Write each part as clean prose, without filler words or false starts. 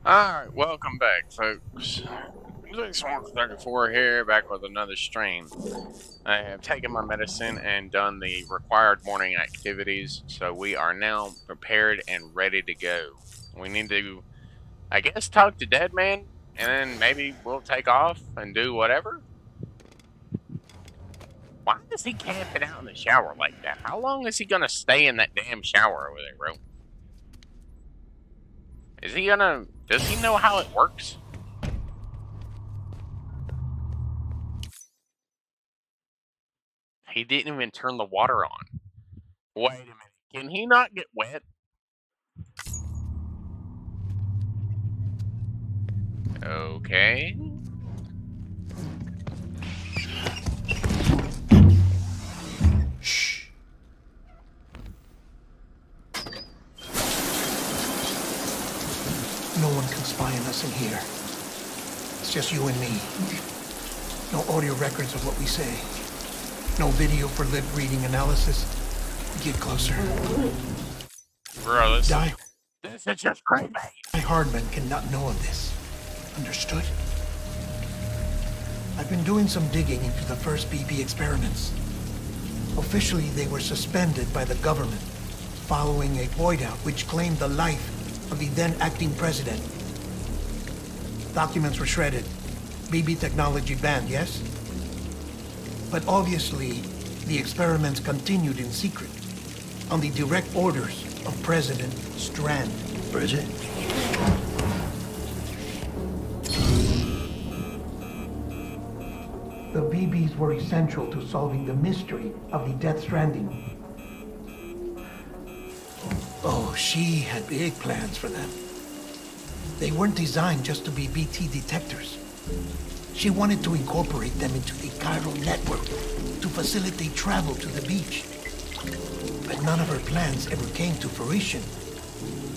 Alright, welcome back, folks. Swarm 34 here, back with another stream. I have taken my medicine and done the required morning activities, so we are now prepared and ready to go. We need to, I guess, talk to Deadman, and then maybe we'll take off and do whatever. Why is he camping out in the shower like that? How long is he gonna stay in that damn shower over there, bro? Does he know how it works? He didn't even turn the water on. Wait a minute. Can he not get wet? Okay. Shh. No one can spy on us in here. It's just you and me. No audio records of what we say. No video for lip reading analysis. Get closer. Bro, Die this is just crazy. Hardman cannot know of this. Understood? I've been doing some digging into the first BB experiments. Officially, they were suspended by the government following a void out which claimed the life of the then acting president. Documents were shredded. BB technology banned, yes? But obviously, the experiments continued in secret, on the direct orders of President Strand. Bridget? The BBs were essential to solving the mystery of the Death Stranding. Oh, she had big plans for them. They weren't designed just to be BT detectors. She wanted to incorporate them into the chiral network to facilitate travel to the beach. But none of her plans ever came to fruition.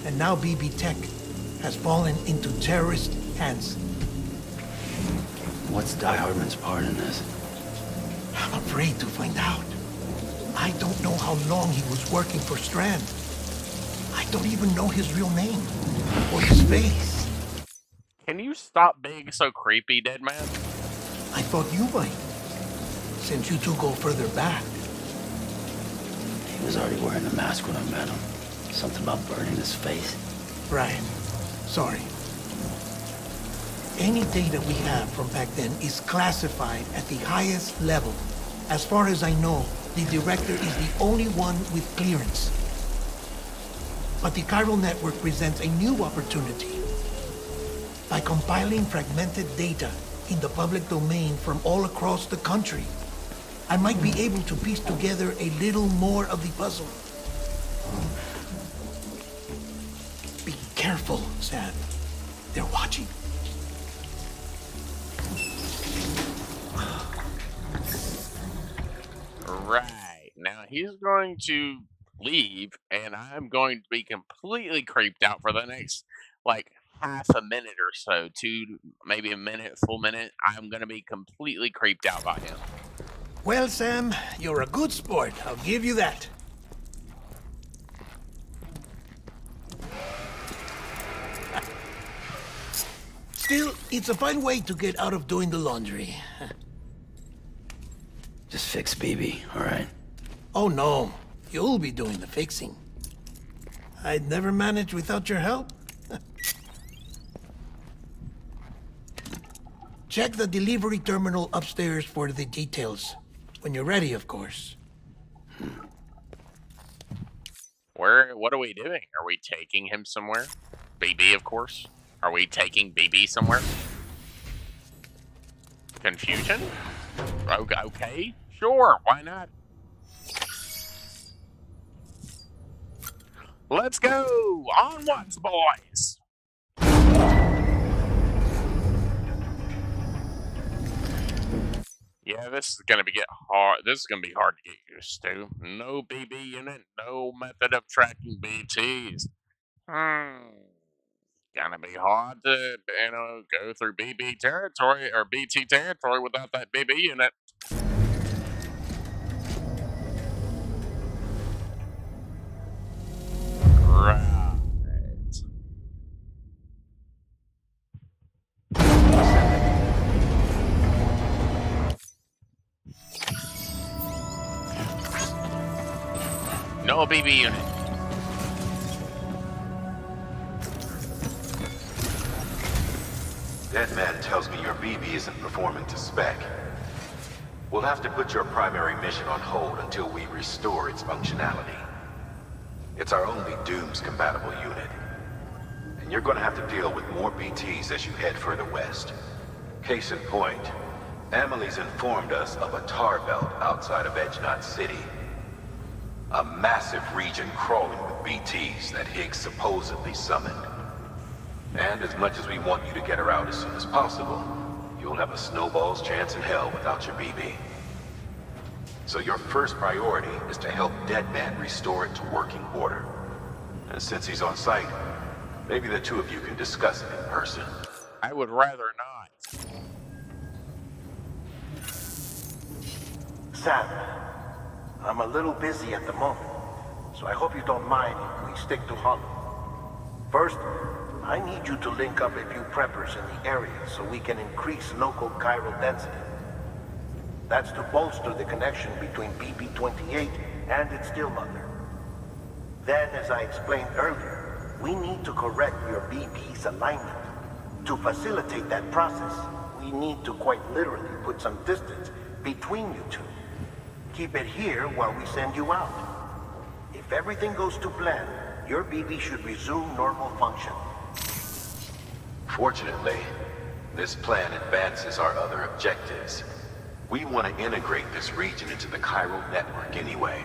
And now BB Tech has fallen into terrorist hands. What's Die Hardman's part in this? I'm afraid to find out. I don't know how long he was working for Strand. I don't even know his real name or his face. Can you stop being so creepy, Deadman? I thought you might, since you two go further back. He was already wearing a mask when I met him. Something about burning his face. Right. Sorry. Any data we have from back then is classified at the highest level. As far as I know, the director is the only one with clearance. But the chiral network presents a new opportunity. By compiling fragmented data in the public domain from all across the country, I might be able to piece together a little more of the puzzle. Be careful, Sam. They're watching. Right. Now he's going to leave, and I'm going to be completely creeped out for the next, like, half a minute or so, maybe a minute, full minute. I'm going to be completely creeped out by him. Well, Sam, you're a good sport. I'll give you that. Still, it's a fine way to get out of doing the laundry. Just fix BB, all right? Oh, no. You'll be doing the fixing. I'd never manage without your help. Check the delivery terminal upstairs for the details. When you're ready, of course. What are we doing? Are we taking him somewhere? BB, of course. Are we taking BB somewhere? Confusion? Okay, sure, why not? Let's go! Onwards, boys! Yeah, this is gonna get hard. This is gonna be hard to get used to. No BB unit, no method of tracking BTs. Gonna be hard to, go through BB territory or BT territory without that BB unit. Right. Yellow BB unit. Deadman tells me your BB isn't performing to spec. We'll have to put your primary mission on hold until we restore its functionality. It's our only Dooms-compatible unit. And you're gonna have to deal with more BTs as you head further west. Case in point, Emily's informed us of a tar belt outside of Edgenot City. A massive region crawling with BTs that Higgs supposedly summoned. And as much as we want you to get her out as soon as possible, you'll have a snowball's chance in hell without your BB. So your first priority is to help Deadman restore it to working order. And since he's on site, maybe the two of you can discuss it in person. I would rather not. Sam, I'm a little busy at the moment, so I hope you don't mind if we stick to Hollow. First, I need you to link up a few preppers in the area so we can increase local chiral density. That's to bolster the connection between BB-28 and its still mother. Then, as I explained earlier, we need to correct your BB's alignment. To facilitate that process, we need to quite literally put some distance between you two. Keep it here while we send you out. If everything goes to plan, your BB should resume normal function. Fortunately, this plan advances our other objectives. We want to integrate this region into the chiral network anyway.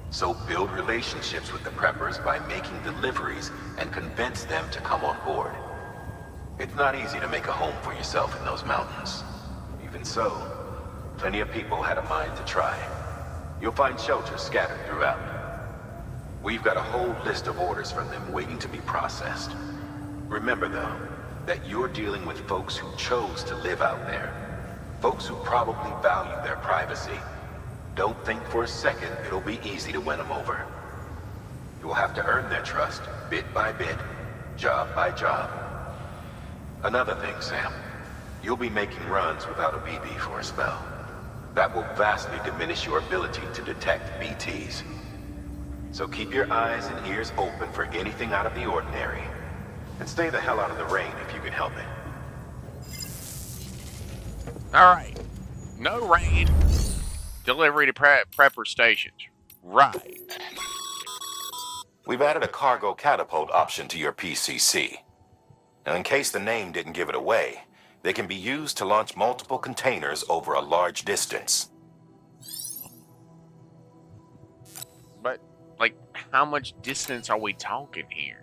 So build relationships with the preppers by making deliveries and convince them to come on board. It's not easy to make a home for yourself in those mountains. Even so, plenty of people had a mind to try. You'll find shelters scattered throughout. We've got a whole list of orders from them waiting to be processed. Remember, though, that you're dealing with folks who chose to live out there. Folks who probably value their privacy. Don't think for a second it'll be easy to win them over. You'll have to earn their trust, bit by bit, job by job. Another thing, Sam. You'll be making runs without a BB for a spell. That will vastly diminish your ability to detect BTs. So keep your eyes and ears open for anything out of the ordinary. And stay the hell out of the rain if you can help it. Alright. No rain. Delivery to prepper stations. Right. We've added a cargo catapult option to your PCC. Now, in case the name didn't give it away, they can be used to launch multiple containers over a large distance. But, like, how much distance are we talking here?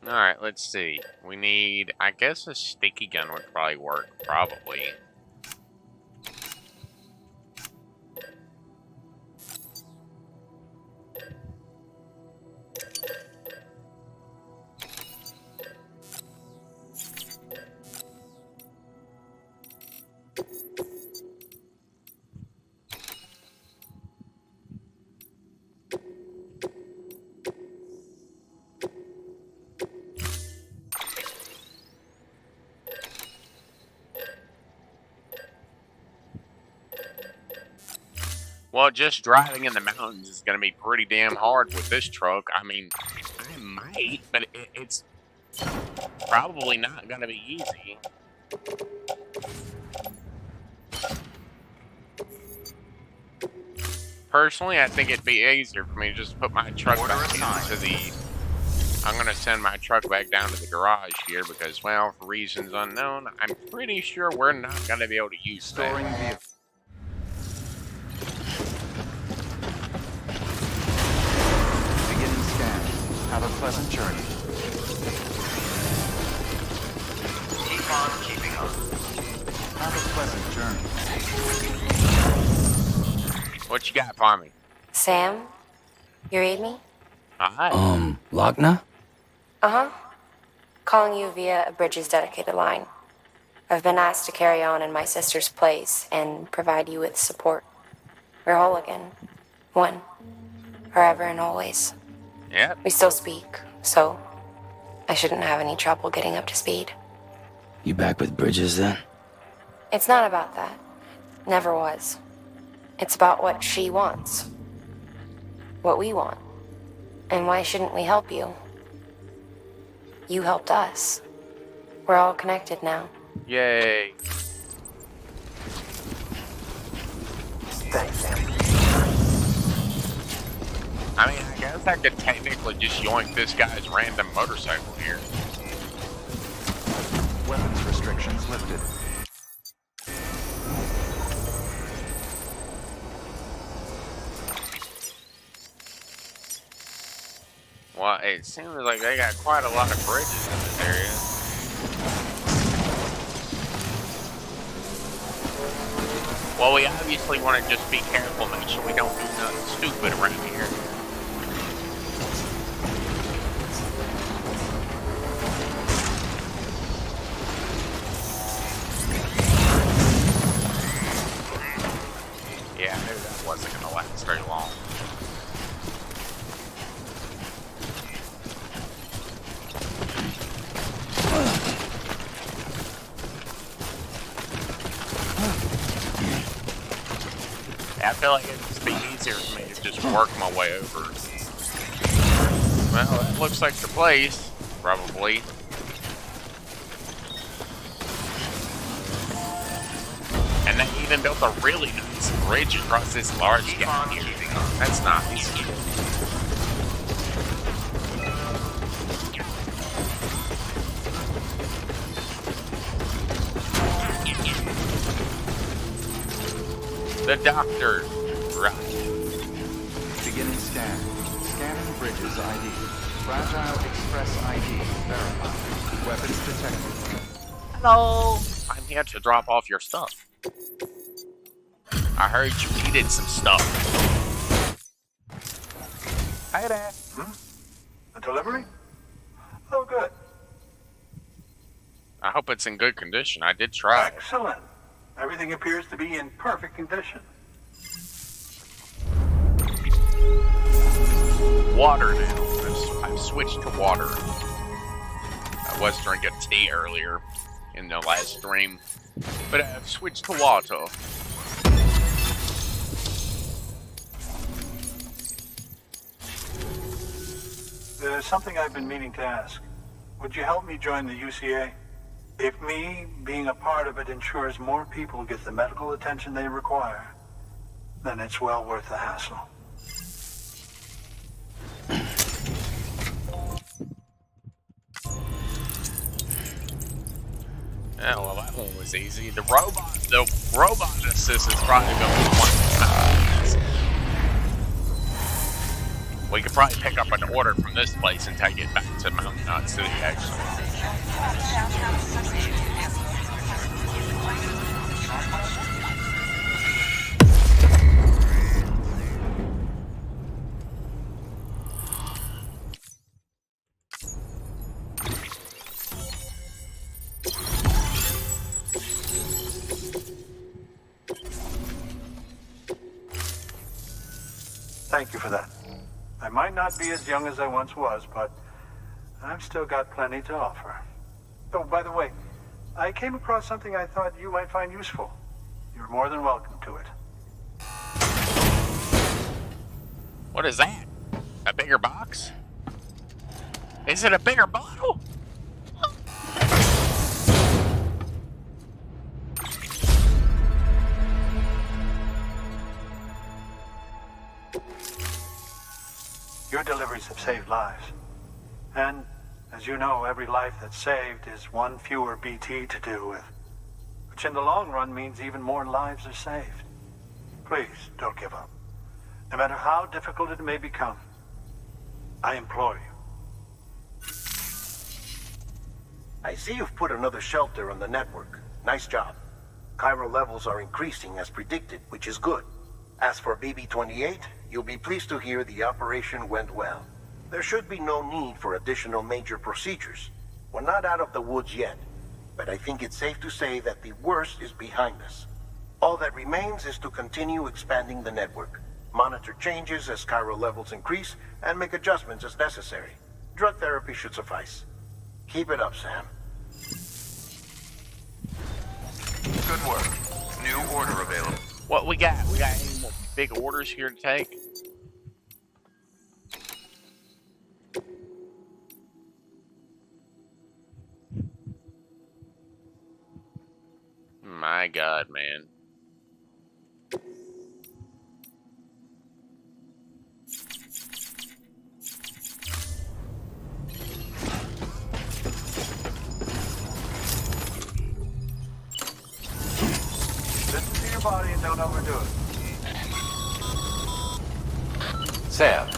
Alright, let's see. We need, I guess a sticky gun would probably work, probably. Well, just driving in the mountains is going to be pretty damn hard with this truck. I mean, I might, but it's probably not going to be easy. Personally, I think it'd be easier for me to just put my truck back into the... I'm going to send my truck back down to the garage here because, well, for reasons unknown, I'm pretty sure we're not going to be able to use Storing that. vehicle. Beginning scan. Have a pleasant journey. Keep on keeping on. Have a pleasant journey. What you got for me? Sam, you read me? Hi. Lochna? Uh-huh. Calling you via a Bridges dedicated line. I've been asked to carry on in my sister's place and provide you with support. We're whole again. One. Forever and always. Yep. We still speak, so I shouldn't have any trouble getting up to speed. You back with Bridges then? It's not about that. Never was. It's about what she wants. What we want. And why shouldn't we help you? You helped us. We're all connected now. Yay. Thanks, Sam. I mean, I guess I could technically just yoink this guy's random motorcycle here. Weapons restrictions lifted. Well, it seems like they got quite a lot of bridges in this area. Well, we obviously want to just be careful, make sure we don't do nothing stupid around here. Yeah, I knew that wasn't going to last very long. I feel like it'd just be easier for me to just work my way over. Well, that looks like the place, probably. And they even built a really nice bridge across this large gap here. That's nice. The doctor, right. Beginning scan. Scanning Bridges ID. Fragile Express ID verified. Weapons detected. Hello. I'm here to drop off your stuff. I heard you needed some stuff. Hey there. A delivery? Oh, good. I hope it's in good condition. I did try. Excellent. Everything appears to be in perfect condition. Water now. I've switched to water. I was drinking tea earlier in the last stream, but I've switched to water. There's something I've been meaning to ask. Would you help me join the UCA? If me being a part of it ensures more people get the medical attention they require, then it's well worth the hassle. Yeah, well, that one was easy. The robot assist is probably going to be one of the. We could probably pick up an order from this place and take it back to Mountain Knot City, actually. Thank you for that. I might not be as young as I once was, but I've still got plenty to offer. Oh, by the way, I came across something I thought you might find useful. You're more than welcome to it. What is that? A bigger box? Is it a bigger bottle? Your deliveries have saved lives. And, as you know, every life that's saved is one fewer BT to deal with. Which in the long run means even more lives are saved. Please, don't give up. No matter how difficult it may become, I implore you. I see you've put another shelter on the network. Nice job. Chiral levels are increasing as predicted, which is good. As for BB-28, you'll be pleased to hear the operation went well. There should be no need for additional major procedures. We're not out of the woods yet, but I think it's safe to say that the worst is behind us. All that remains is to continue expanding the network, monitor changes as chiral levels increase, and make adjustments as necessary. Drug therapy should suffice. Keep it up, Sam. Good work. New order available. What we got? We got any more big orders here to take? My God, man. Listen to your body and don't overdo it. Sam,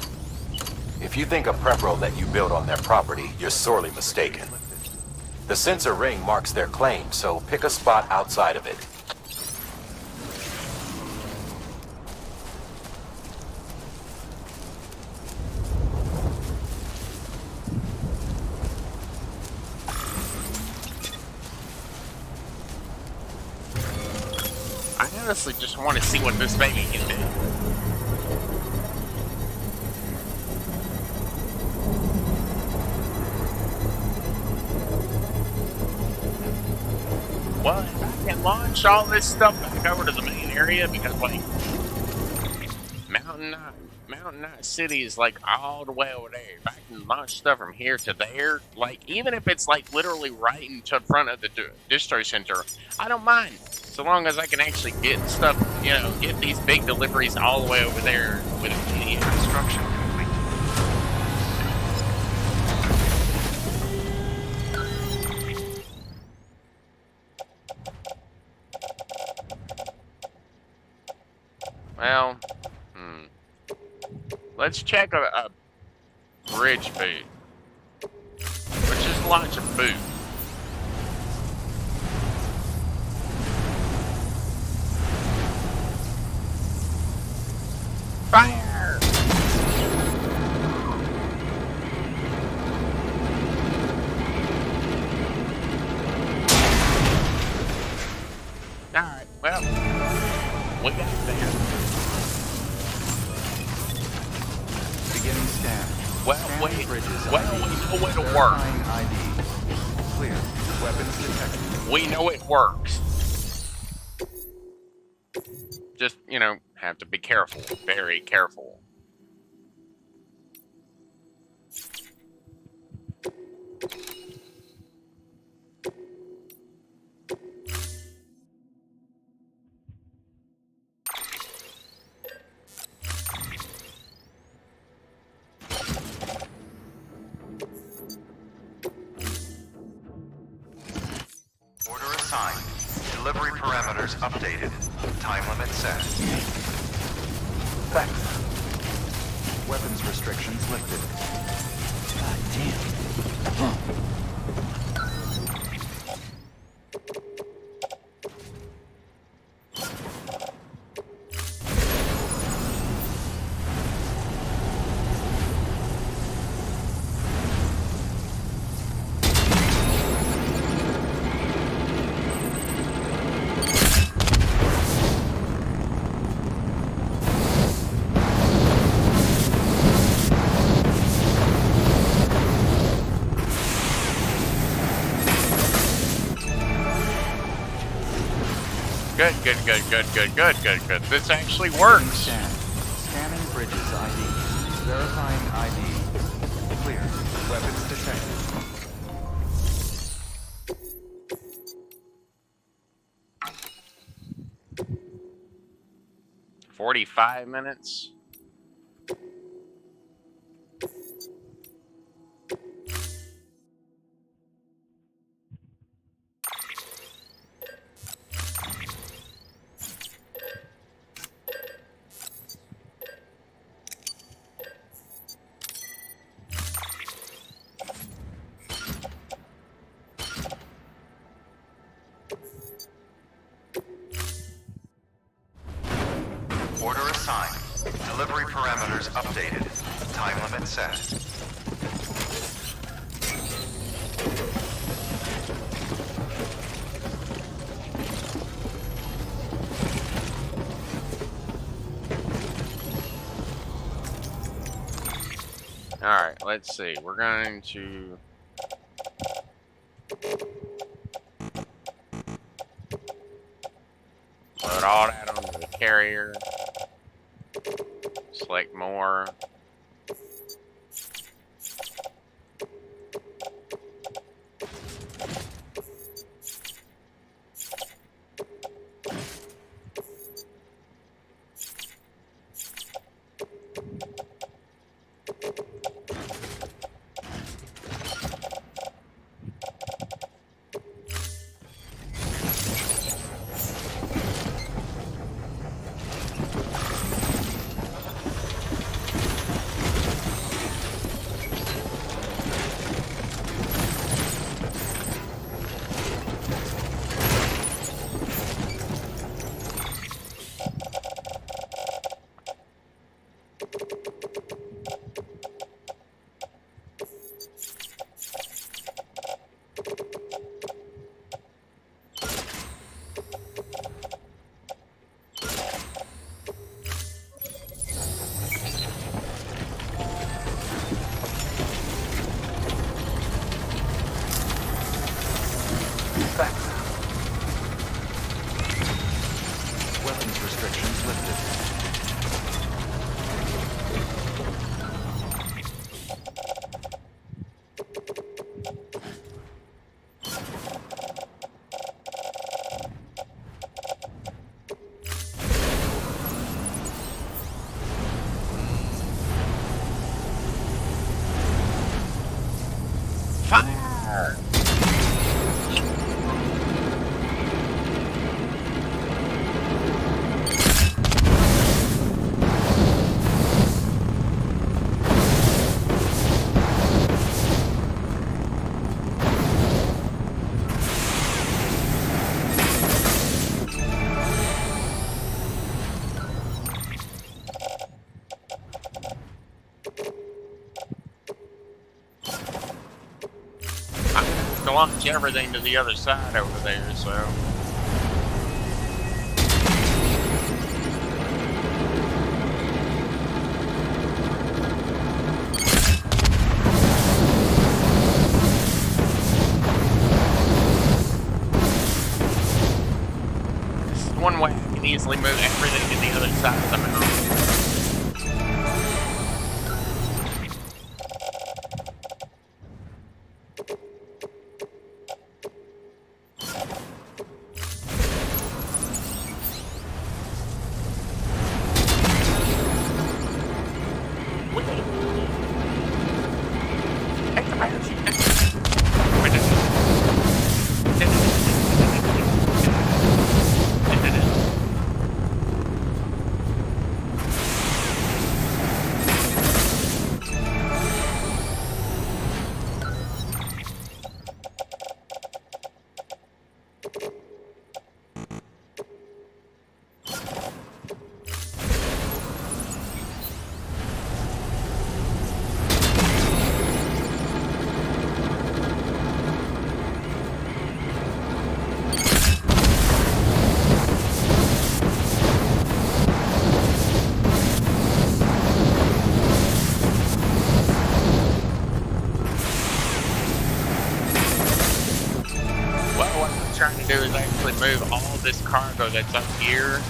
if you think a prepper will let you build on their property, you're sorely mistaken. The sensor ring marks their claim, so pick a spot outside of it. I honestly just want to see what this baby can do. Well, if I can launch all this stuff back over to the main area, because like Mountain Knot City is like all the way over there. If I can launch stuff from here to there, like even if it's like literally right into front of the distro center, I don't mind. So long as I can actually get stuff, you know, get these big deliveries all the way over there with immediate construction complete. Well, let's check a bridge boot. Let's just launch a boot. Fire! Alright, well, we got there. Beginning scan. Well, Scanning we bridges know ID. it'll work. Verifying ID. Clear. Weapons detected. We know it works. Just, you know, have to be careful. Very careful. Order assigned. Delivery parameters updated. Time limit set. Thanks. Weapons restrictions lifted. God damn. Good. This actually works. Scan. Scanning bridges ID. Verifying ID. Clear. Weapons detected. 45 minutes. Order assigned. Delivery parameters updated. Time limit set. Alright, let's see. We're going to... load all that onto the carrier. Select more. Weapons restrictions lifted. Fire! To launch everything to the other side over there, so... This is one way I can easily move everything to the other side of the mountain. Trying to do is actually move all this cargo that's up here.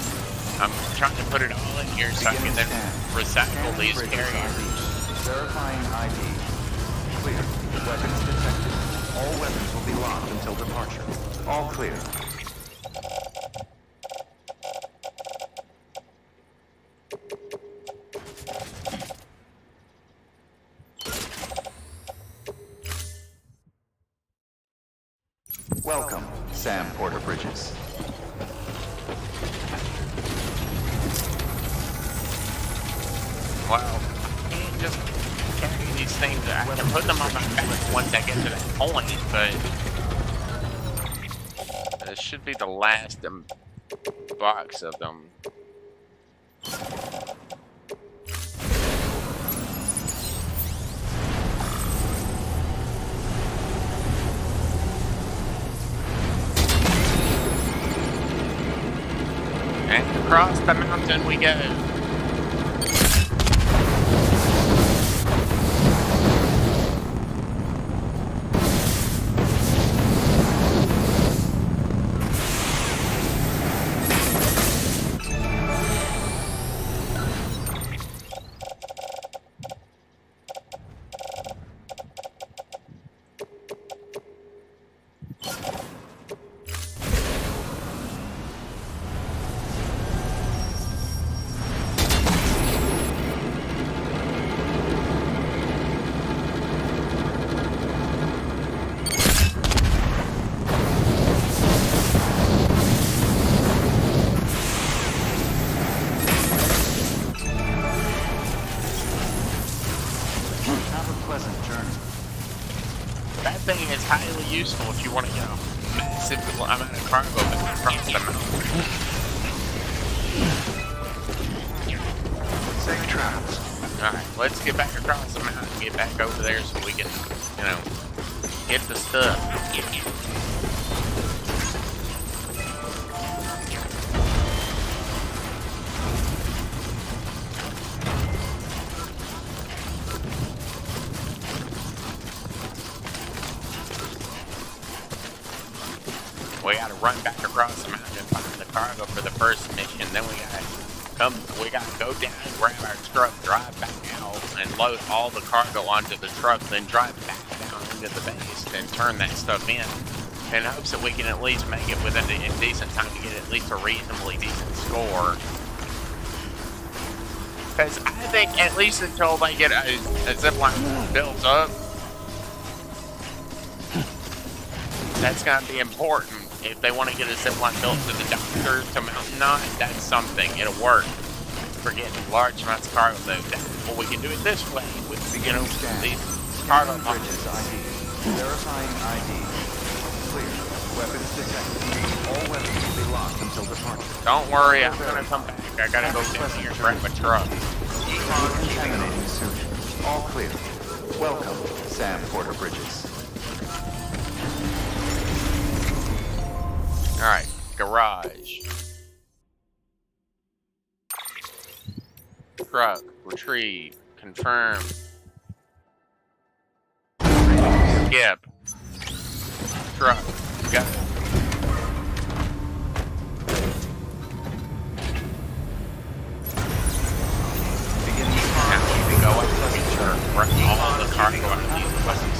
I'm trying to put it all in here so I can then recycle these carriers. Verifying ID. Clear. Weapons detected. All weapons will be locked until departure. All clear. Welcome, Sam Porter Bridges. Wow. I can't just carry these things. I can put them on my back once I get to that point, but this should be the last box of them. And across the mountain we go. Have a pleasant journey. That thing is highly useful if you want to get a massive amount of cargo across the mountain. Safe travels. Alright, let's get back across the mountain and get back over there so we can, you know, get the stuff. We gotta run back across the mountain and find the cargo for the first mission. Then we gotta go down, grab our truck, drive back out, and load all the cargo onto the truck, then drive back down into the base and turn that stuff in hopes that we can at least make it within a decent time to get at least a reasonably decent score. Because I think at least until they get a zipline built up, that's gonna be important. If they want to get a zipline built to the doctor to Mountain Knot, that's something. It'll work. For getting large amounts of cargo though. Well, we can do it this way with, you know, these cargo bridges ID. Verifying ID. Clear. Weapons detected. All weapons will be locked until departure. Don't worry, I'm gonna come back. I gotta go down here and grab my truck. Contaminating suit. All clear. Welcome, Sam Porter Bridges. Alright, garage. Truck, retrieve, confirm. Skip. Truck, go. Now we can go up to the truck, run all the cargo out of these buses.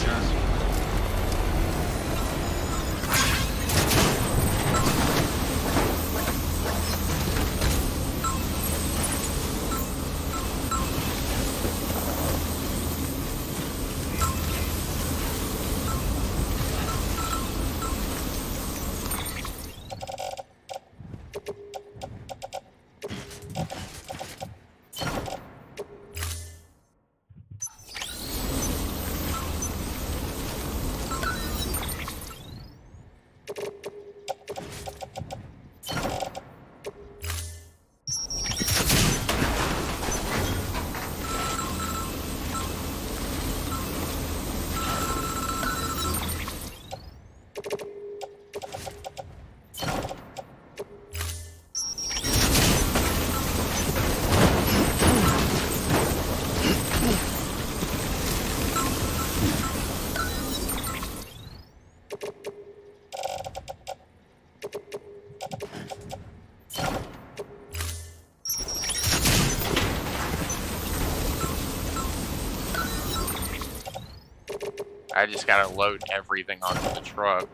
I just gotta load everything onto the truck.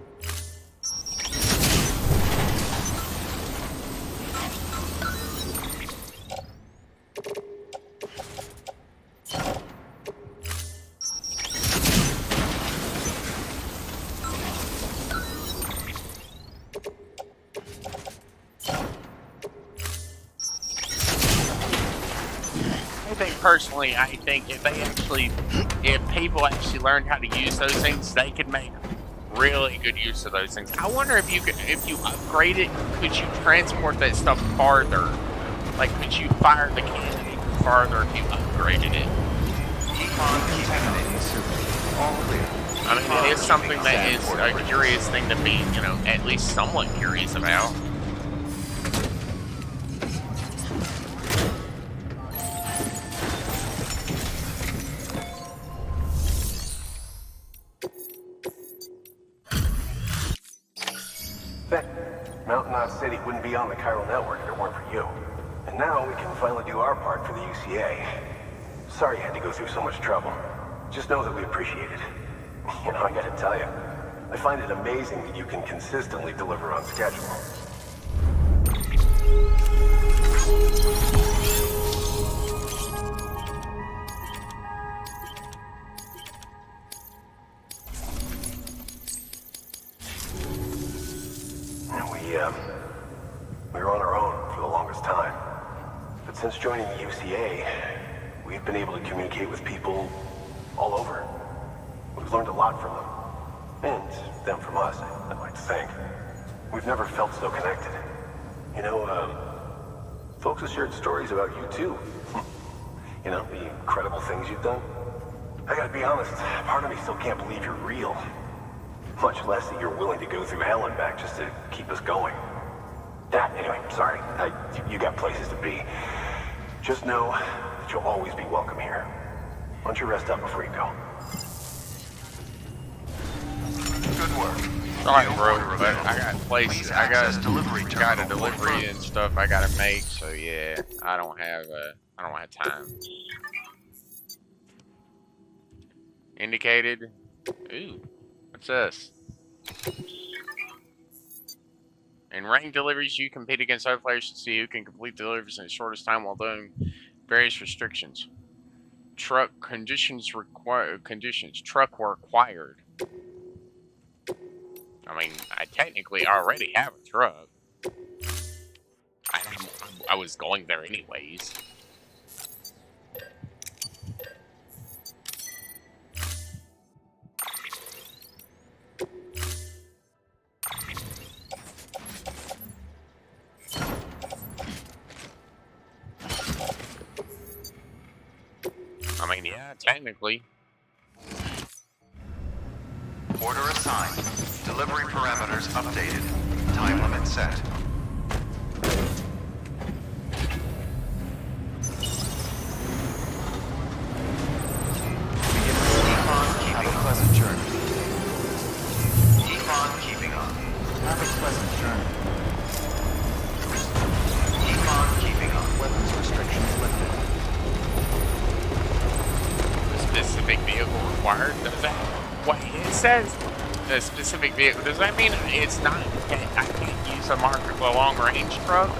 Personally, I think if people actually learned how to use those things, they could make really good use of those things. I wonder if you upgrade it, could you transport that stuff farther? Like, could you fire the cannon even farther if you upgraded it? I mean, it is something that is a curious thing to be, you know, at least somewhat curious about. Mountain Knot City wouldn't be on the chiral network if it weren't for you. And now we can finally do our part for the UCA. Sorry you had to go through so much trouble. Just know that we appreciate it. You know, I gotta tell you, I find it amazing that you can consistently deliver on schedule. We were on our own for the longest time. But since joining the UCA, we've been able to communicate with people all over. We've learned a lot from them. And them from us, I'd like to think. We've never felt so connected. You know, folks have shared stories about you too. You know, the incredible things you've done. I gotta be honest, part of me still can't believe you're real. Much less that you're willing to go through hell and back just to keep us going. Anyway, sorry. You got places to be. Just know that you'll always be welcome here. Why don't you rest up before you go? Good work. Sorry, bro, but I got places. Please I got access delivery a terminal. delivery and stuff I gotta make. So yeah, I don't have time. Indicated. Ooh, what's this? In rank deliveries, you compete against other players to see who can complete deliveries in the shortest time while doing various restrictions. Truck conditions required. Truck required. I mean, I technically already have a truck. I was going there anyways. I mean, yeah, technically. Order assigned. Delivery parameters updated. Time limit set. Have a pleasant journey. Keep on keeping on. Have a pleasant journey. Keep on keeping on. Weapons restrictions lifted. Specific vehicle required? Does that? What it says? The specific vehicle. Does that mean it's not? I can't use a long range truck?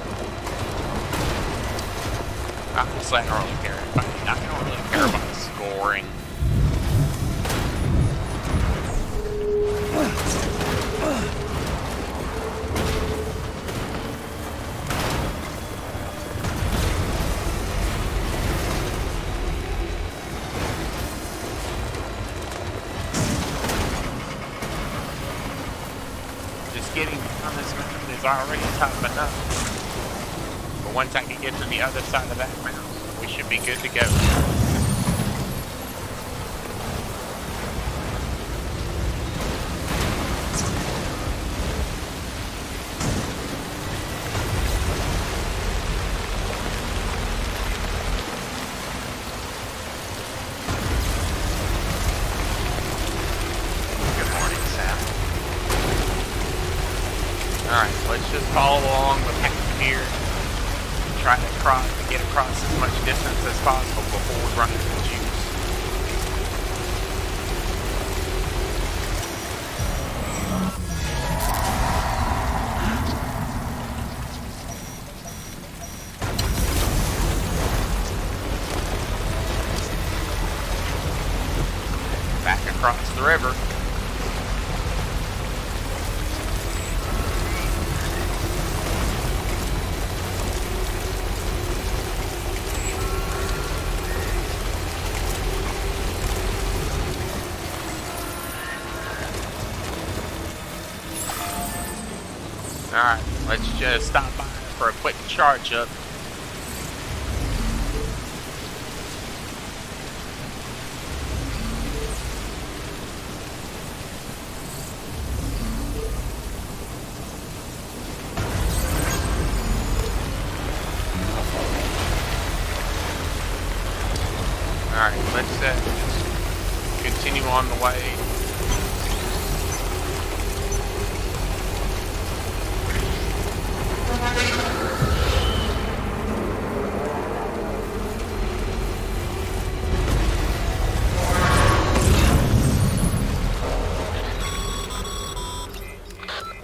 Honestly, I don't really care. I don't really care about scoring. Getting on this mountain is already tough enough. But once I can get to the other side of that mountain, we should be good to go. Alright, let's just follow along the path here. Try to get across as much distance as possible before we run into the juice. Back across the river. Alright, let's just stop by for a quick charge up. Alright, let's continue on the way.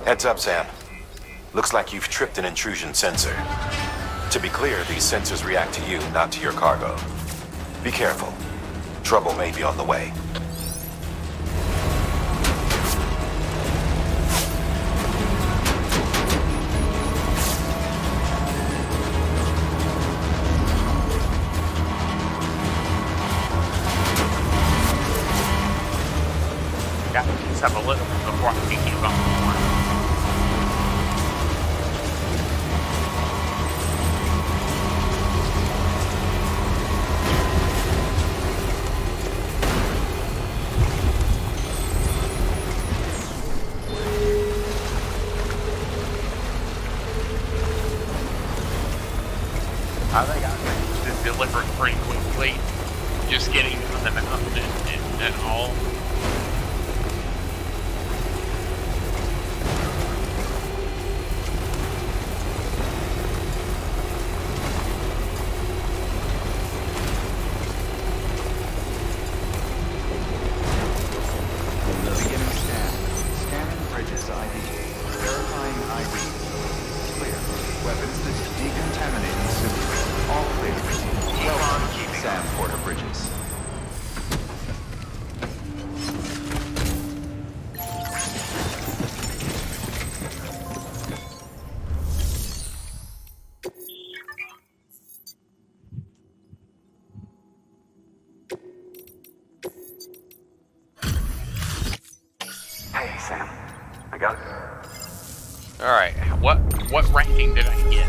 Heads up, Sam. Looks like you've tripped an intrusion sensor. To be clear, these sensors react to you, not to your cargo. Be careful. Trouble may be on the way. this up a little bit before I can keep on. I think I managed to deliver it pretty quickly, just getting on the mountain and all. Beginning scan. Scanning bridges ID. Verifying ID. Clear. Weapons decontaminating soon. All clear. Welcome, Sam Porter Bridges. Hey, Sam. I got it. Alright, what ranking did I get?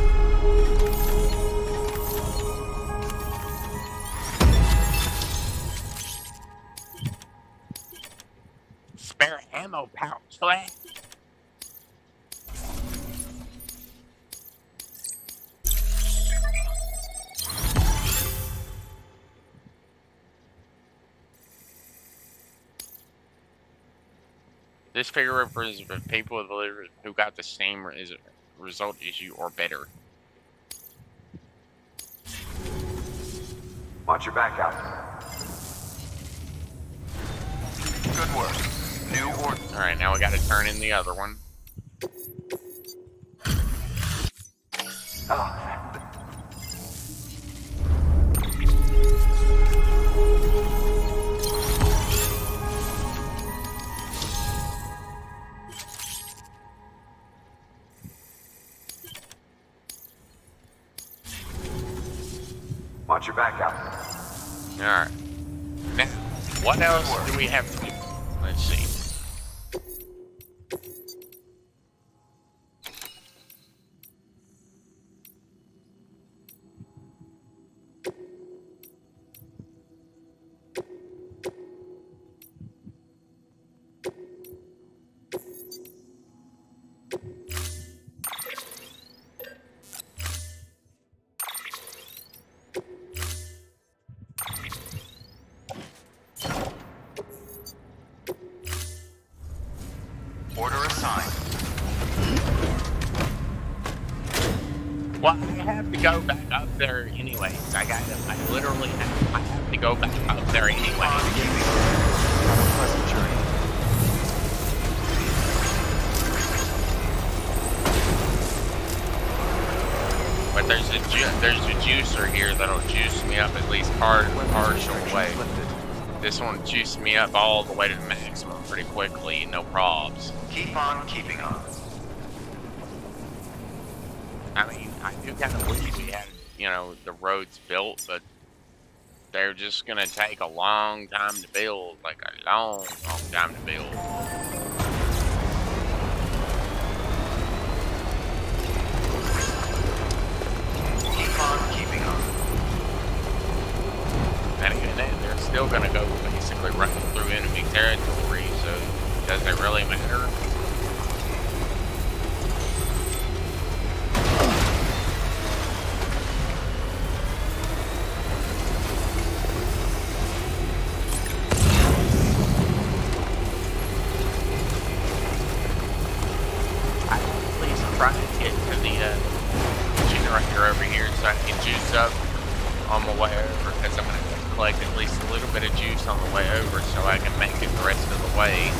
Spare ammo pouch flat. This figure represents people who got the same result as you or better. Watch your back out. Good work. New order. Alright, now we gotta turn in the other one. Oh, watch your back out. Alright. Now, what else do we have to do? Let's see. Order assigned. Well, I have to go back up there anyways. I literally have to go back up there anyway. Have a pleasant journey. But there's a juicer here that'll juice me up at least partial way. This one juiced me up all the way to the maximum pretty quickly, no probs. Keep on keeping on. I mean, I do kind of wish we had, the roads built, but they're just gonna take a long time to build, like a long time to build. Keep on keeping on. And even then, they're still gonna go basically right through enemy territory, so does it really matter? I please try to get to the generator over here so I can juice up on my way over, because I'm going to collect at least a little bit of juice on the way over so I can make it the rest of the way.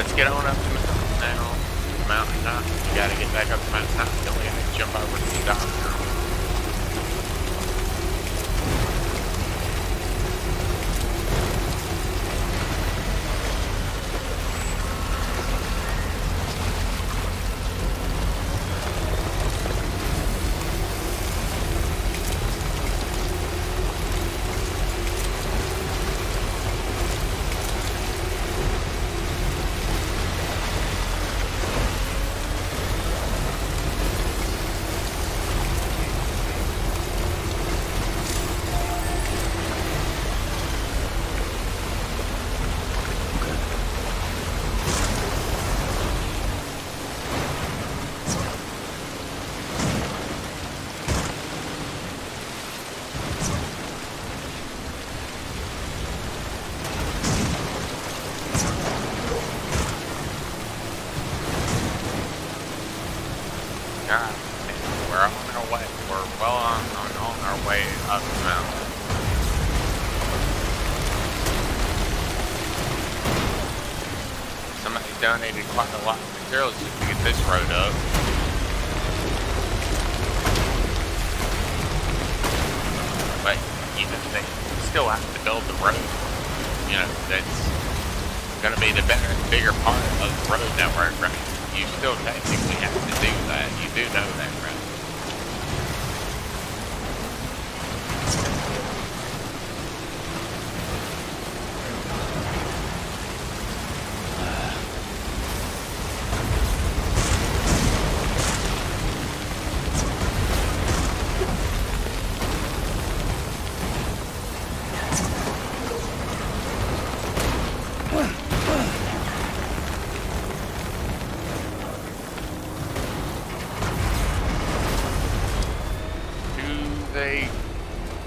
let's get on up to the mountain now. Mountain top. You gotta get back up the mountain top. You only gotta jump over to the doctor. God, we're on our way. We're well on our way up the mountain. Somebody donated quite a lot of materials just to get this road up. But, you know, they still have to build the road. You know, that's going to be the bigger part of the road network, right? You still technically have to do that. You do know that, right?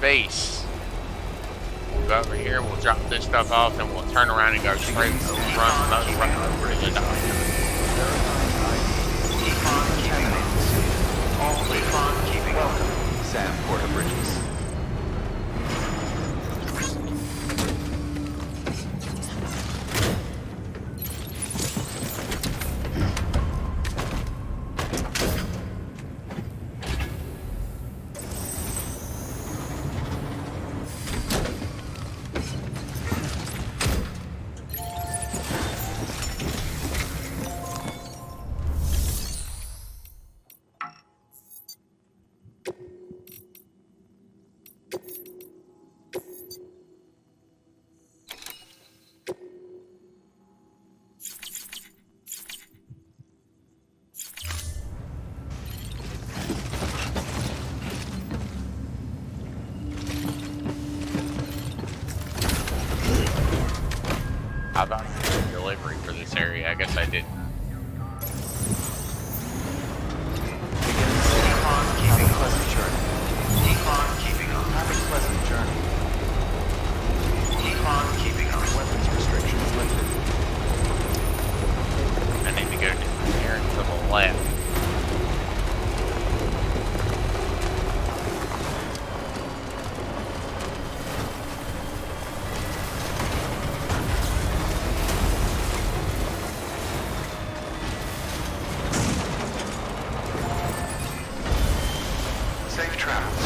Base. We'll go over here, we'll drop this stuff off, and we'll turn around and go straight run those right over to the doctor. All clear. Keeping up. Sam Porter Bridges. How about delivery for this area? I guess I didn't. Have a pleasant journey. Have a pleasant journey. Weapons restrictions lifted. I need to go down here and to the left. Safe travels.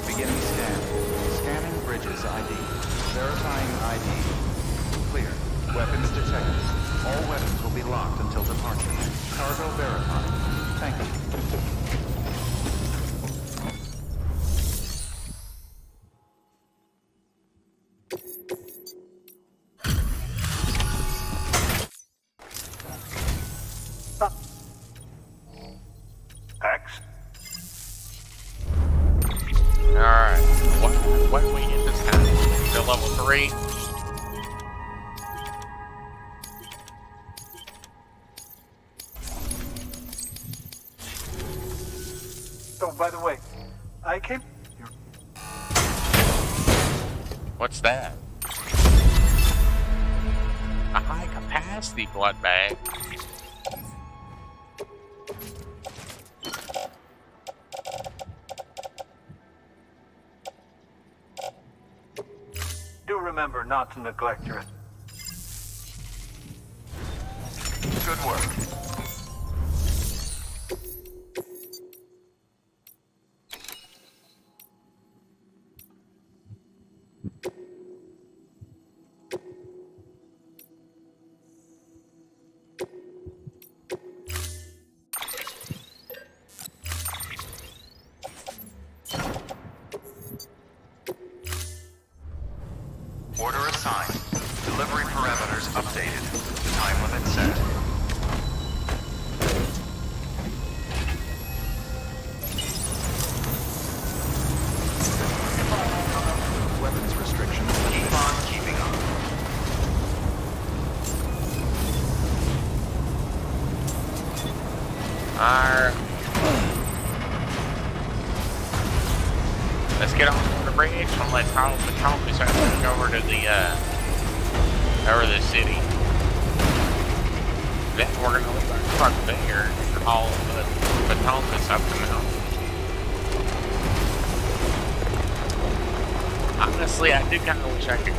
Beginning scan. Scanning Bridges ID. Verifying ID. Clear. Weapons detected. All weapons will be locked until departure. Cargo verified. Thank you. X? Alright, what do we get this time? To level 3? Oh, by the way, I came... What's that? A high capacity blood bag. remember not to neglect your... Good work. Order assigned. Delivery parameters updated. Time limit set. Weapons restrictions. Keep on keeping up. Let's get on the bridge and let's haul the trophies over to the city. Then we're gonna leave our truck there and haul the trophies up the mountain. Honestly, I do kind of wish I could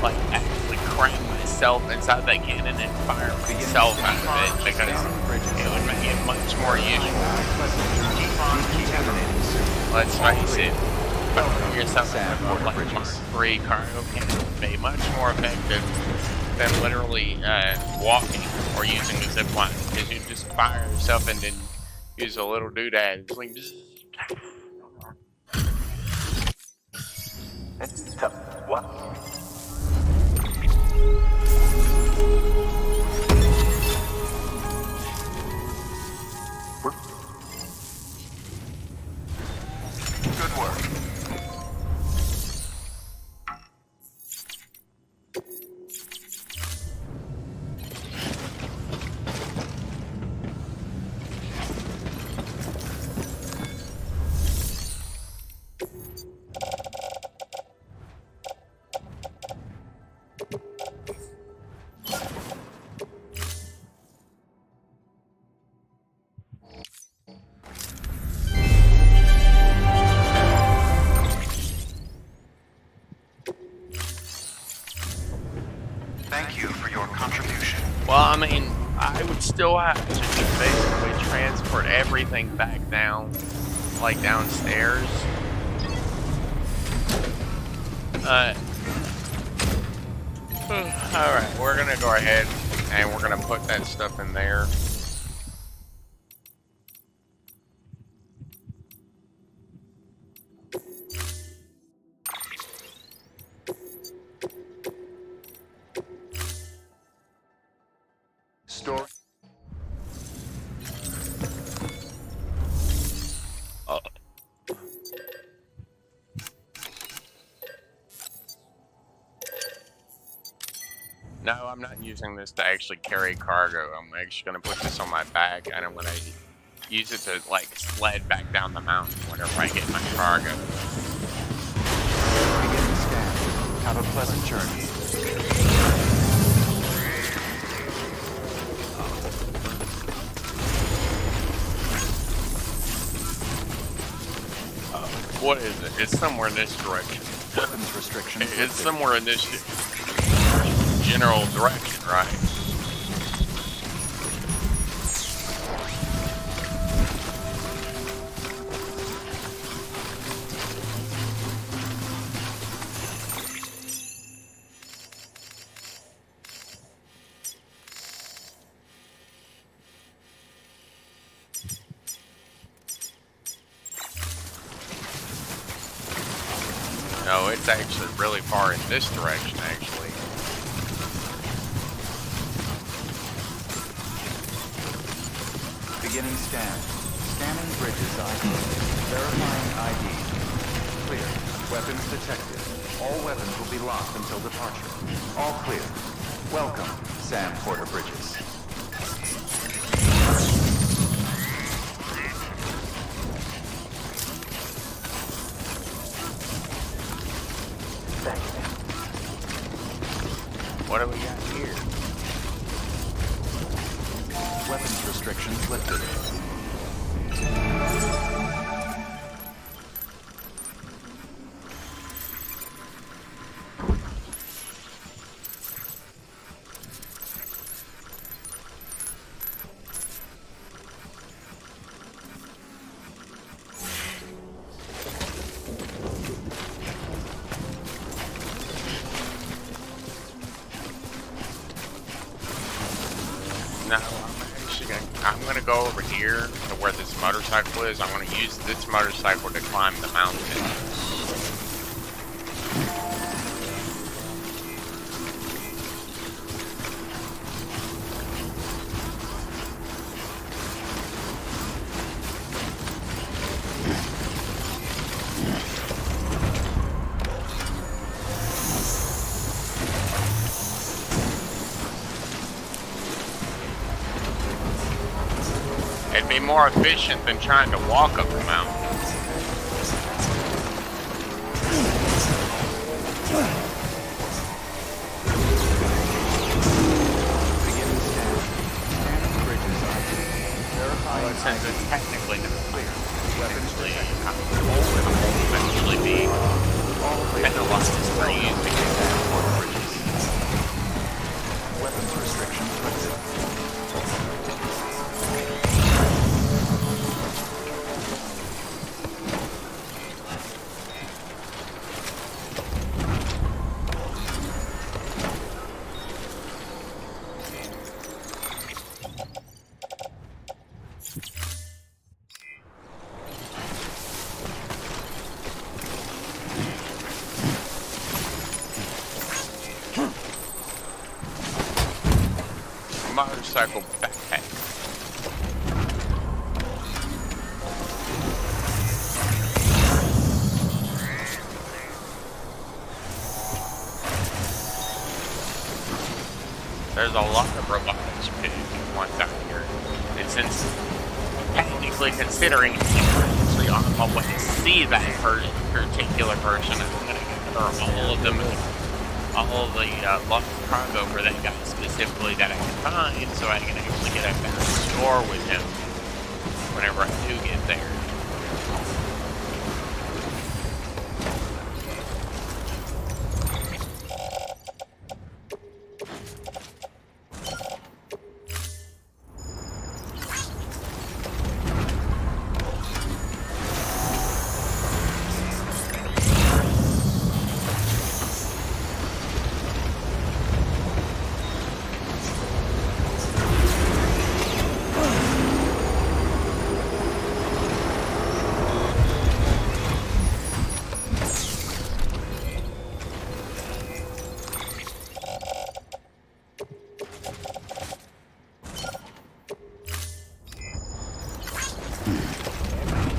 like actually cram myself inside that cannon and fire myself out of it, because it would make it much more useful. Let's face it, fire something like Mark 3 cargo cannon would be much more effective than literally walking or using a zip line, because you just fire yourself and then use a little doodad. It's like What? Good work. Thank you for your contribution. well, I mean, I would still have to just basically transport everything back down, like downstairs. Alright, we're gonna go ahead and we're gonna put that stuff in there. Store. No, I'm not using this to actually carry cargo. I'm actually going to put this on my back, and I'm going to use it to, like, sled back down the mountain whenever I get my cargo. Beginning scan. Have a pleasant journey. What is it? It's somewhere in this direction. Weapons restrictions. It's somewhere in this general direction, right? No, it's actually really far in this direction, actually. Beginning scan. Scanning bridges ID. Verifying ID. Clear. Weapons detected. All weapons will be locked until departure. All clear. Welcome, Sam Porter Bridges. What do we got here? Weapons restrictions lifted. No, I'm gonna go over here to where this motorcycle is. I want to use this motorcycle to climb the mountain. It'd be more efficient than trying to walk up the mountain. Beginning scan. Scanning bridges ID. Verifying Since ID. it's technically not clear, Weapons detected. eventually be All penalized for using it. bridges. Weapons restrictions lifted. Motorcycle backpack. There's a lot of robotics pig ones out here. And since technically considering actually on my way to see that particular person, I'm gonna gather all of them, all of the lost cargo for that guy specifically that I can find, so I can actually get a better score with him whenever I do get there.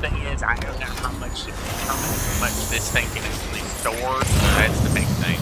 Thing is, I don't know how much this thing can actually store, so that's the big thing.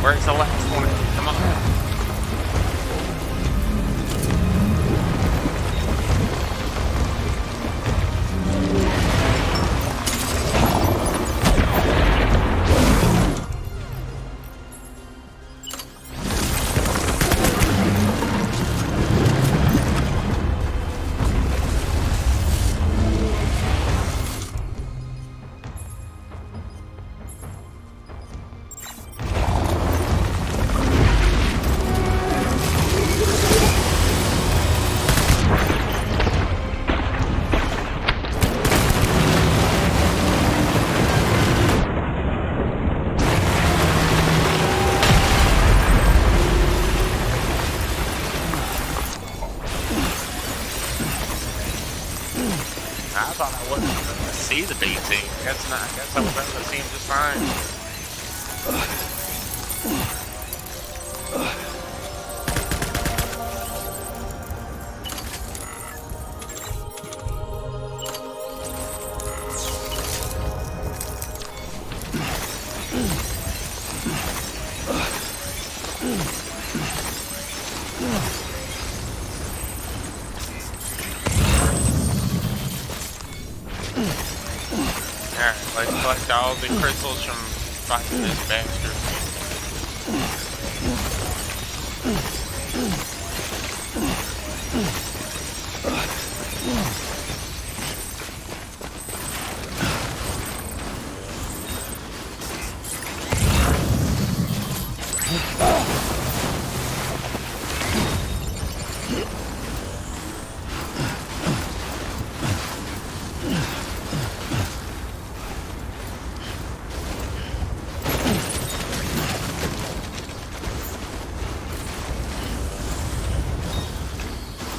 Where's the last one? Come on. I thought I wasn't going to see the BT. I guess not. I guess I was able to see him just fine. Alright, let's collect all the crystals from fighting this bastard.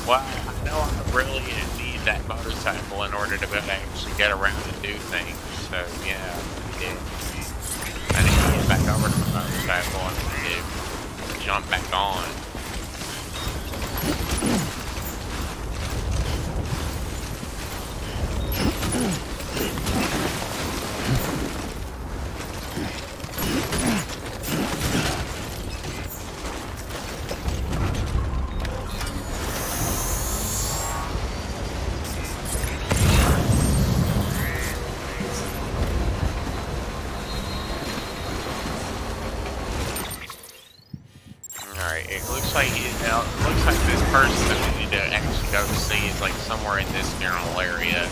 Well, I know I really need that motorcycle in order to be able to actually get around and do things, so yeah, I need to get back over to the motorcycle and to jump back on. It looks like this person that we need to actually go see is like somewhere in this general area.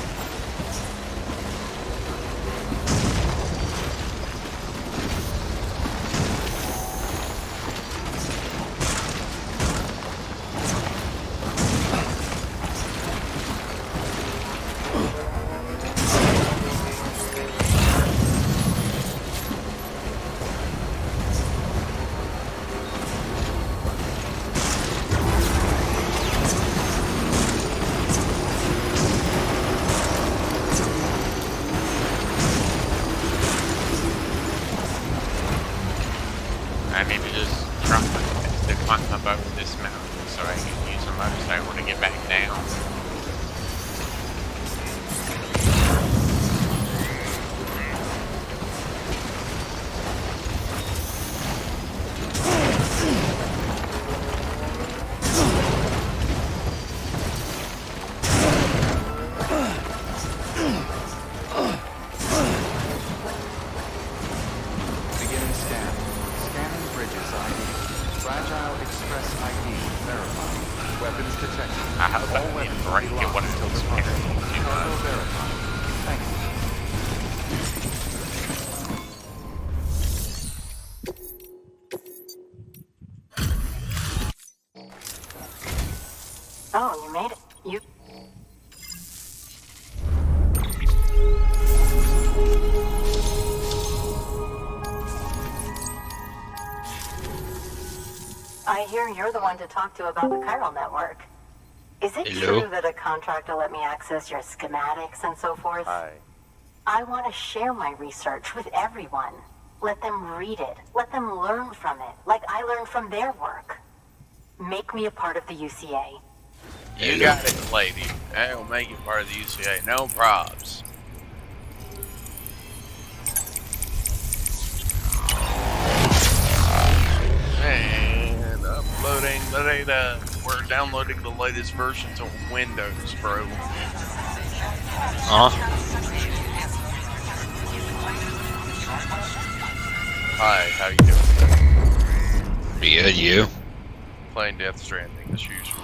I need to just try my best to climb up over this mountain so I can use a motorcycle to get back down. I hope I didn't break it when I was carrying it too much. Thank you. Oh, you made it. You... I hear you're the one to talk to about the chiral network. Is it true that a contractor let me access your schematics and so forth? Hi. I want to share my research with everyone. Let them read it. Let them learn from it, like I learned from their work. Make me a part of the UCA. You got it, lady. I'll make you part of the UCA. No probs. We're downloading the latest versions of Windows, bro. Hi, how you doing? Pretty good, you? Playing Death Stranding as usual.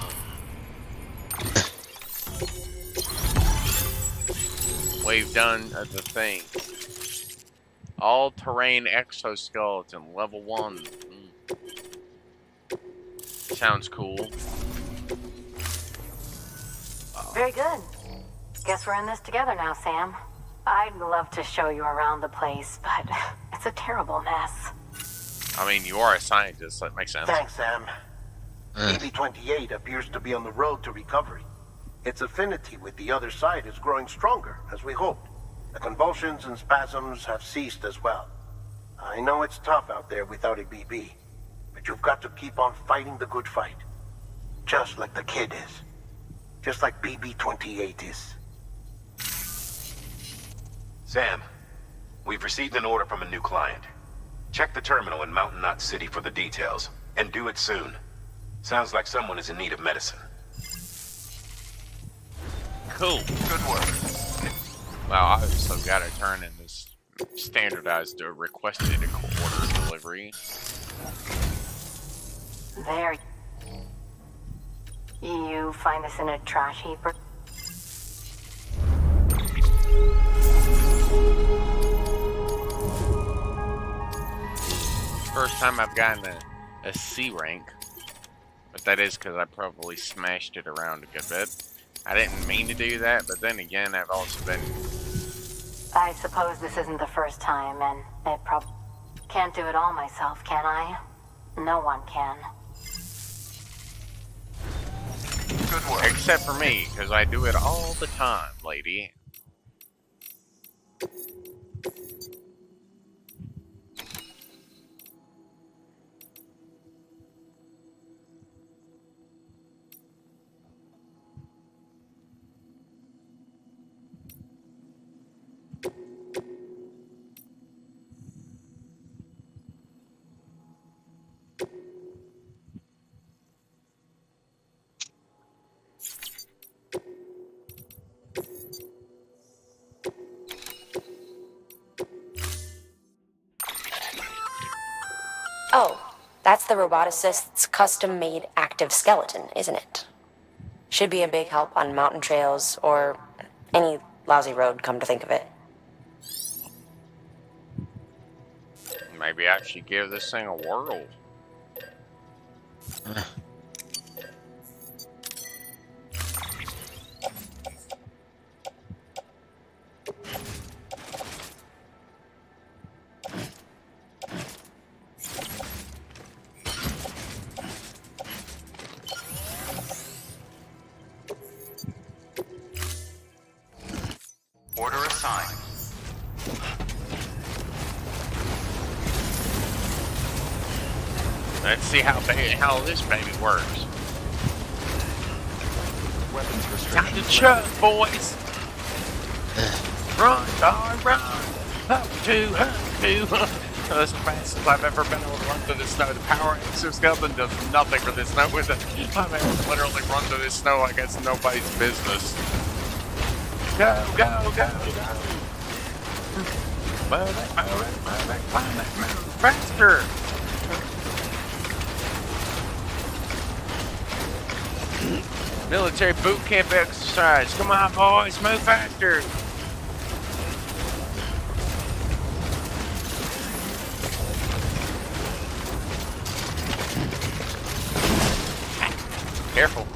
We've done the thing. All-terrain exoskeleton, level 1. Sounds cool. Very good. Guess we're in this together now, Sam. I'd love to show you around the place, but it's a terrible mess. I mean, you are a scientist, so that makes sense. Thanks, Sam. BB-28 appears to be on the road to recovery. Its affinity with the other side is growing stronger, as we hoped. The convulsions and spasms have ceased as well. I know it's tough out there without a BB, but you've got to keep on fighting the good fight. Just like the kid is. Just like BB-28 is. Sam, we've received an order from a new client. Check the terminal in Mountain Knot City for the details, and do it soon. Sounds like someone is in need of medicine. Cool. Good work. Well, I also gotta turn in this standardized requested order delivery. There. You find this in a trash heap? First time I've gotten a C rank, but that is because I probably smashed it around a good bit. I didn't mean to do that, but then again, I've also been... I suppose this isn't the first time, and I probably can't do it all myself, can I? No one can. Good work. Except for me, because I do it all the time, lady. Oh, that's the roboticist's custom-made active skeleton, isn't it? Should be a big help on mountain trails or any lousy road, come to think of it. Maybe I should give this thing a whirl. Order assigned. Let's see how this baby works. Weapons Time restrictions. to chuck, boys! Run, dog, run! Up to. That's the fastest I've ever been able to run through the snow. The power exoskeleton does nothing for this snow. I'm able to literally run through this snow like it's nobody's business. Go, go, go, go! Move it, climb it, move faster! Military boot camp exercise. Come on, boys, move faster! Careful.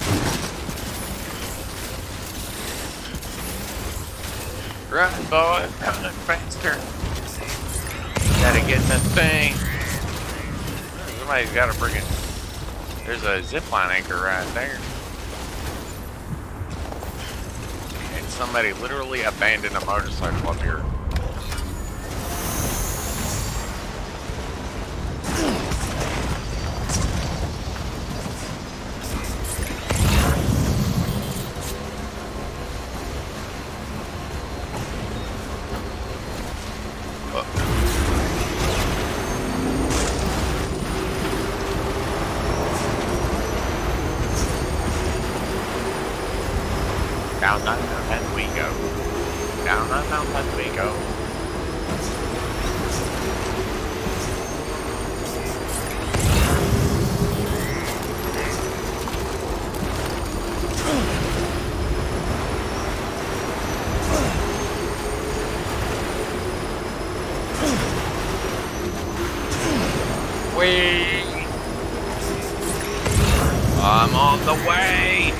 Run, boy, run faster. Gotta get the thing. Somebody's gotta friggin'. There's a zipline anchor right there. And somebody literally abandoned a motorcycle up here. Whee! I'm on the way!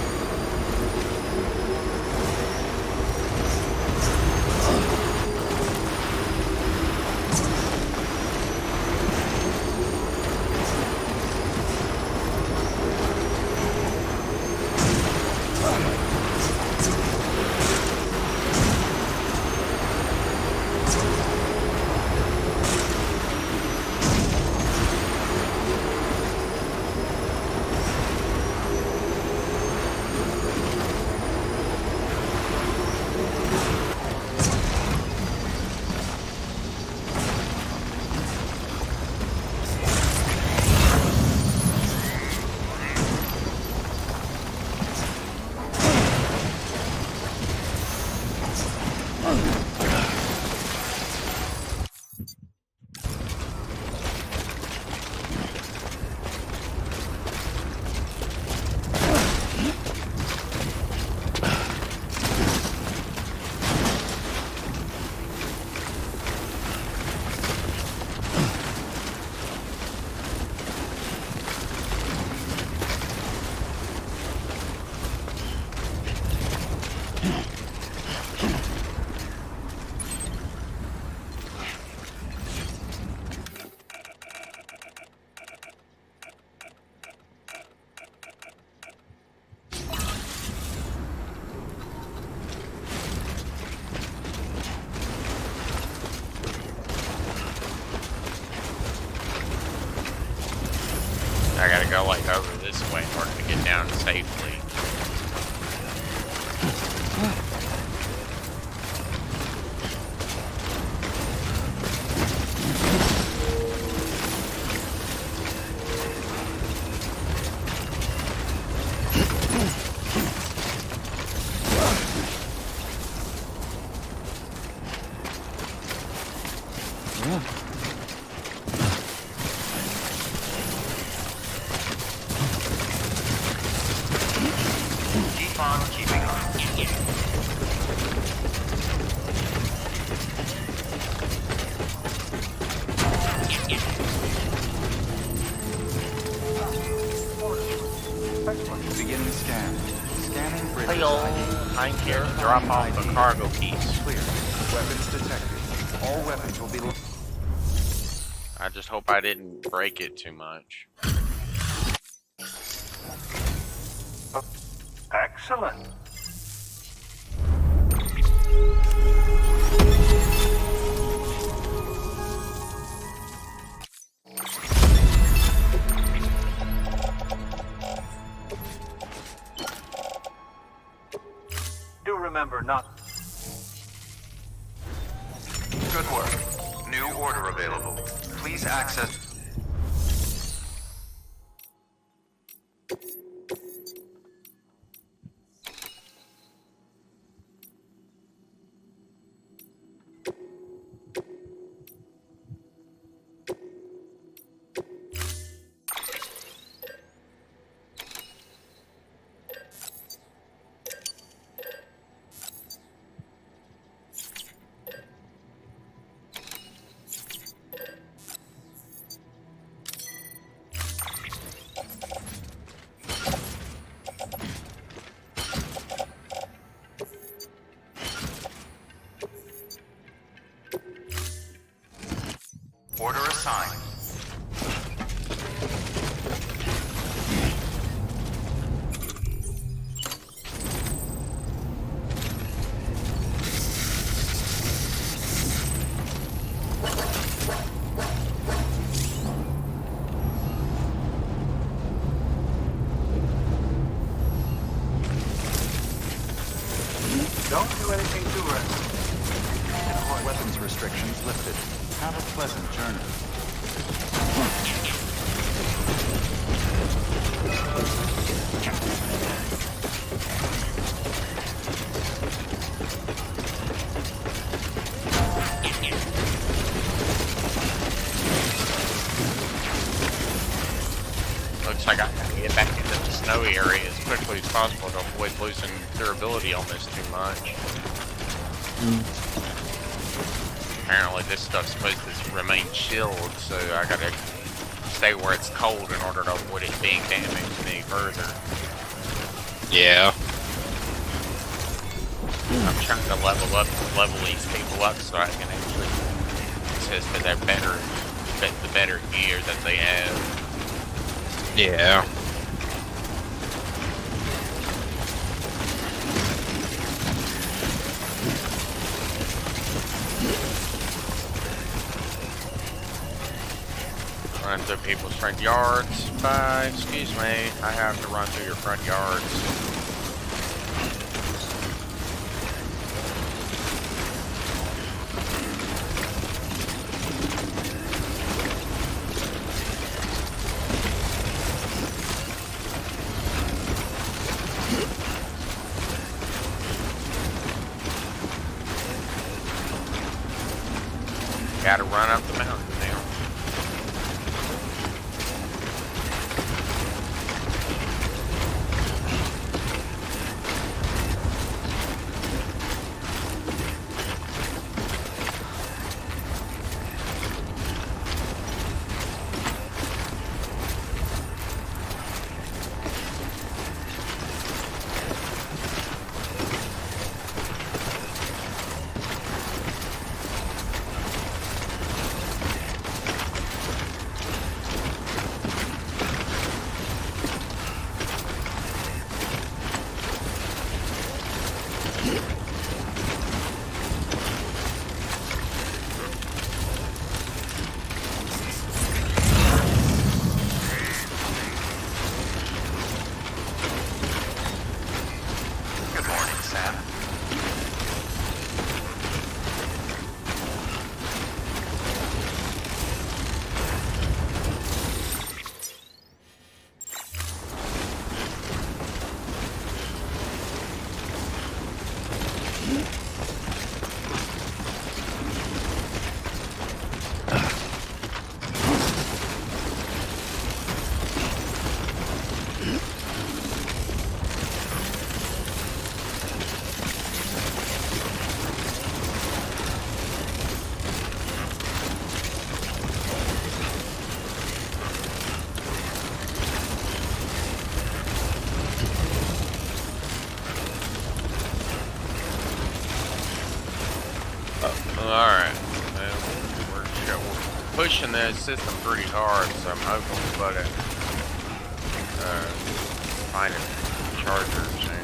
I gotta go like over this way in order to get down safely. Keep on keeping on. Beginning scan. Scanning bridges Hello, ID. I'm here to drop off the cargo piece. Clear. Weapons detected. All weapons will be... I just hope I didn't break it too much. Excellent. Do remember not... Good work. New order available. Please access... Order assigned. Don't do anything too reckless. Weapons restrictions lifted. Have a pleasant journey. Looks like I gotta get back into the snowy area as quickly as possible to avoid losing durability on this too much. Apparently this stuff's supposed to remain chilled, so I gotta stay where it's cold in order to avoid it being damaged any further. Yeah. I'm trying to level these people up so I can actually test that they're better, the better gear that they have. Yeah. Run through people's front yards. Excuse me, I have to run through your front yards. Gotta run up the mountain now. Good morning, Sam. Alright, well, we're pushing this system pretty hard, so I'm hoping we'll be able to find a charger soon.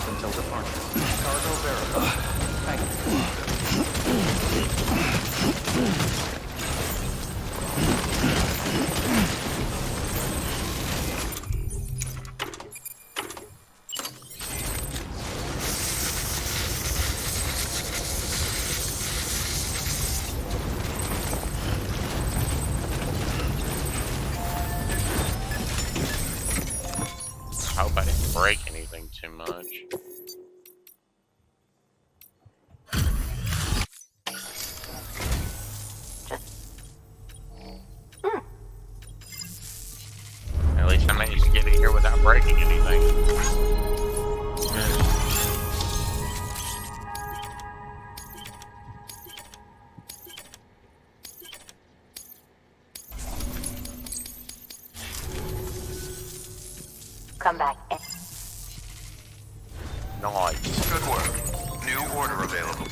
Until departure. Cargo verified. Thank you. too much. At least I managed to get it here without breaking anything. Come back. Nice. Good work. New order available.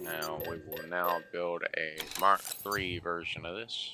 Now we will now build a Mark III version of this.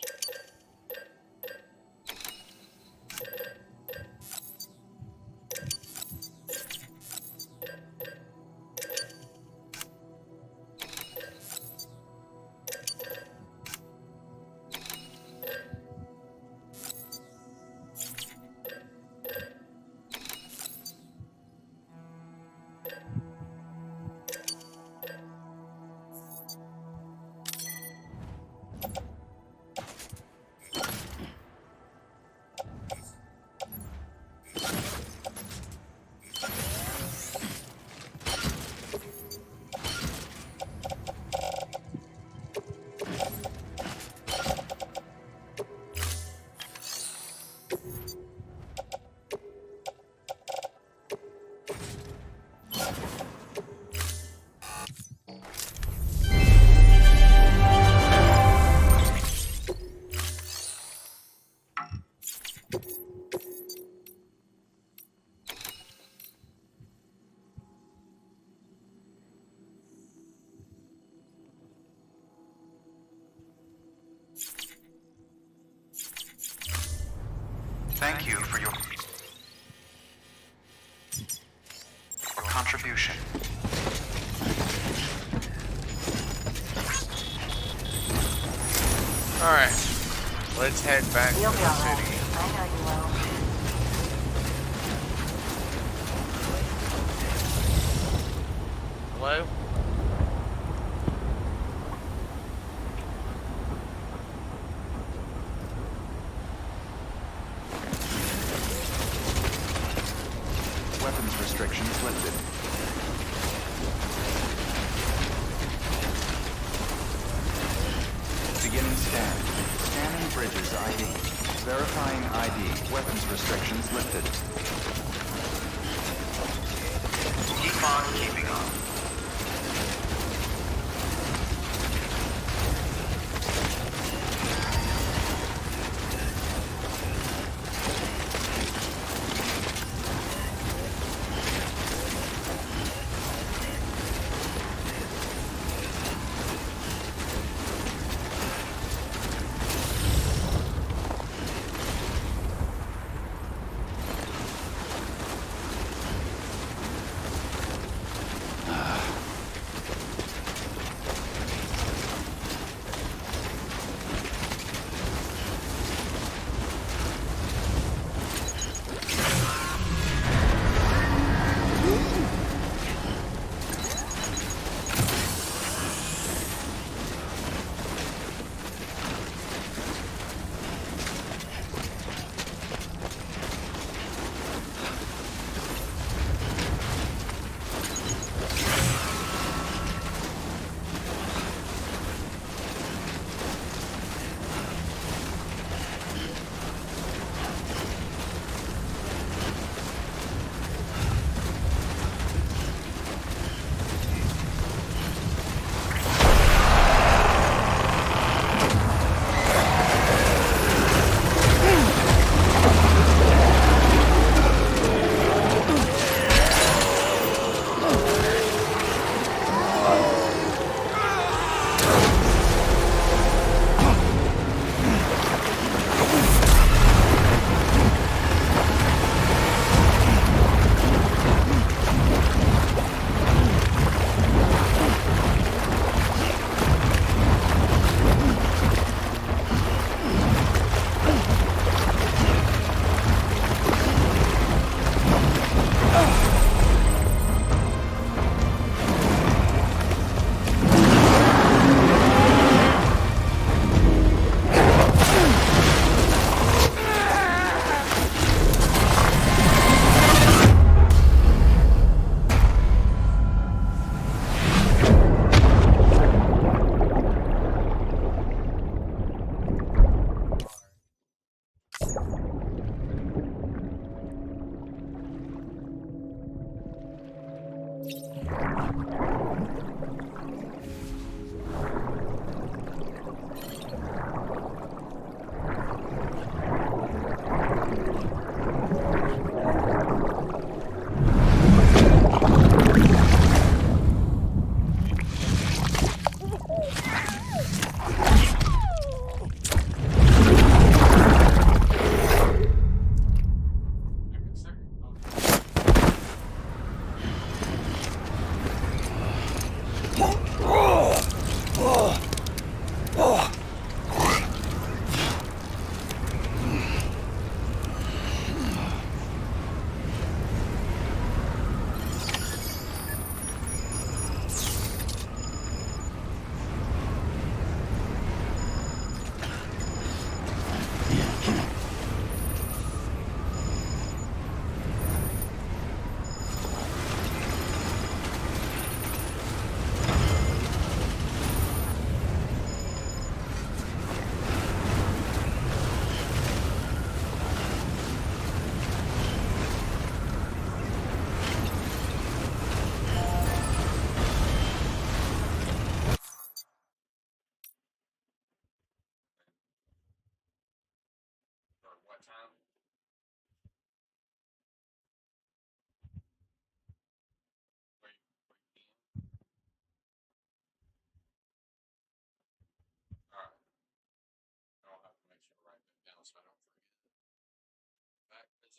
Thank you for your contribution. Alright, let's head back to You'll be the alright. city. I know you will. Hello? Weapons restrictions lifted. Beginning scan. Scanning bridges ID. Verifying ID. Weapons restrictions lifted. Keep on keeping on.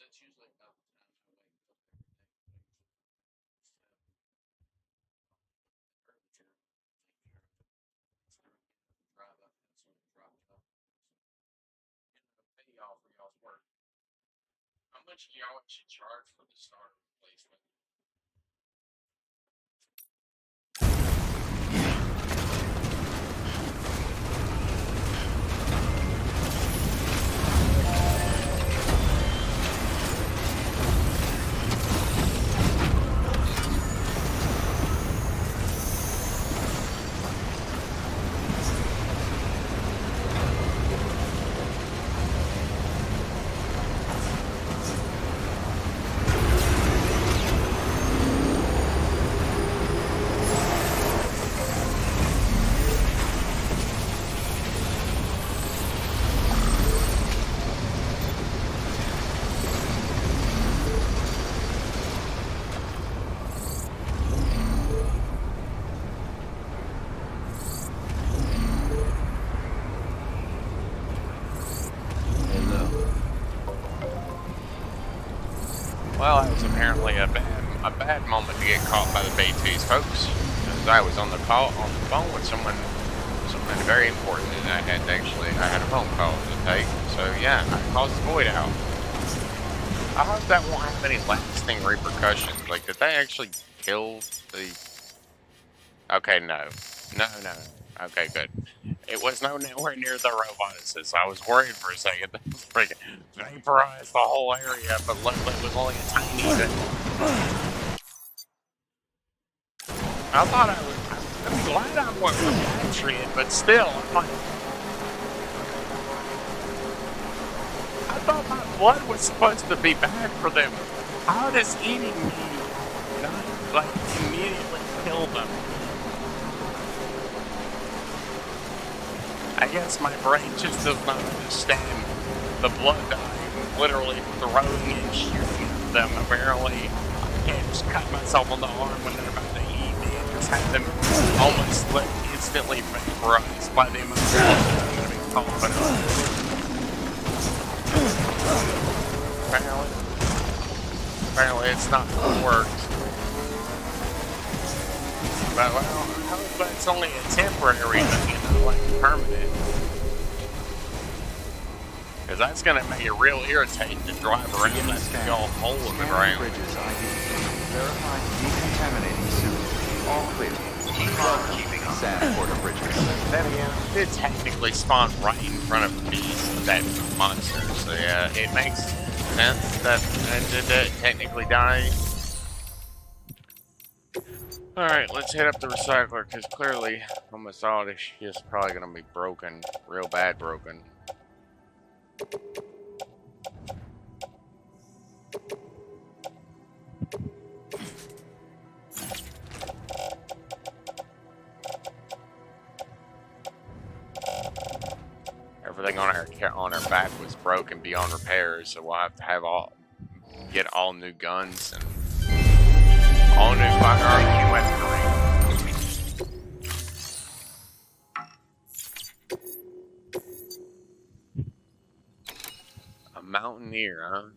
that's usually about the time I wake up every day. Early time, drive up, and sort of drop it off. Pay y'all for y'all's work. How much do y'all actually charge for the starter replacement? Well, that was apparently a bad moment to get caught by the BTs, folks. Because I was on the phone with someone very important, and I had a phone call to take. So yeah, I caused the void out. I hope that won't have any lasting repercussions. Like, did they actually kill the? Okay, no. Okay, good. It was nowhere near the robots. I was worried for a second. It was freaking vaporized the whole area, but luckily it was only a tiny bit. I thought I'm glad I wasn't capturing it, but still, I thought my blood was supposed to be bad for them. How does eating me not, like, immediately kill them? I guess my brain just does not understand the blood that I'm literally throwing and shooting at them. Apparently, I can't just cut myself on the arm when they're about to eat me and just have them almost like instantly vaporized by the amount of blood that I'm going to be pumping up. Apparently it's not what works. But, well, I hope that's only a temporary thing and not like permanent. Because that's going to make it real irritating to drive around that big old hole in the ground. Bridges ID. Verified decontaminating soon. All clear. Keeping sand border bridges. Then again, it did technically spawn right in front of that monster. So yeah, it makes sense that it did technically die. Alright, let's hit up the recycler, because clearly almost all this shit's probably going to be broken. Real bad broken. Everything on our back was broken beyond repairs, so we'll have to get all new guns and all new firearms and weaponry. A mountaineer, huh?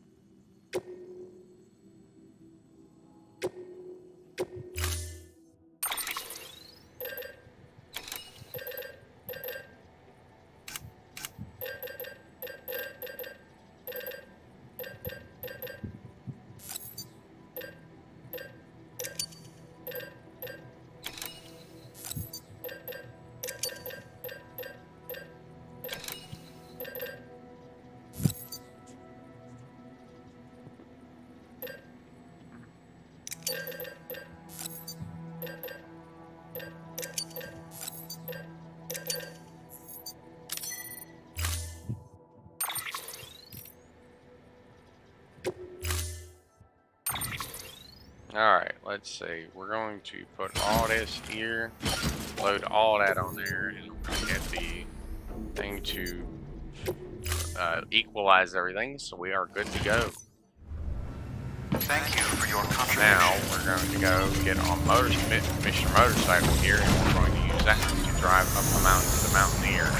Alright, let's see. We're going to put all this here, load all that on there, and we're going to get the thing to equalize everything, so we are good to go. Thank you for your contribution. Now, we're going to go get on Mr. Motorcycle here, and we're going to use that to drive up the mountain to the Mountaineer.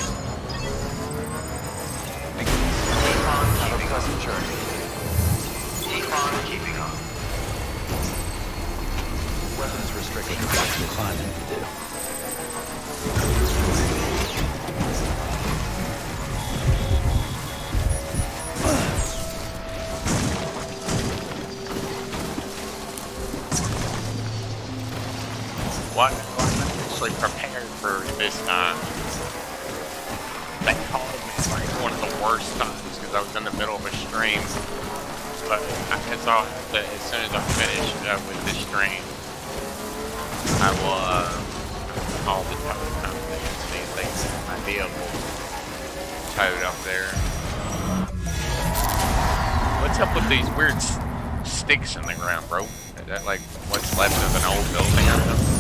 Have a pleasant journey. wasn't actually prepared for this time. They called me like one of the worst times because I was in the middle of a stream. But as soon as I finish with this stream, I will call the toad company and see if they can my vehicle towed up there. What's up with these weird sticks in the ground, bro? Is that like what's left of an old building or something?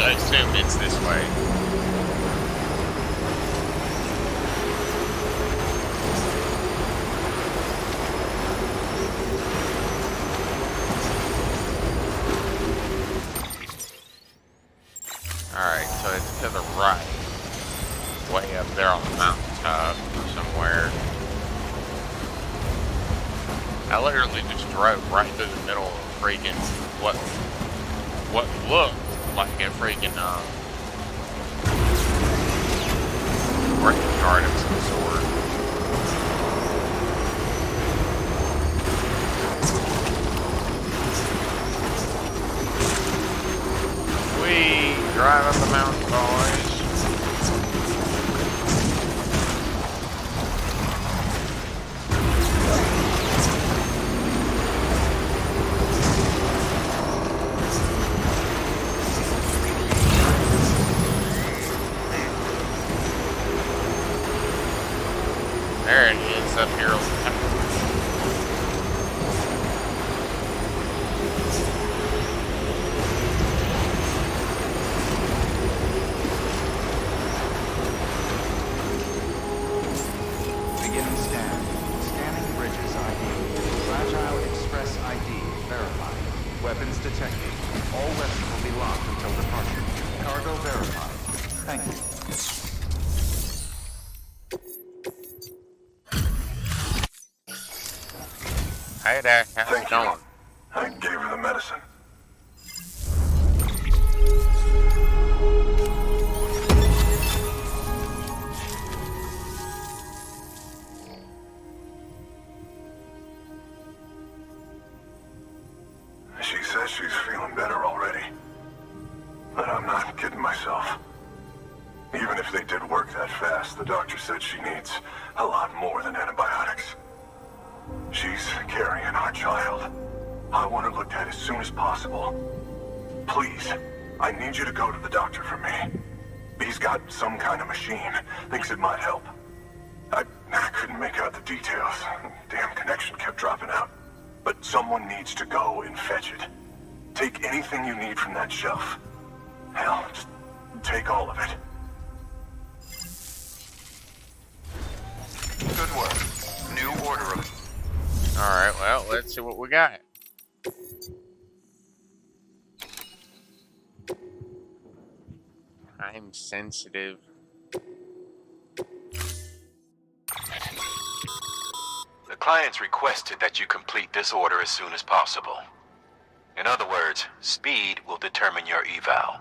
I assume it's this way. Alright, so it's to the right. Way up there on the mountaintop somewhere. I literally just drove right through the middle of freaking what looked like a freaking graveyard of some sort. We drive up the mountain, boys. There it is, up here on the top. Beginning scan. Scanning bridges ID. Fragile Express ID verified. Weapons detected. All weapons will be locked until departure. Cargo verified. Thank you. Hey there, how's it going? I gave her the medicine. She says she's feeling better already. But I'm not kidding myself. Even if they did work that fast, the doctor said she needs a lot more than antibiotics. She's carrying our child. I want her looked at as soon as possible. Please, I need you to go to the doctor for me. He's got some kind of machine. Thinks it might help. I couldn't make out the details. Damn connection kept dropping out. But someone needs to go and fetch it. Take anything you need from that shelf. Hell, just take all of it. Good work. New order of... Alright, well, let's see what we got. I'm sensitive. The client's requested that you complete this order as soon as possible. In other words, speed will determine your eval.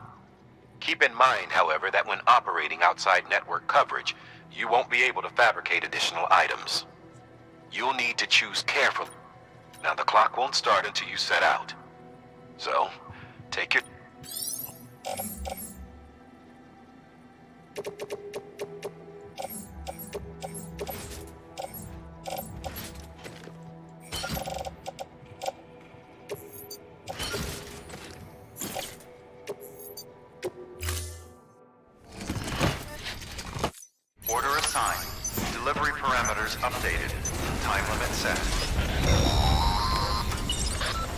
Keep in mind, however, that when operating outside network coverage, you won't be able to fabricate additional items. You'll need to choose carefully. Now, the clock won't start until you set out. So, take your... Order assigned. Delivery parameters updated. Time limit set.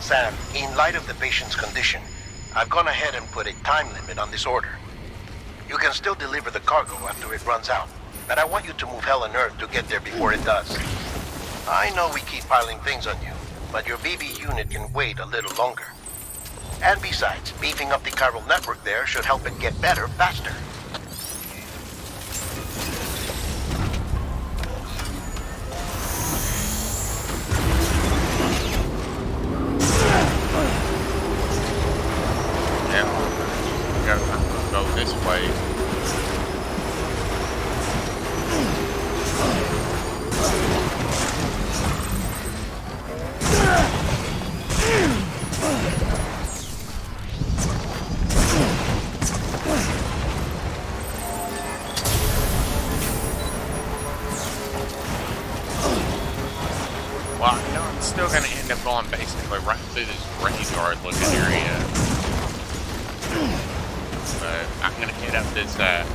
Sam, in light of the patient's condition, I've gone ahead and put a time limit on this order. You can still deliver the cargo after it runs out, but I want you to move hell and earth to get there before it does. I know we keep piling things on you, but your BB unit can wait a little longer. And besides, beefing up the chiral network there should help it get better faster. Yeah, we gotta go this way. Well, you know, I'm still gonna end up going basically right through this graveyard looking area. But I'm gonna hit up this, I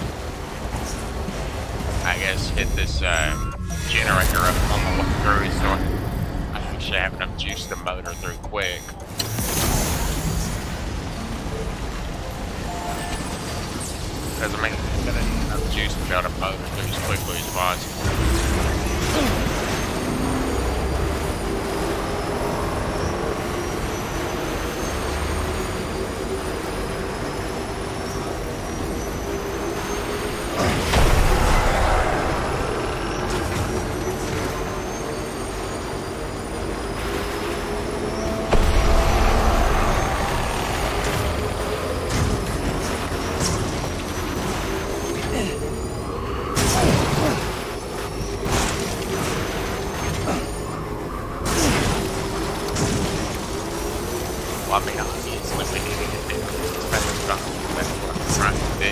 guess hit this, generator up on the way through so I actually have enough juice to motor through quick. Because I mean, I'm gonna need enough juice to be able to motor through as quickly as possible. I mean, obviously we need to get there. That's what I'm trying to do.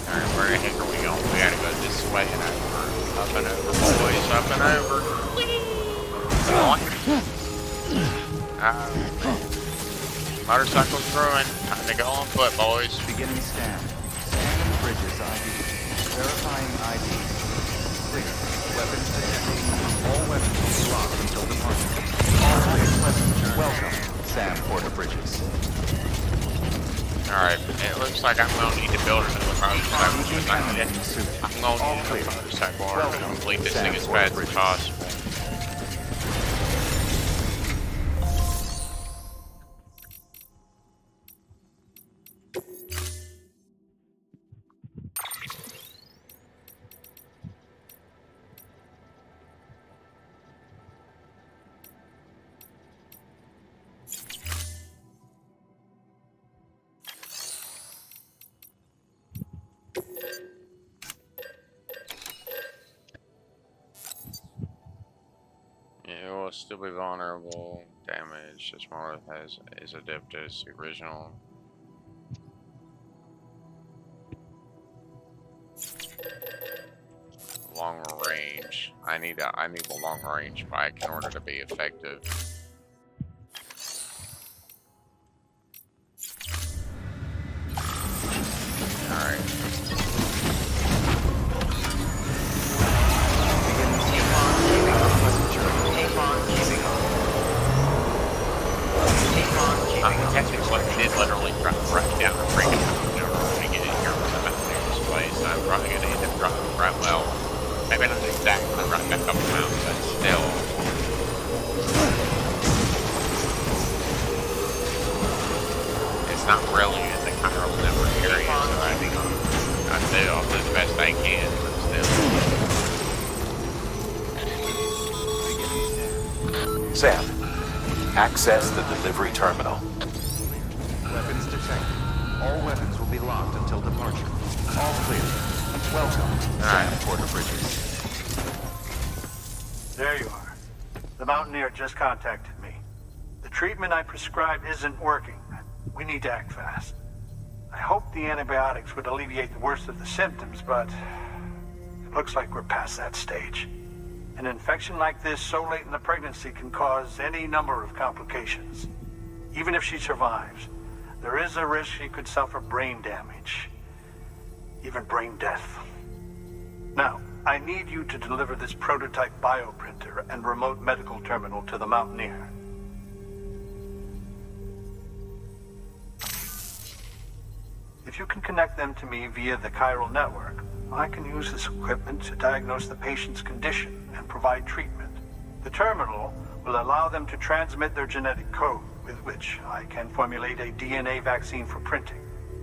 Alright, where the heck are we going? We gotta go this way and over. Up and over, boys. Up and over. Motorcycle's ruined. Time to go on foot, boys. Beginning scan. Scanning bridges ID. Verifying ID. Clear. Weapons detected. All weapons will be locked until departure. All clear. Welcome, Sam Porter Bridges. Alright, it looks like I'm gonna need to build another motorcycle. I'm gonna need a motorcycle in order to complete this thing as fast as possible. It will still be vulnerable. Damage as more as is adept as the original. Long range. I need a long range bike in order to be effective. Alright. Technically, I did literally drive right down the freaking road to get in here from the nearest place. I'm probably going to end up driving right, well, maybe not exactly right back up the mountain, but still. It's not really in the chiral network area, so I think I'll do the best I can, but still. Sam, access the delivery terminal. Weapons detected. All weapons will be locked until departure. All clear. Welcome, Sam Porter Bridges. There you are. The Mountaineer just contacted me. The treatment I prescribed isn't working. We need to act fast. I hope the antibiotics would alleviate the worst of the symptoms, but it looks like we're past that stage. An infection like this so late in the pregnancy can cause any number of complications. Even if she survives, there is a risk she could suffer brain damage, even brain death. Now, I need you to deliver this prototype bioprinter and remote medical terminal to the Mountaineer. If you can connect them to me via the chiral network, I can use this equipment to diagnose the patient's condition and provide treatment. The terminal will allow them to transmit their genetic code, with which I can formulate a DNA vaccine for printing.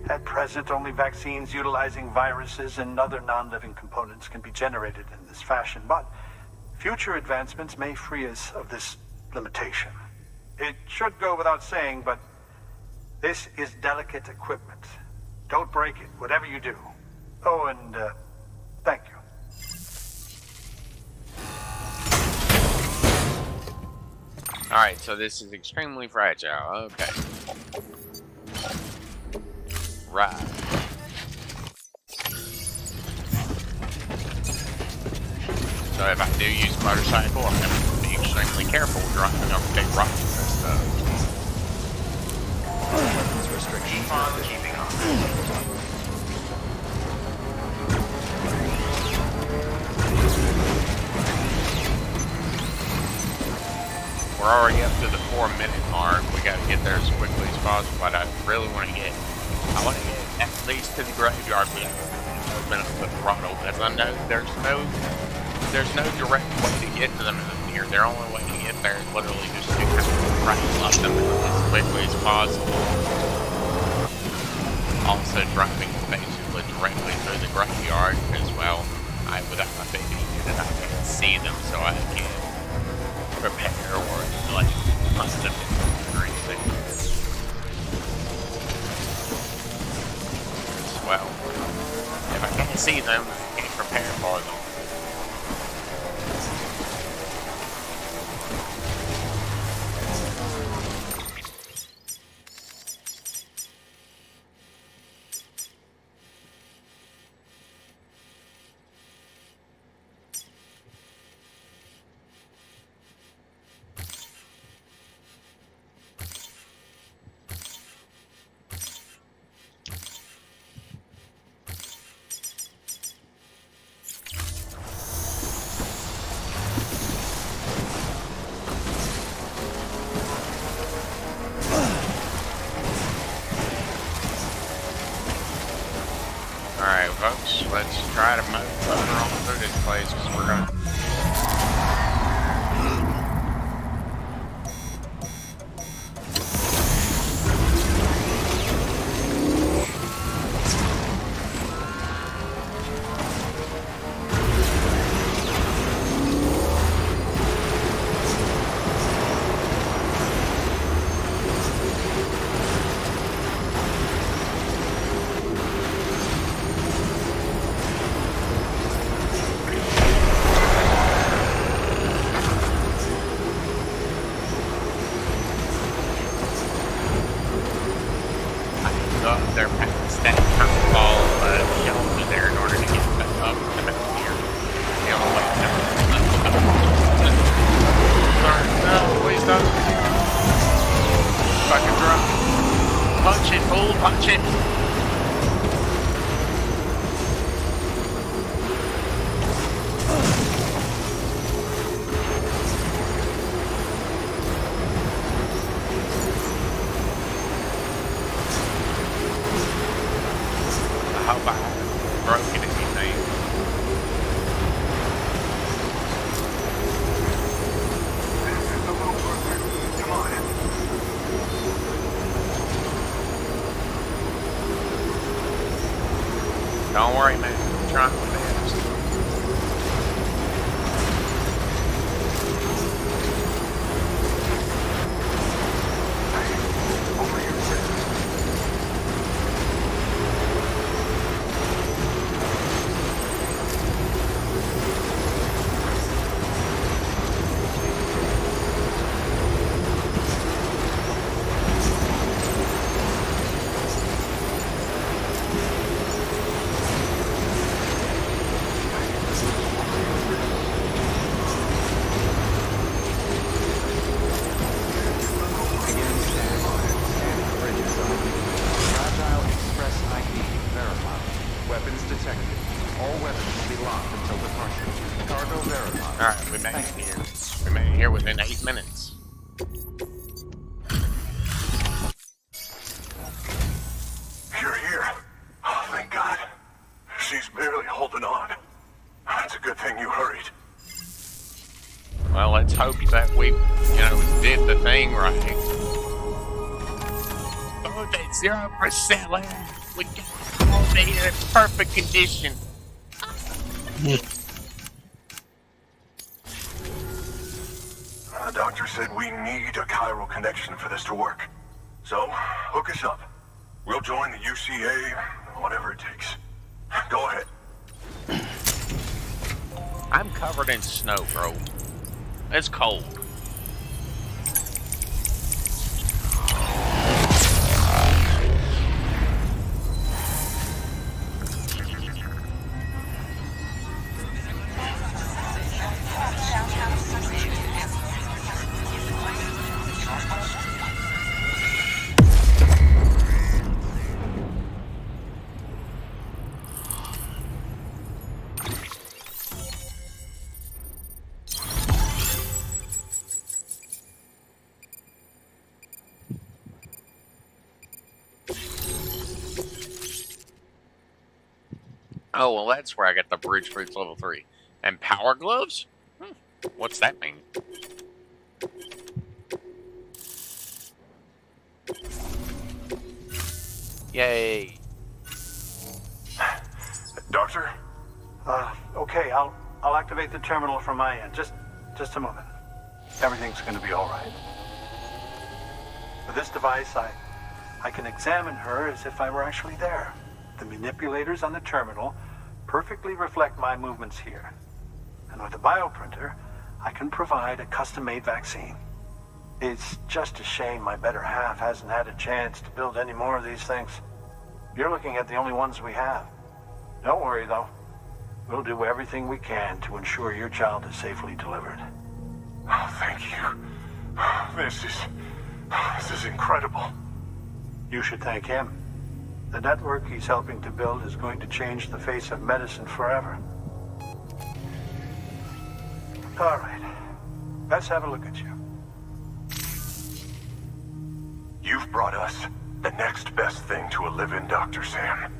At present, only vaccines utilizing viruses and other non-living components can be generated in this fashion, but future advancements may free us of this limitation. It should go without saying, but this is delicate equipment. Don't break it, whatever you do. Oh, and thank you. Alright, so this is extremely fragile. Okay. Right. So if I do use a motorcycle, I'm going to be extremely careful driving over big rocks and stuff. Keep on keeping on. We're already up to the 4-minute mark. We got to get there as quickly as possible. But I really want to get at least to the graveyard without moving up the throttle, because I know there's no direct way to get to them in here. Their only way to get there is literally just to kind of rattle up them as quickly as possible. Also driving basically directly through the graveyard as well. Without my baby unit, I can't see them, so I can't prepare or like hunt them or anything. Well, if I can't see them, I can't prepare for them. Alright, folks, let's try to move on through this place, because we're gonna... They're past that curveball over there in order to get back up to the here. The only way to sorry, no, please don't. Fucking drop. Punch it, fool, punch it. I hope I haven't broken anything. Come on. 8 minutes. You're here. Oh, thank God. She's barely holding on. It's a good thing you hurried. Well, let's hope that we, did the thing right. Oh, that's 0% left. We got all day in perfect condition. The doctor said we need a chiral connection for this to work. So, hook us up. We'll join the UCA, whatever it takes. Go ahead. I'm covered in snow, bro. It's cold. Oh, well, that's where I got the bridge fruits level 3. And power gloves? What's that mean? Yay. Doctor? Okay, I'll activate the terminal from my end. Just a moment. Everything's gonna be all right. With this device, I can examine her as if I were actually there. The manipulators on the terminal perfectly reflect my movements here. And with the bioprinter, I can provide a custom-made vaccine. It's just a shame my better half hasn't had a chance to build any more of these things. You're looking at the only ones we have. Don't worry, though. We'll do everything we can to ensure your child is safely delivered. Oh, thank you. This is incredible. You should thank him. The network he's helping to build is going to change the face of medicine forever. All right. Let's have a look at you. You've brought us the next best thing to a live-in, Dr. Sam.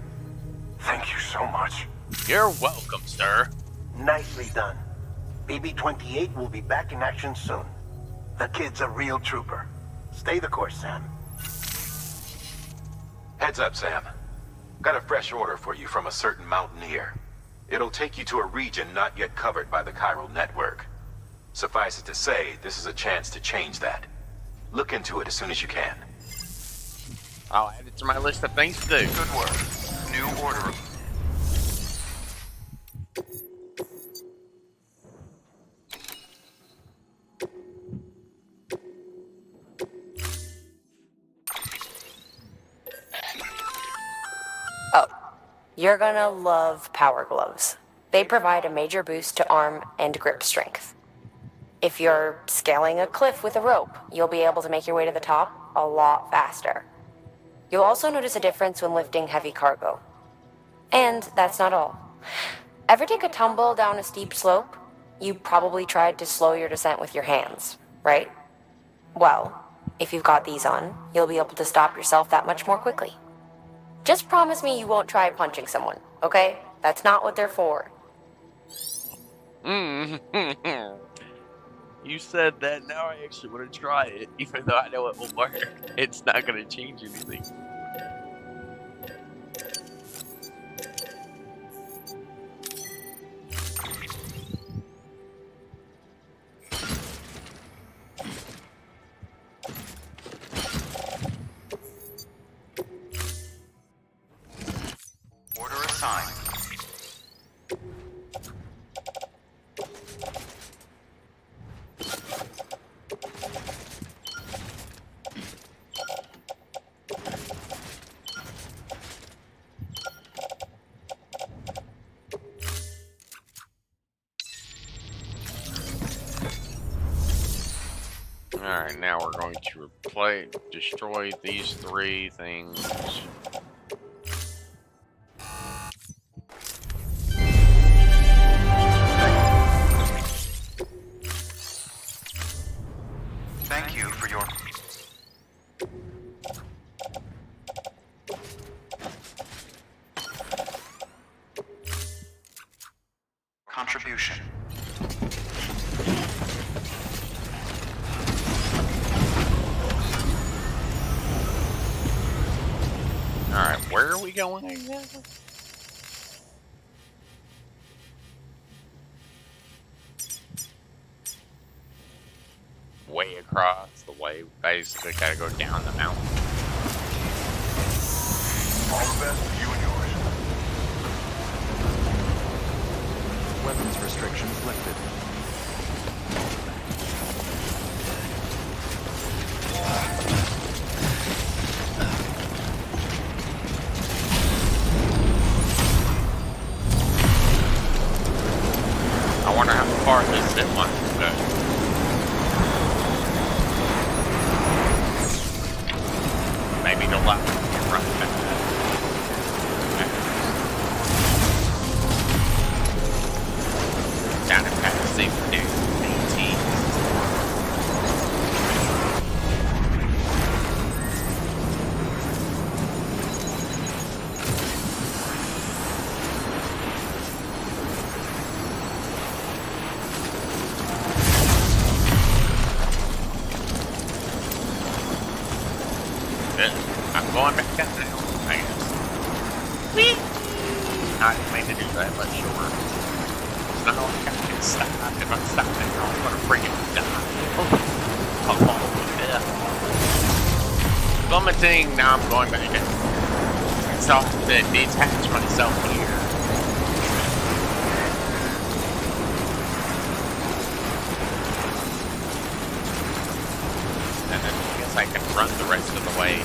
Thank you so much. You're welcome, sir. Nicely done. BB-28 will be back in action soon. The kid's a real trooper. Stay the course, Sam. Heads up, Sam. Got a fresh order for you from a certain mountaineer. It'll take you to a region not yet covered by the chiral network. Suffice it to say, this is a chance to change that. Look into it as soon as you can. I'll add it to my list of things to do. Good work. New order. Oh, you're gonna love power gloves. They provide a major boost to arm and grip strength. If you're scaling a cliff with a rope, you'll be able to make your way to the top a lot faster. You'll also notice a difference when lifting heavy cargo. And that's not all. Ever take a tumble down a steep slope? You probably tried to slow your descent with your hands, right? Well, if you've got these on, you'll be able to stop yourself that much more quickly. Just promise me you won't try punching someone, okay? That's not what they're for. You said that, now I actually want to try it, even though I know it will work. It's not going to change anything. Order assigned. Alright, now we're going to destroy these 3 things. Thank you for your contribution. Alright, where are we going exactly? Way across the way. Basically, gotta go down the mountain. All the best to you and yours. Weapons restrictions lifted. I wonder how far this zip line goes. Maybe the left can run back. Down and past the 18. I'm going back down now, I guess. Whee! I didn't mean to do that, but sure. It's not like I can stop. If I stop it, I'm gonna freaking die. I'll fall to death. Plummeting, now I'm going back in. So I have to detach myself here. And then I guess I can run the rest of the way.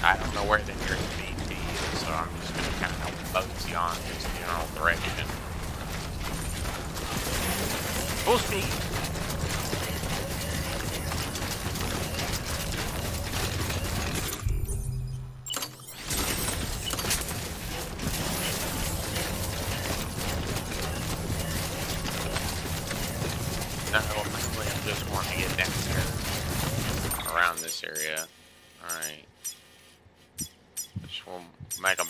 I don't know where the nearest BP is, so I'm just going to kind of mosey on this general direction. Full speed! No, mainly I just want to get down here. Around this area. Alright. We'll make a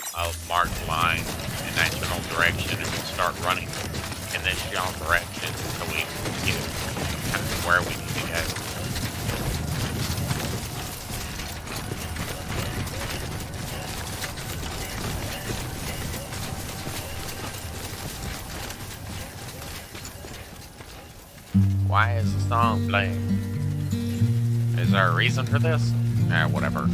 marked line in that general direction and we'll start running in this general direction until we get kind of where we need to go. Why is the song playing? Is there a reason for this? Whatever.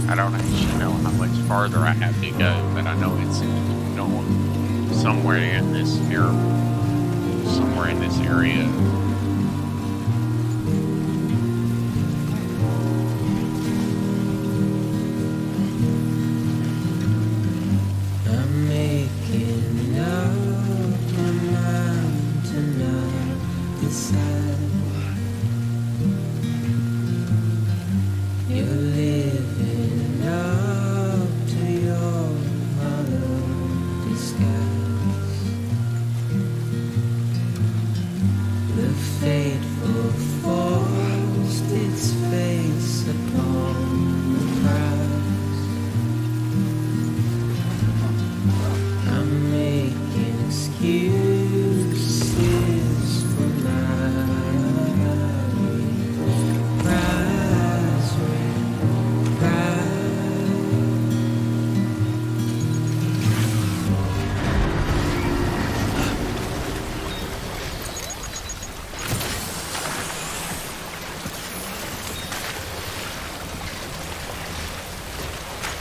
I don't actually know how much farther I have to go, but I know it's going somewhere in this area. Somewhere in this area.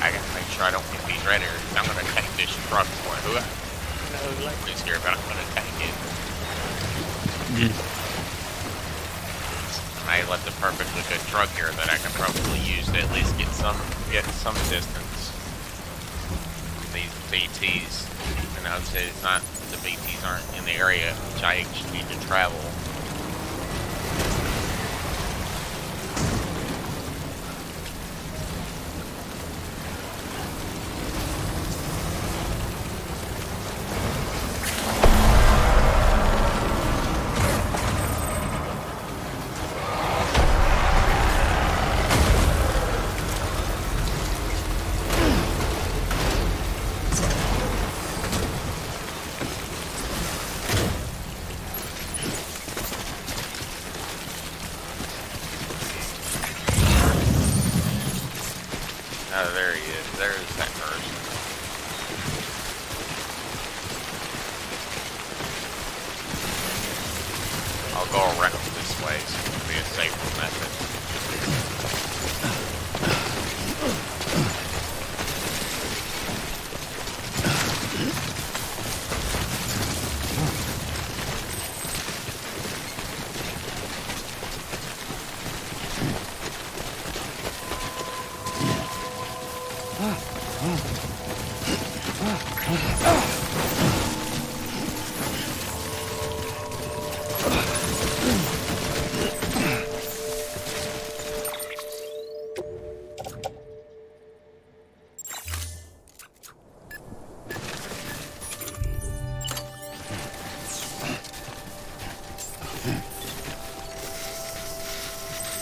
I gotta make sure I don't hit these red areas. I'm gonna take this truck for who I don't know who is here, but I'm gonna take it. I left a perfectly good truck here that I can probably use to at least get some distance from these BTs. And I would say it's not the BTs aren't in the area which I actually need to travel. Oh, there he is. There's that person. I'll go around this way so it'll be a safer method.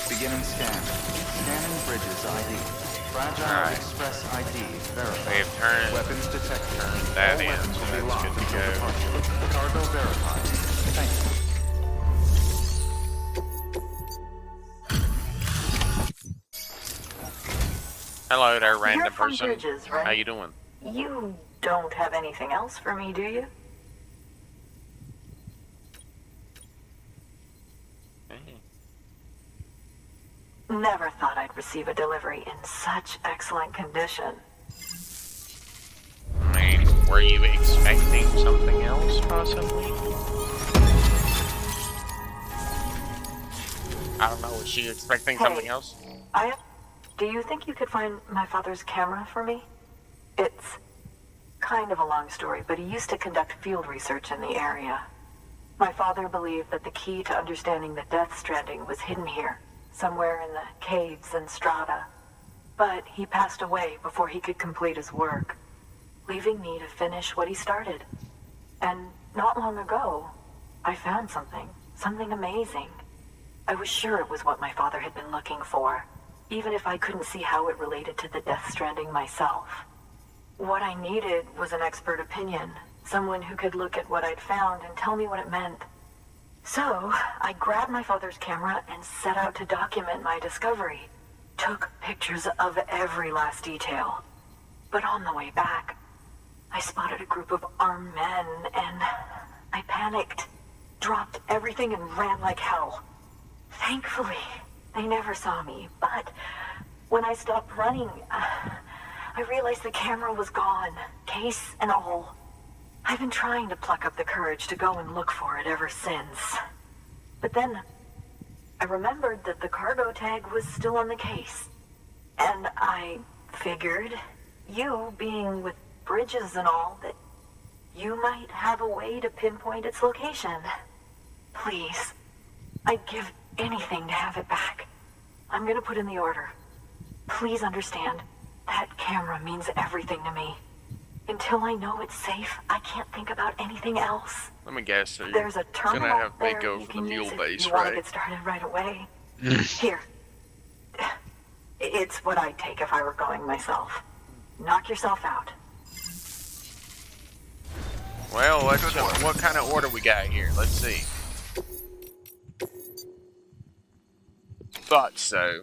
Beginning scan. Scanning bridges ID. Fragile Alright. Express ID verified. We have turned Weapons detected. that All in, weapons so will be that's locked good to until go. departure. Cargo verified. Thank you. Hello there, You're random from person. Bridges, right? How you doing? You don't have anything else for me, do you? Never thought I'd receive a delivery in such excellent condition. I mean, were you expecting something else, possibly? I don't know, was she expecting something else? Do you think you could find my father's camera for me? It's kind of a long story, but he used to conduct field research in the area. My father believed that the key to understanding the Death Stranding was hidden here, somewhere in the caves and strata. But he passed away before he could complete his work, leaving me to finish what he started. And not long ago, I found something amazing. I was sure it was what my father had been looking for, even if I couldn't see how it related to the Death Stranding myself. What I needed was an expert opinion, someone who could look at what I'd found and tell me what it meant. So, I grabbed my father's camera and set out to document my discovery. Took pictures of every last detail. But on the way back, I spotted a group of armed men and I panicked, dropped everything and ran like hell. Thankfully, they never saw me, but when I stopped running, I realized the camera was gone, case and all. I've been trying to pluck up the courage to go and look for it ever since. But then, I remembered that the cargo tag was still on the case. And I figured, you being with Bridges and all, that you might have a way to pinpoint its location. Please, I'd give anything to have it back. I'm gonna put in the order. Please understand, that camera means everything to me. Until I know it's safe, I can't think about anything else. Let me guess, so you're There's a terminal gonna have me there go you for the can mule use if base, you want to right? get started right away. Here. It's what I'd take if I were going myself. Knock yourself out. Well, what kind of order we got here? Let's see. Thought so.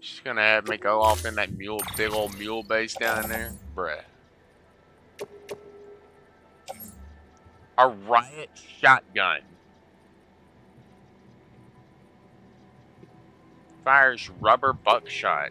She's gonna have me go off in that big old mule base down there? Bruh. A riot shotgun. Fires rubber buckshot.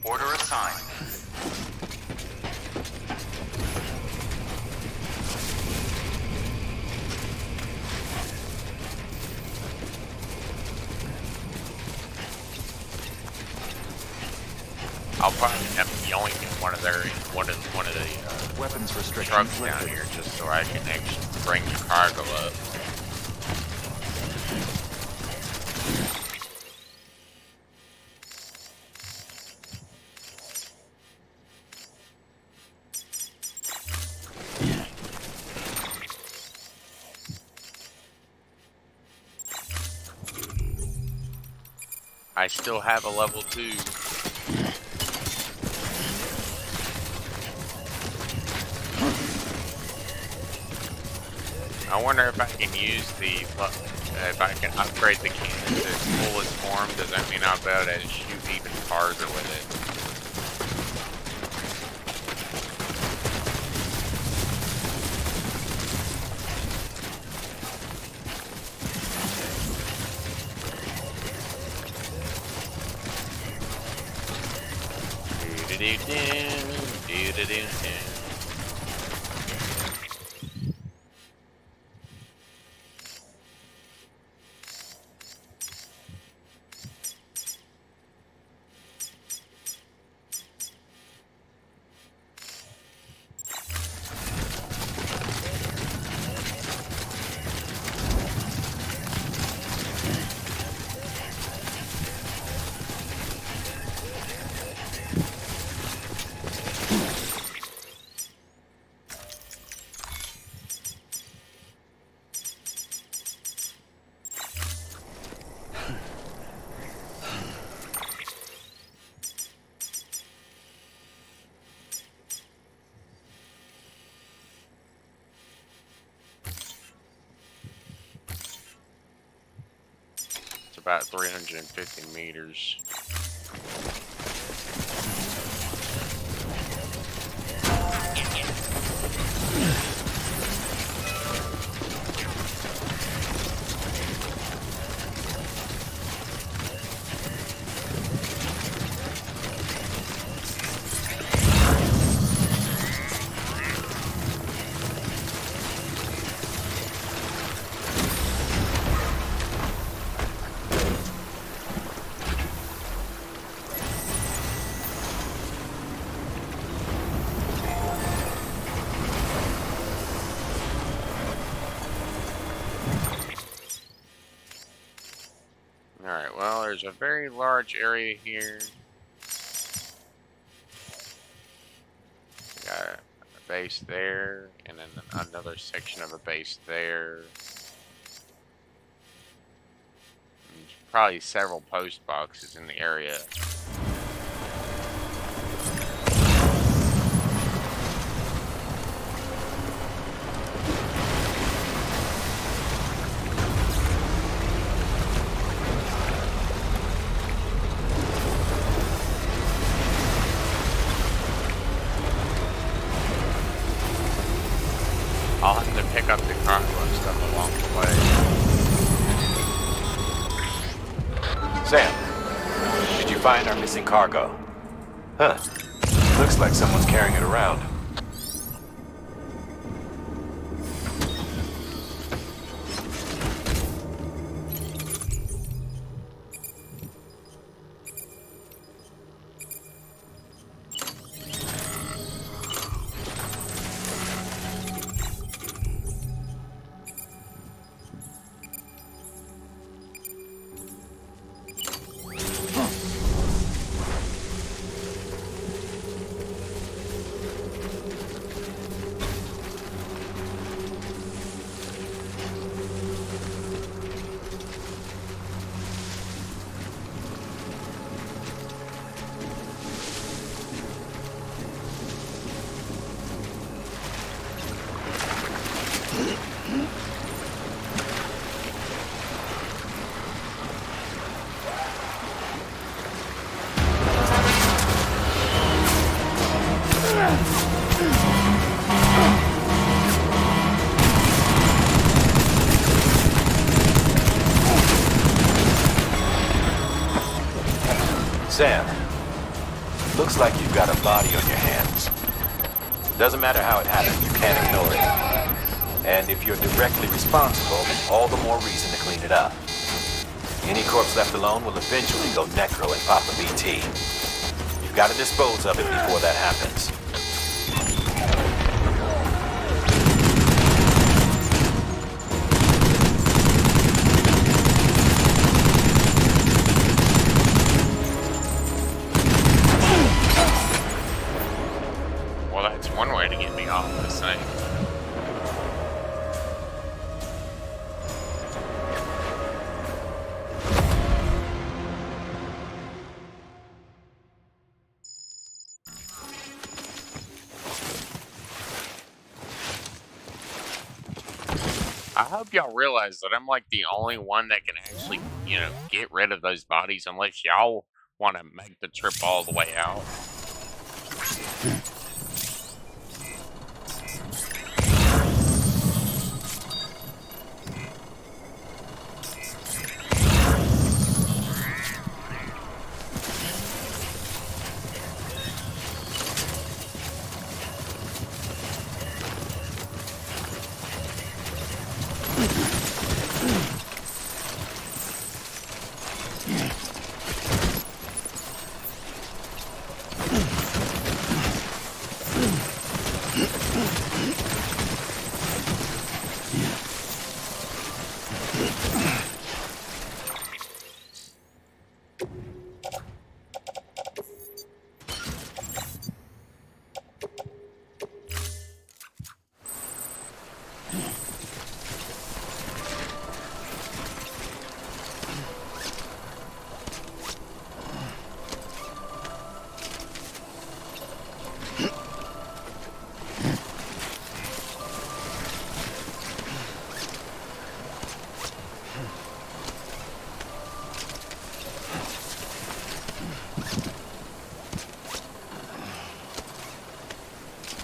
Order assigned. I'll probably have to yoink one of the Weapons restrictions trucks down lifted. here just so I can actually bring the cargo up. I still have a level 2. I wonder if I can use if I can upgrade the cannon to its fullest form. Does that mean I'll be able to shoot even farther with it? About 350 meters. Alright, well, there's a very large area here. Got a base there, and then another section of a base there. There's probably several post boxes in the area. I'll have to pick up the cargo and stuff along the way. Sam, did you find our missing cargo? Huh. Looks like someone's carrying it around. Sam, looks like you've got a body on your hands. Doesn't matter how it happened, you can't ignore it. And if you're directly responsible, all the more reason to clean it up. Any corpse left alone will eventually go necro and pop a BT. You've got to dispose of it before that happens. Well, that's one way to get me off this thing. I hope y'all realize that I'm like the only one that can actually, you know, get rid of those bodies unless y'all want to make the trip all the way out.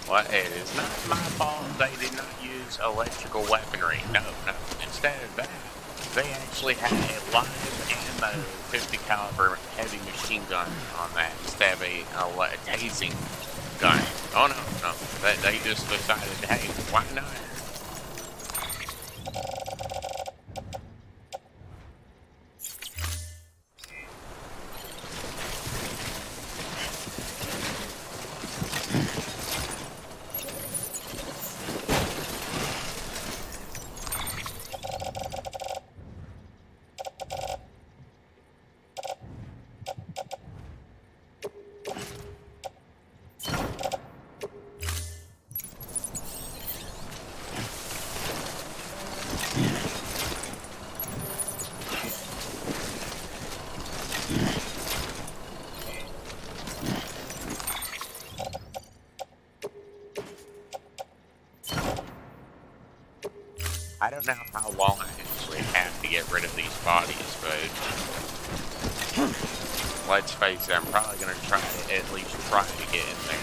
Well, it is not my fault they did not use electrical weaponry. No, no. Instead of that, they actually had a live ammo 50 caliber heavy machine gun on that instead of a tasing gun. Oh no, no. They just decided, hey, why not? I don't know how long I actually have to get rid of these bodies, but let's face it, I'm probably going to try to at least try to get in there.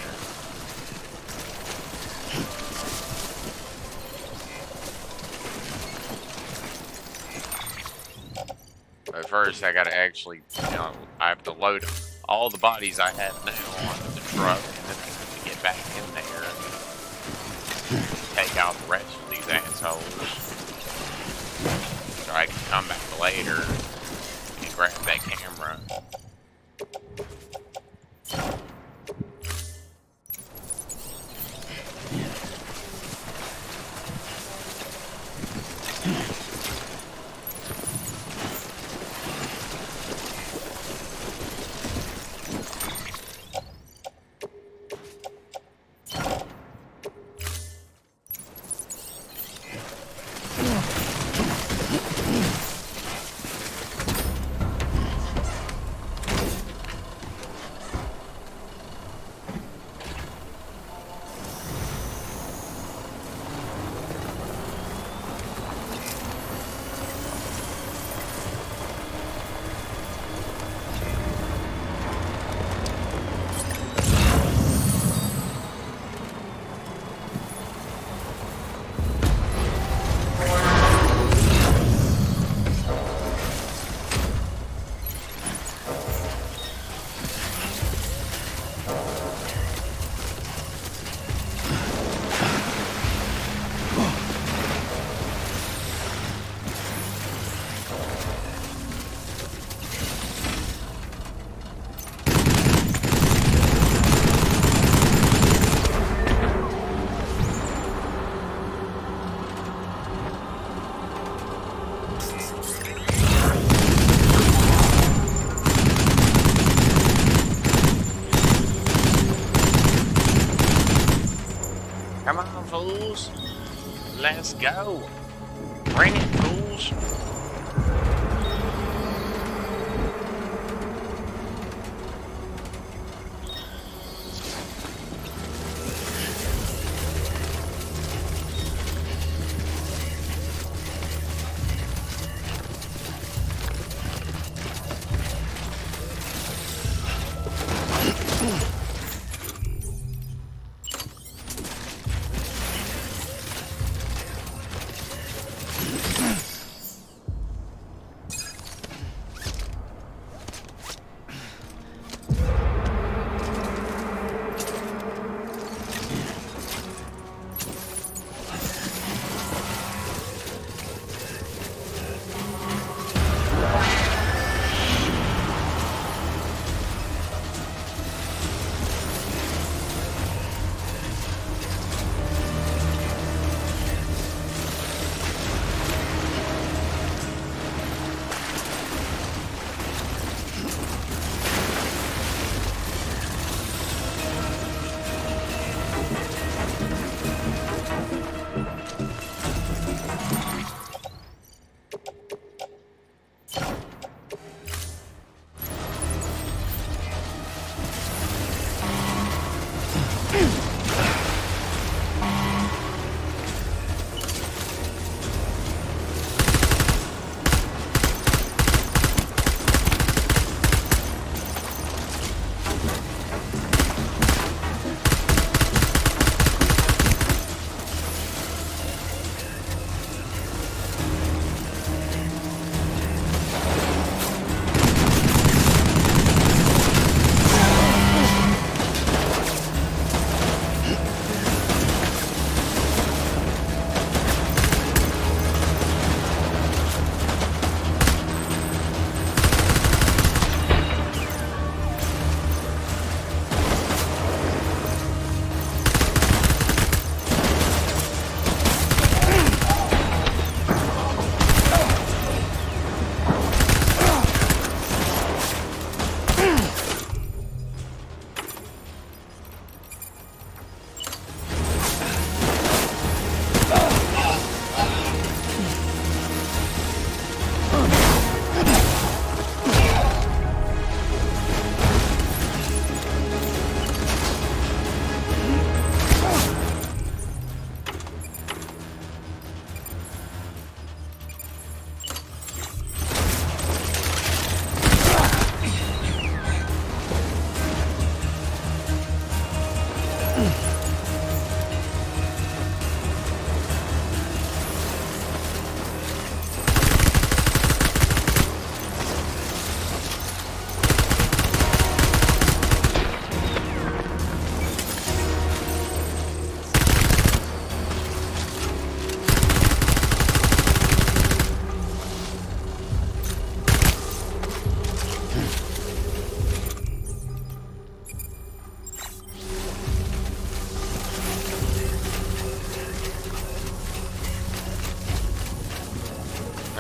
But first, I got to actually, you know, I have to load all the bodies I have now onto the truck, and then I have to get back in there and take out the rest of these assholes. So I can come back later and grab that camera. go. Bring it, fools.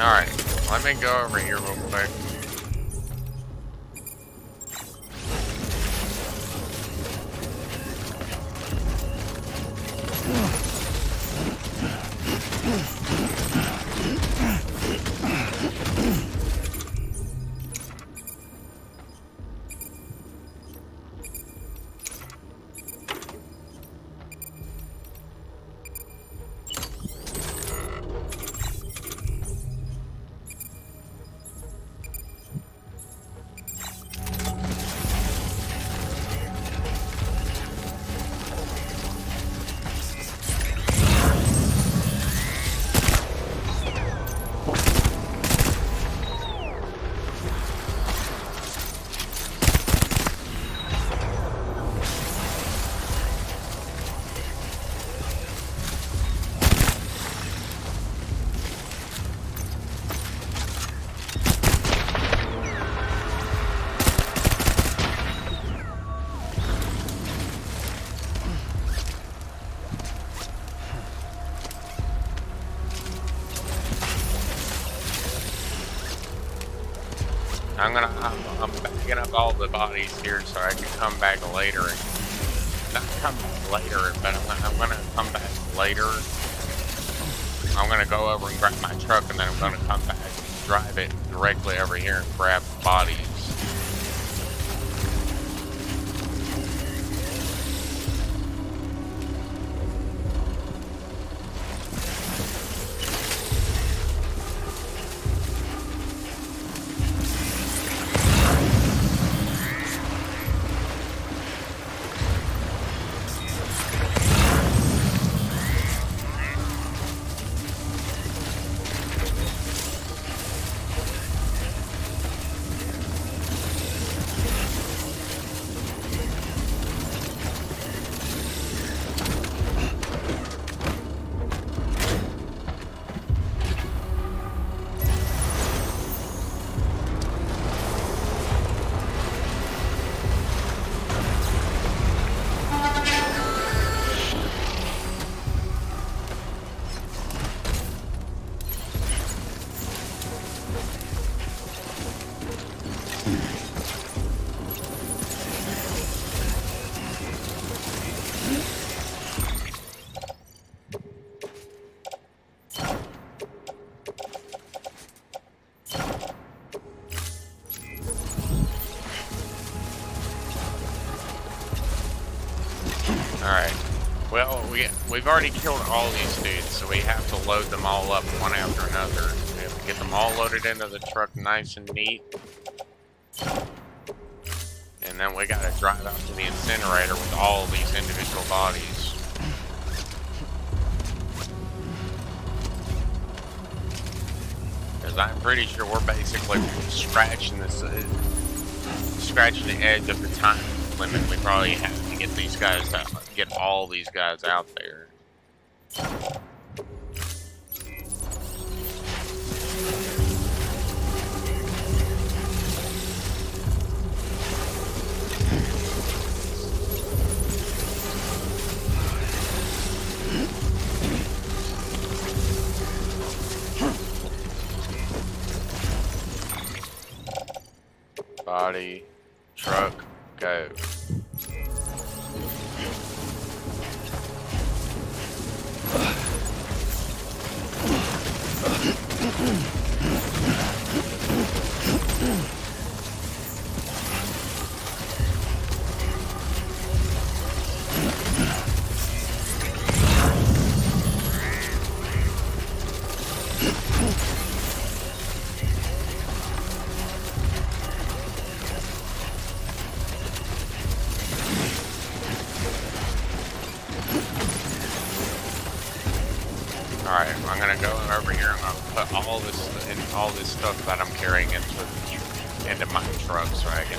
Alright, let me go over here real quick. I'm backing up all the bodies here so I can come back later. Not come back later, but I'm gonna come back later I'm gonna go over and grab my truck, and then I'm gonna come back and drive it directly over here and grab the bodies. Alright. Well, we've already killed all these dudes, so we have to load them all up one after another. We have to get them all loaded into the truck nice and neat. And then we gotta drive out to the incinerator with all of these individual bodies. Because I'm pretty sure we're basically scratching the edge of the time limit. We probably have to get these guys out, get all these guys out there. Body, truck, go. Alright, I'm gonna go over here and I'm gonna put all this stuff that I'm carrying into my truck so I can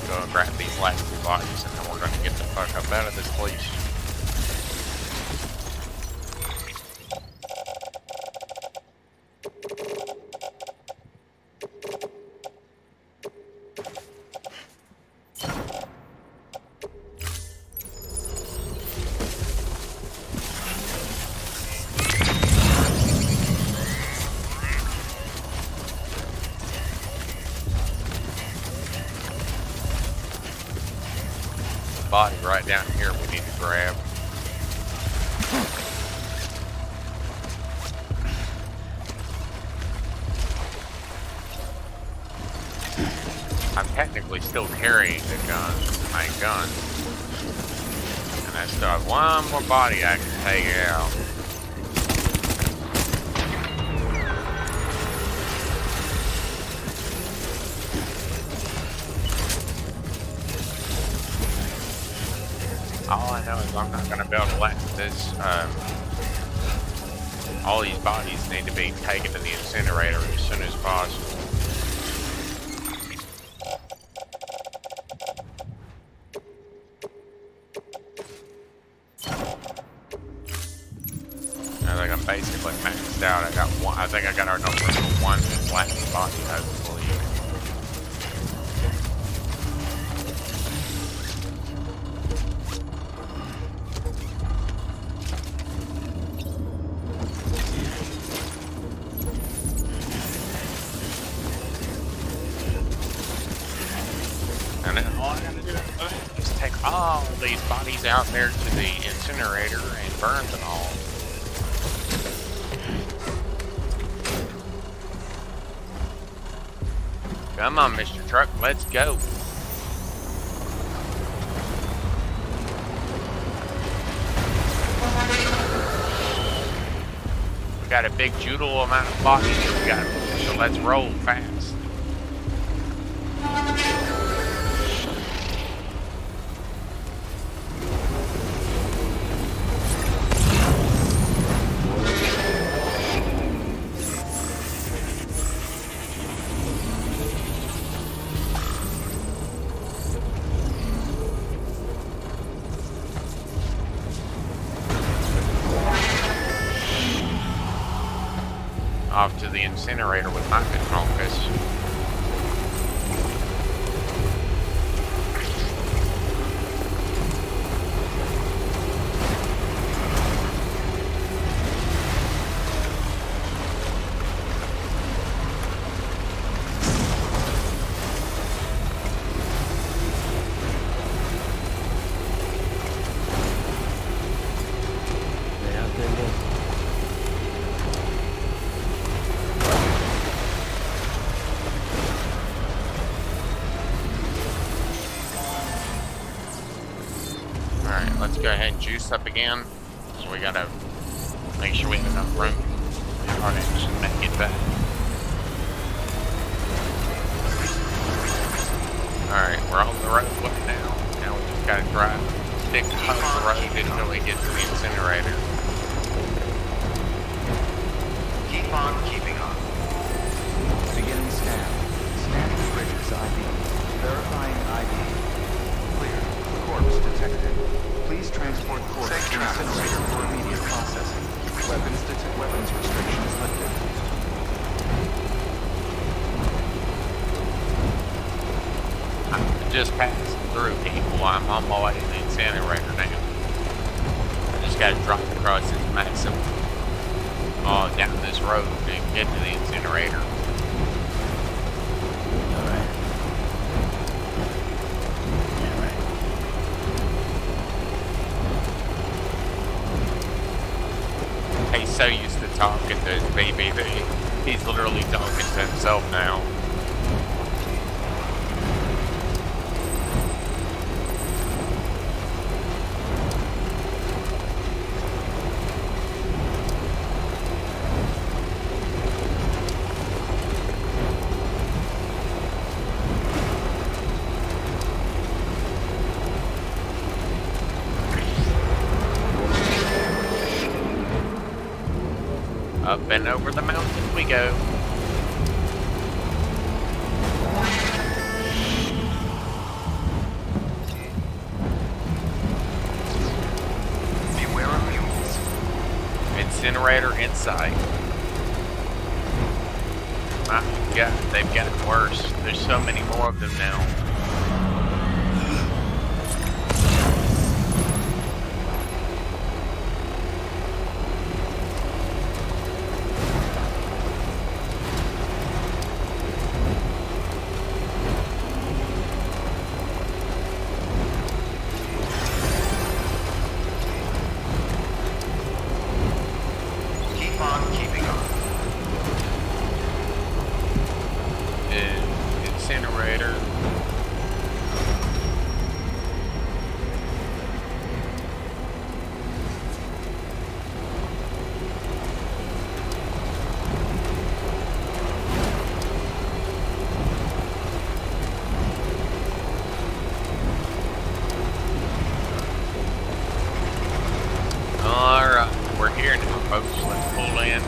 go and grab these last two bodies, and then we're gonna get the fuck up out of this place. Body right down here we need to grab. I'm technically still carrying my gun. And I still have one more body I can take out. All I know is I'm not going to be able to let this, all these bodies need to be taken to the incinerator as soon as possible. I think I'm basically maxed out. I think I got our number for one last body, I believe. And then all I gotta do is take all these bodies out there to the incinerator and burn them all. Come on, Mr. Truck, let's go. We got a big joodle amount of bodies we got, so let's roll fast. Off to the incinerator with my good focus. Let's go ahead and juice up again. So we gotta make sure we have enough room in order to make it back. Alright, we're on the road now. Now we just gotta drive, stick to the road until we get to the incinerator. Keep on keeping on. Beginning scan. Scanning bridges ID. Verifying ID. Clear. Corpse detected. Please transport corpse to incinerator for immediate processing. Weapons restrictions lifted. I'm just passing through people. I'm on my way to the incinerator now. I just gotta drive across this massive down this road to get to the incinerator. Alright. Yeah, right. He's so used to talking to his baby that he's literally talking to himself now. Up and over the mountain we go. Beware of mules. Incinerator in sight. My God, they've gotten worse. There's so many more of them now. Incinerator. Alright, we're here now, folks. Let's pull in.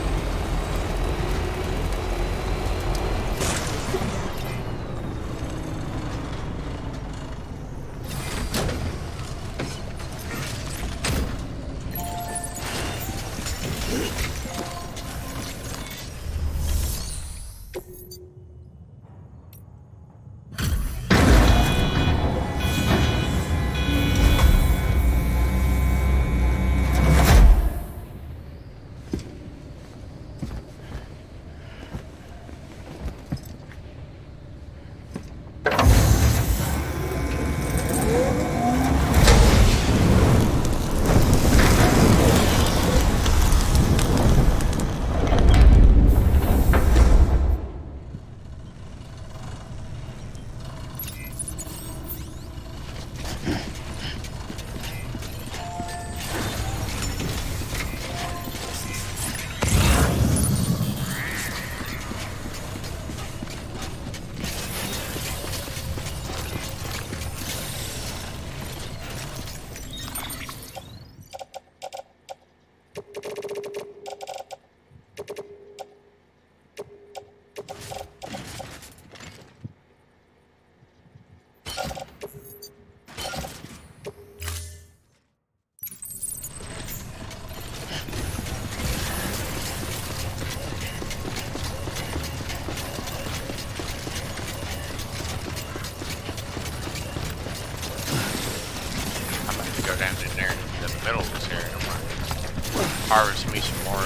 harvest me some more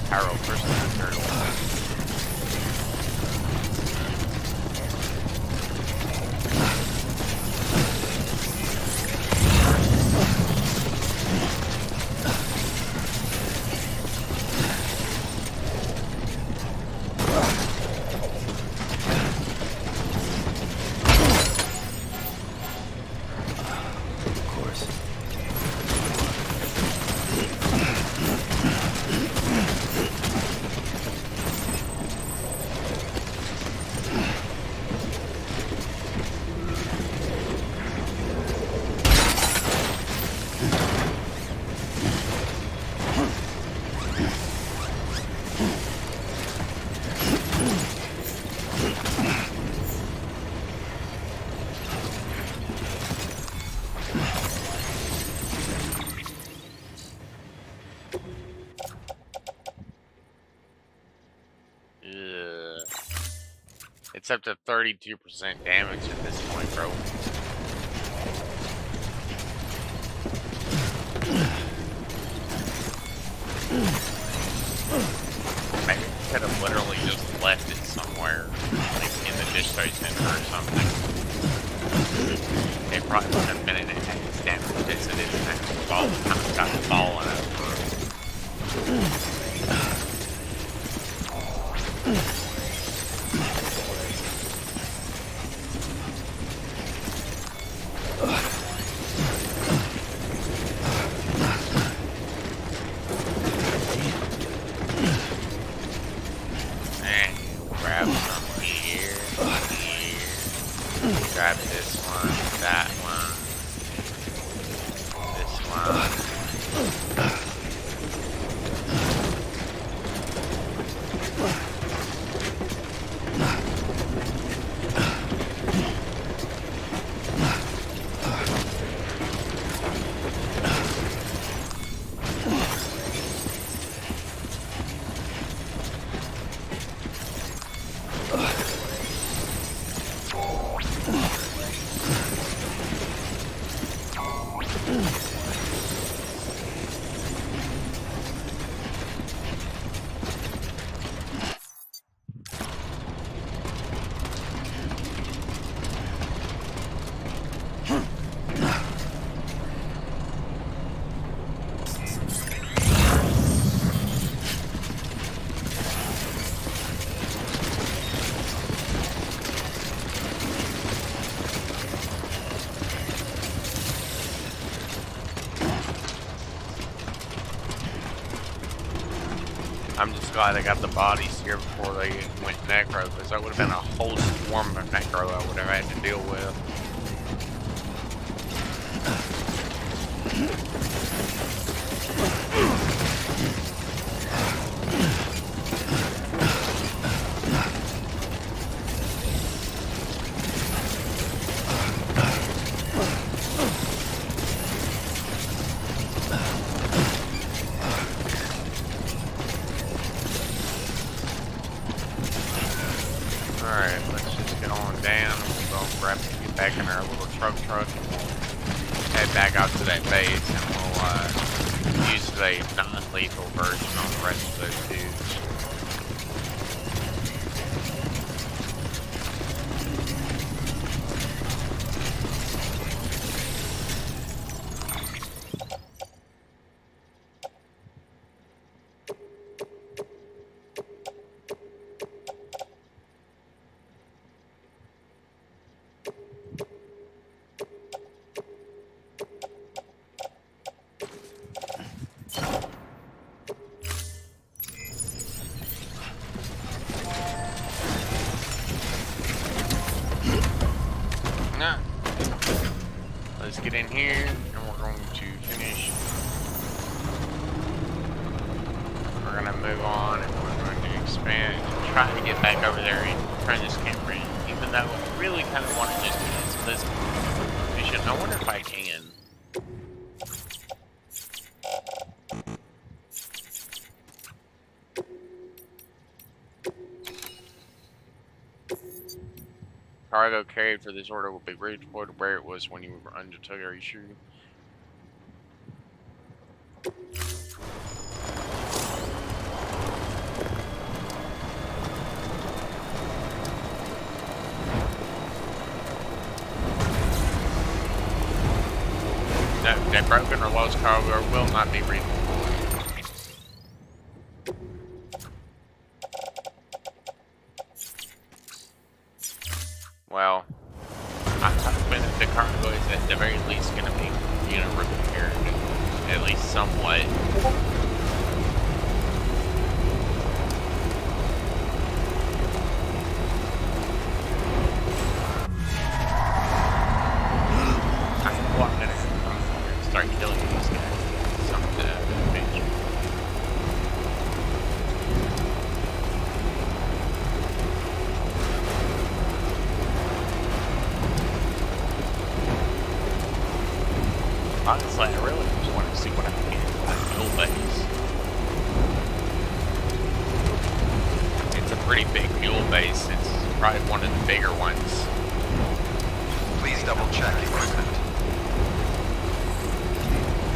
Pyro crystal material. It's up to 32% damage at this point, bro. Maybe I could have literally just left it somewhere, like in the discharge center or something. It probably wouldn't have been in it as damage as it is now. All the time got falling over. Grab some here. Grab this one, that one, this one. I'm just glad I got the bodies here before they went necro, because that would have been a whole swarm of necro I would have had to deal with. Alright, let's just get on down. We'll go grab it, get back in our little truck and we'll head back out to that base and we'll use the non-lethal version on the rest of those dudes. Let's get in here and we're going to finish. We're going to move on and we're going to expand and try to get back over there and turn this camera in. Even though I really kind of want to just cancel this mission. I wonder if I can. Cargo carried for this order will be redeployed to where it was when you undertook. Are you sure? A broken or lost cargo will not be redeployed. Well, I'm hoping that the cargo is at the very least going to be, you know, repaired, at least somewhat. I'm going to start killing these guys. Something bitch. Honestly, I really just want to see what I can get in my fuel base. It's a pretty big fuel base. It's probably one of the bigger ones. Please double check equipment.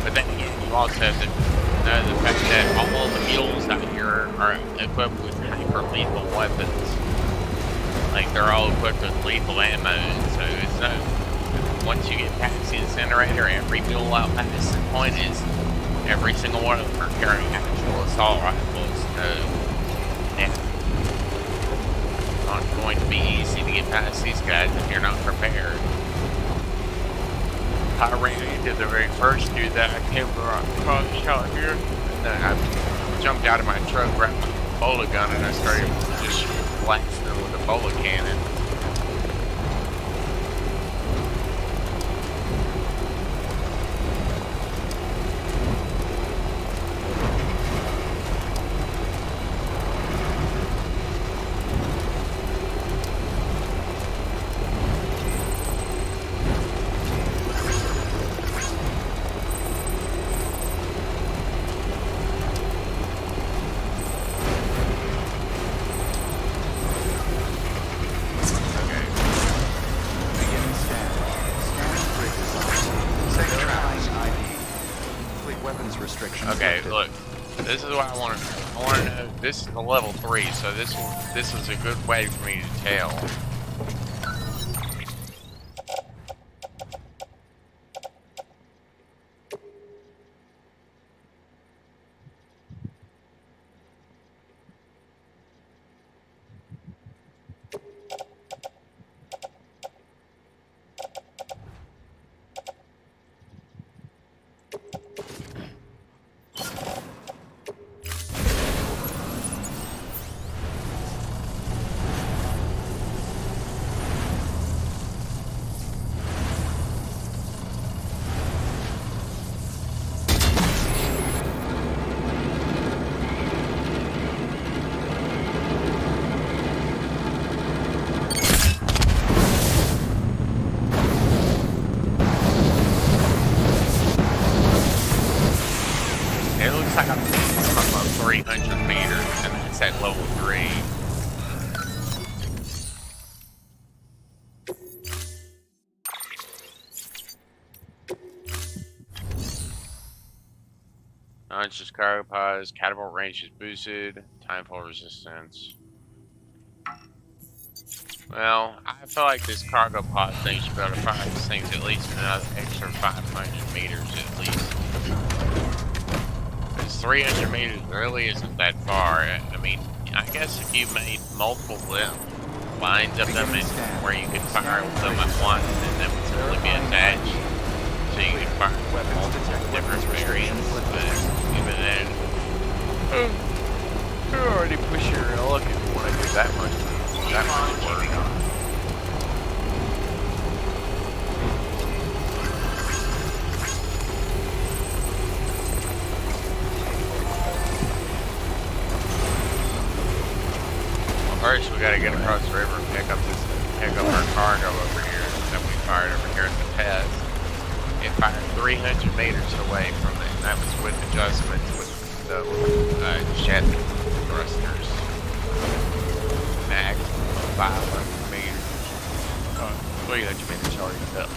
But then again, you also have to know the fact that all the mules out here are equipped with hyper-lethal weapons. Like, they're all equipped with lethal ammo, so it's no... Once you get past the incinerator, every mule out past the point is every single one of them are carrying actual assault rifles. It's not going to be easy to get past these guys if you're not prepared. I ran into the very first dude that I came across out here. And then I jumped out of my truck, grabbed my bola gun, and I started just blasting them with a bola cannon. Okay, look. This is what I want to know. I want to know. This is the level 3, so this is a good way for me to tell. It looks like I'm about 300 meters, and that's at level 3. Just cargo pods, catapult range is boosted, timefall resistance. Well, I feel like this cargo pod thing should be able to fire these things at least another extra 500 meters at least. 300 meters really isn't that far. I mean, I guess if you made multiple lines of them where you could fire them at once, then that would simply be attached. So you could fire multiple different variants, but even then, you already push your luck if you want to do that much work. First, we gotta get across the river and pick up our cargo over here that we fired over here at the test. It fired 300 meters away from it, and that was with adjustments with the jet thrusters. Max 500 meters. 300 meters already up.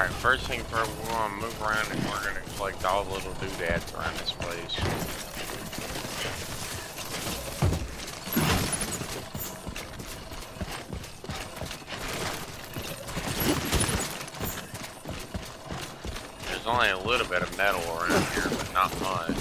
Alright, first thing first, we're gonna move around and we're gonna collect all the little doodads around this place. There's only a little bit of metal around here, but not much.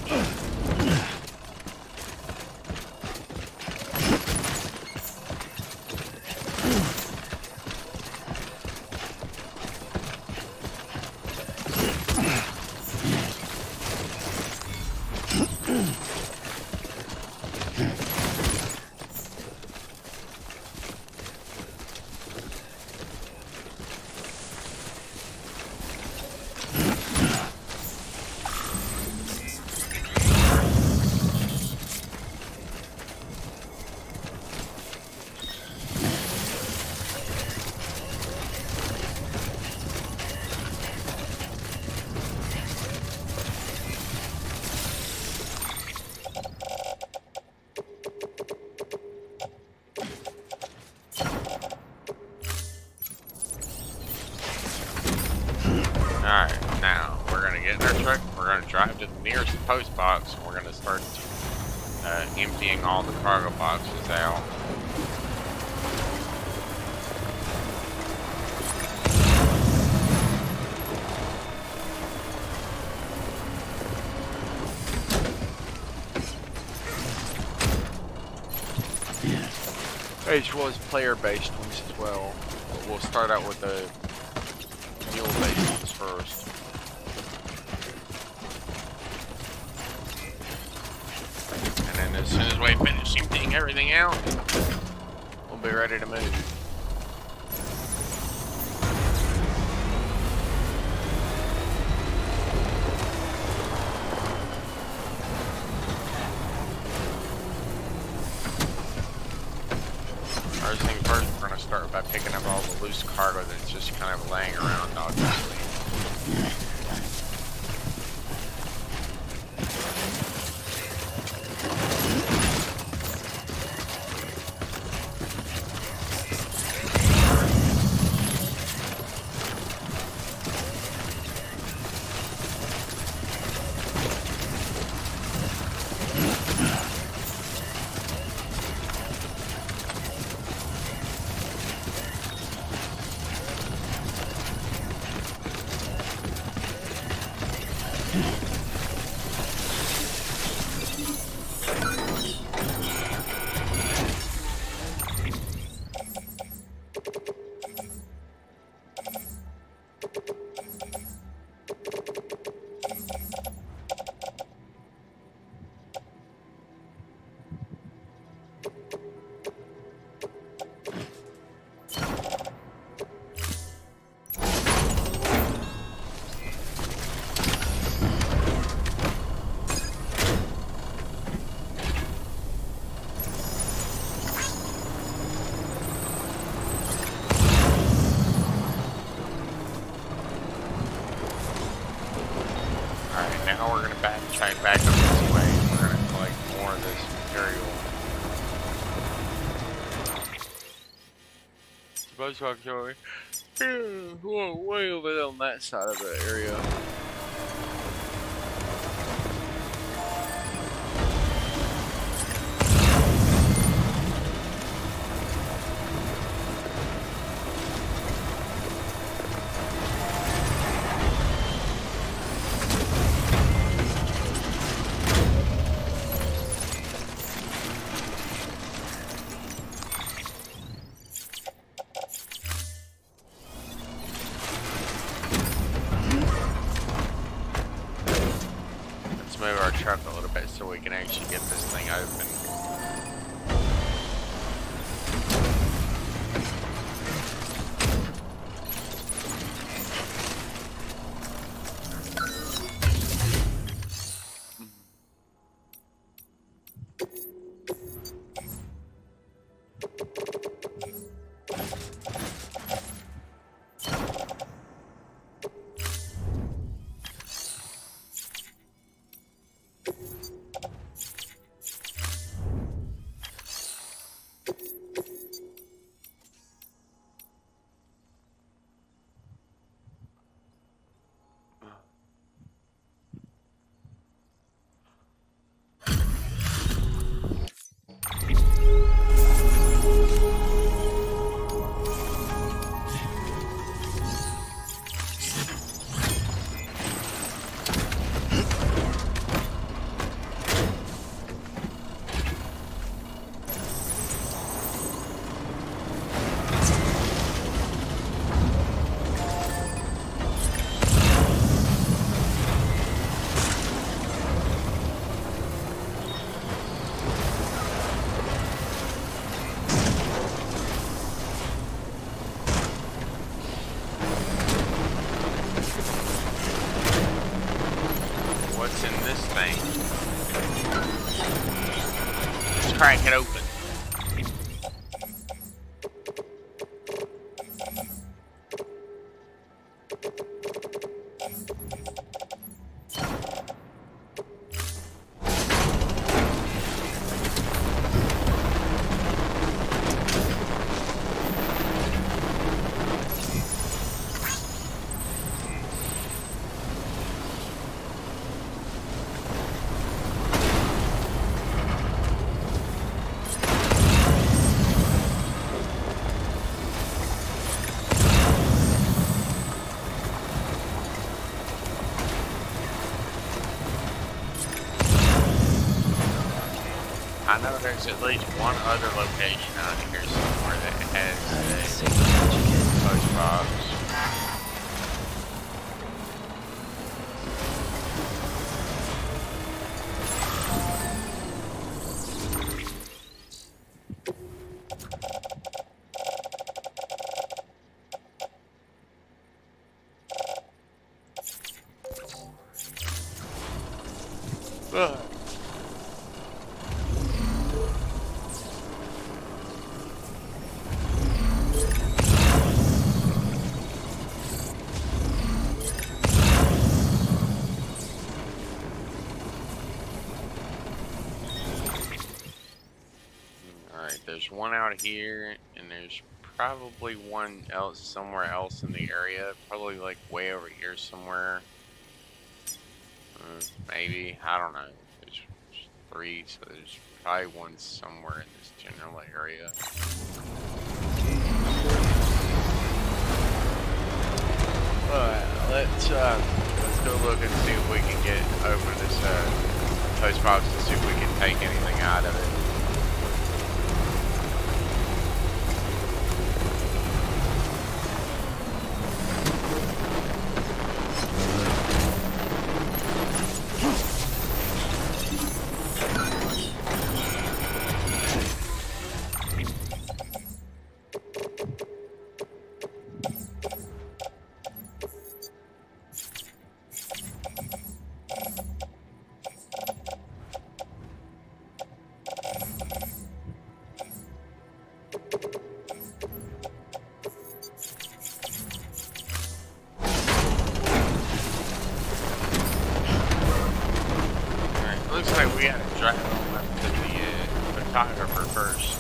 Alright, now we're gonna get in our truck, we're gonna drive to the nearest post box, and we're gonna start emptying all the cargo boxes out. Each was player-based ones as well, but we'll start out with the mule-based ones first. And then as soon as we finish emptying everything out, we'll be ready to move. First thing first, we're going to start by picking up all the loose cargo that's just kind of laying around, obviously. Now we're going to backtrack back up this way and we're going to collect more of this material. Suppose talking over here. Whoa, way over there on that side of the area. Move our truck a little bit so we can actually get this thing open. Let's crack it open. I know there's at least one other location out here somewhere that has a post box. Ugh. There's one out here, and there's probably one else somewhere else in the area. Probably like way over here somewhere. Maybe, I don't know. There's 3, so there's probably one somewhere in this general area. Let's go look and see if we can get open this post box to see if we can take anything out of it. Looks like we gotta drive on up to the photographer first.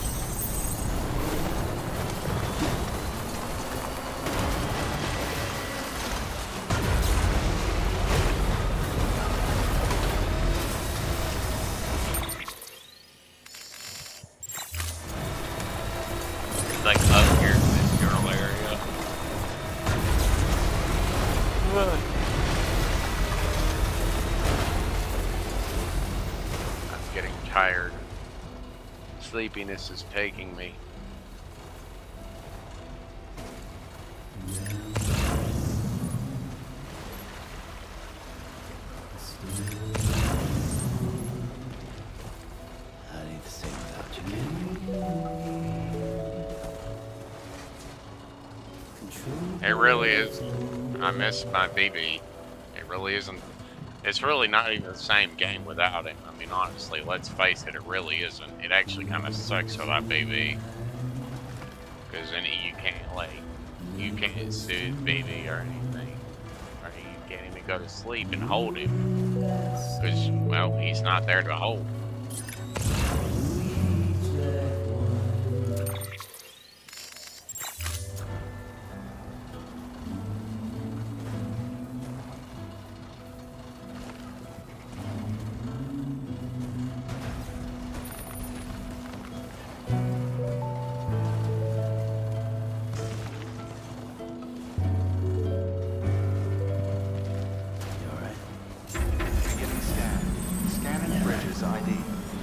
It's like up here in this general area. Getting tired. Sleepiness is taking me. I need to sing without you, man. It really is. I miss my BB. It really isn't. It's really not even the same game without him. I mean, honestly, let's face it, it really isn't. It actually kind of sucks without BB. Because then you can't, like, you can't soothe BB or anything. Or you can't even go to sleep and hold him. Because, well, he's not there to hold.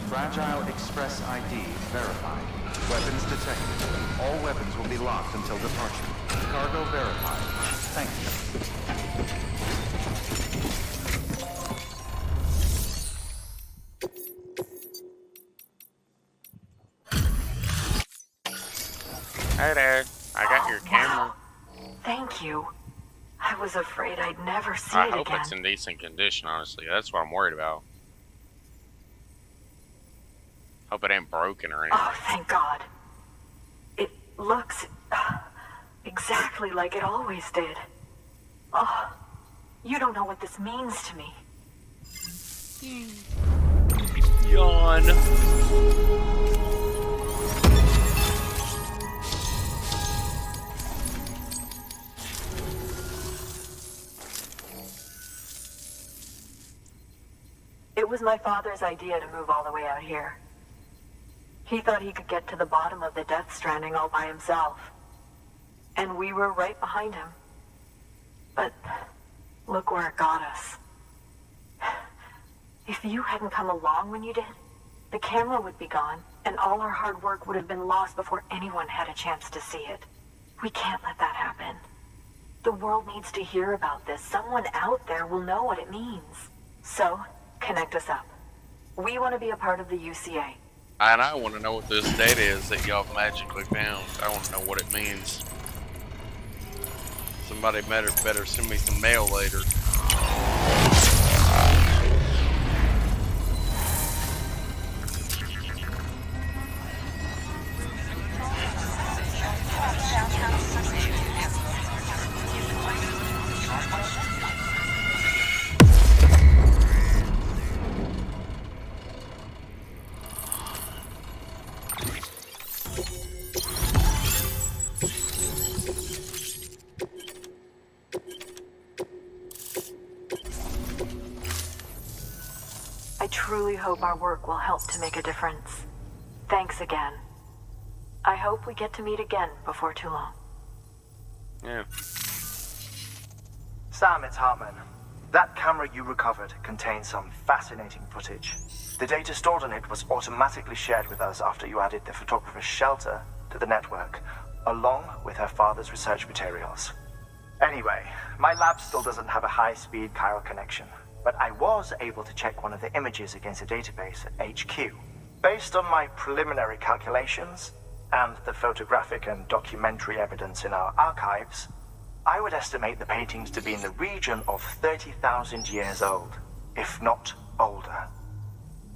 Fragile Express ID verified. Weapons detected. All weapons will be locked until departure. Cargo verified. Thank you. Hey there, I got your camera. Thank you. I was afraid I'd never see I it hope again. it's in decent condition, honestly. That's what I'm worried about. Hope it ain't broken or anything. Oh, thank God. It looks exactly like it always did. Oh, you don't know what this means to me. Yawn. It was my father's idea to move all the way out here. He thought he could get to the bottom of the Death Stranding all by himself. And we were right behind him. But look where it got us. If you hadn't come along when you did, the camera would be gone, and all our hard work would have been lost before anyone had a chance to see it. We can't let that happen. The world needs to hear about this. Someone out there will know what it means. So, connect us up. We want to be a part of the UCA. And I want to know what this data is that y'all magically found. I want to know what it means. Somebody better send me some mail later. I truly hope our work will help to make a difference. Thanks again. I hope we get to meet again before too long. Yeah. Sam, it's Hartman. That camera you recovered contains some fascinating footage. The data stored on it was automatically shared with us after you added the photographer's shelter to the network, along with her father's research materials. Anyway, my lab still doesn't have a high-speed chiral connection, but I was able to check one of the images against a database at HQ. Based on my preliminary calculations, and the photographic and documentary evidence in our archives, I would estimate the paintings to be in the region of 30,000 years old, if not older.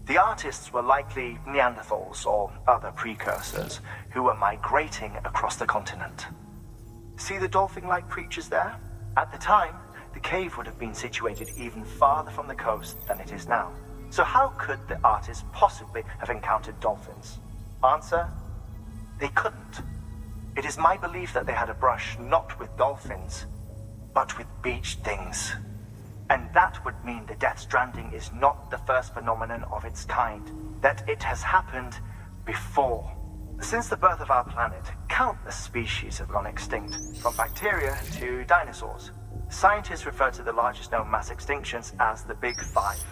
The artists were likely Neanderthals or other precursors who were migrating across the continent. See the dolphin-like creatures there? At the time, the cave would have been situated even farther from the coast than it is now. So how could the artists possibly have encountered dolphins? Answer: they couldn't. It is my belief that they had a brush not with dolphins, but with beach things. And that would mean the Death Stranding is not the first phenomenon of its kind, that it has happened before. Since the birth of our planet, countless species have gone extinct, from bacteria to dinosaurs. Scientists refer to the largest known mass extinctions as the Big Five.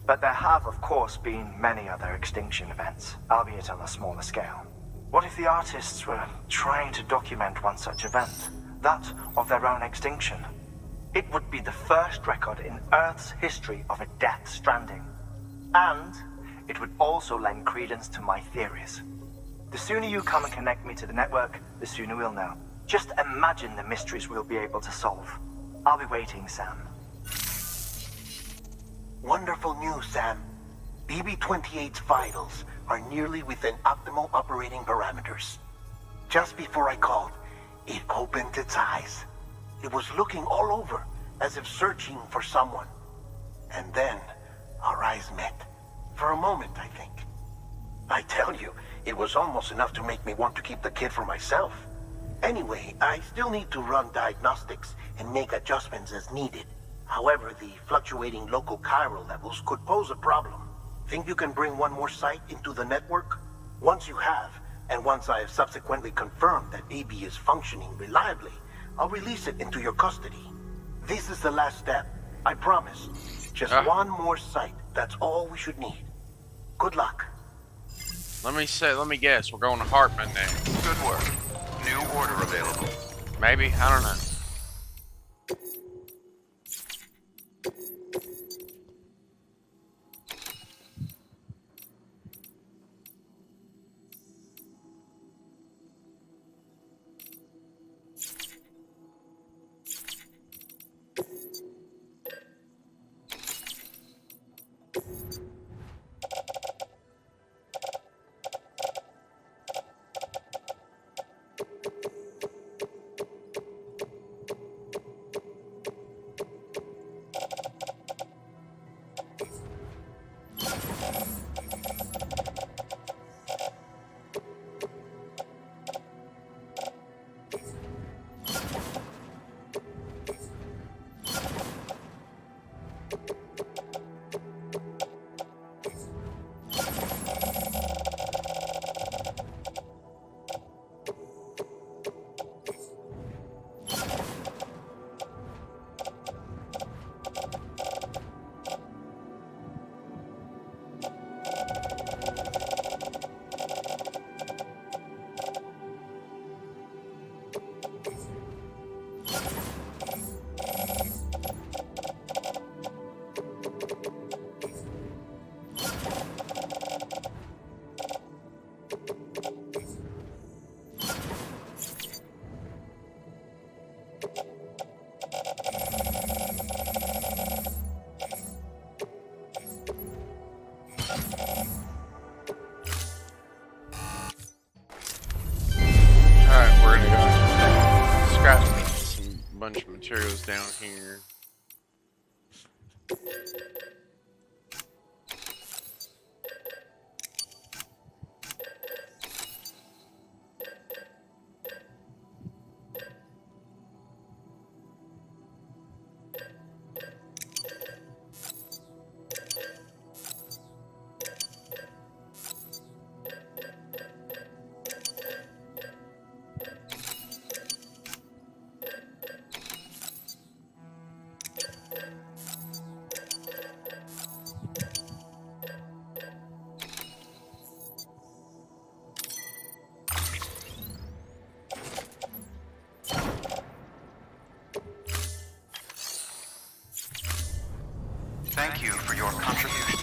But there have, of course, been many other extinction events, albeit on a smaller scale. What if the artists were trying to document one such event, that of their own extinction? It would be the first record in Earth's history of a Death Stranding. And it would also lend credence to my theories. The sooner you come and connect me to the network, the sooner we'll know. Just imagine the mysteries we'll be able to solve. I'll be waiting, Sam. Wonderful news, Sam. BB-28's vitals are nearly within optimal operating parameters. Just before I called, it opened its eyes. It was looking all over, as if searching for someone. And then, our eyes met. For a moment, I think. I tell you, it was almost enough to make me want to keep the kid for myself. Anyway, I still need to run diagnostics and make adjustments as needed. However, the fluctuating local chiral levels could pose a problem. Think you can bring one more site into the network? Once you have, and once I have subsequently confirmed that AB is functioning reliably, I'll release it into your custody. This is the last step, I promise. Just one more site, that's all we should need. Good luck. Let me guess, we're going to Hartman next. Good work. New order available. Maybe? I don't know. down here. Thank you for your contribution.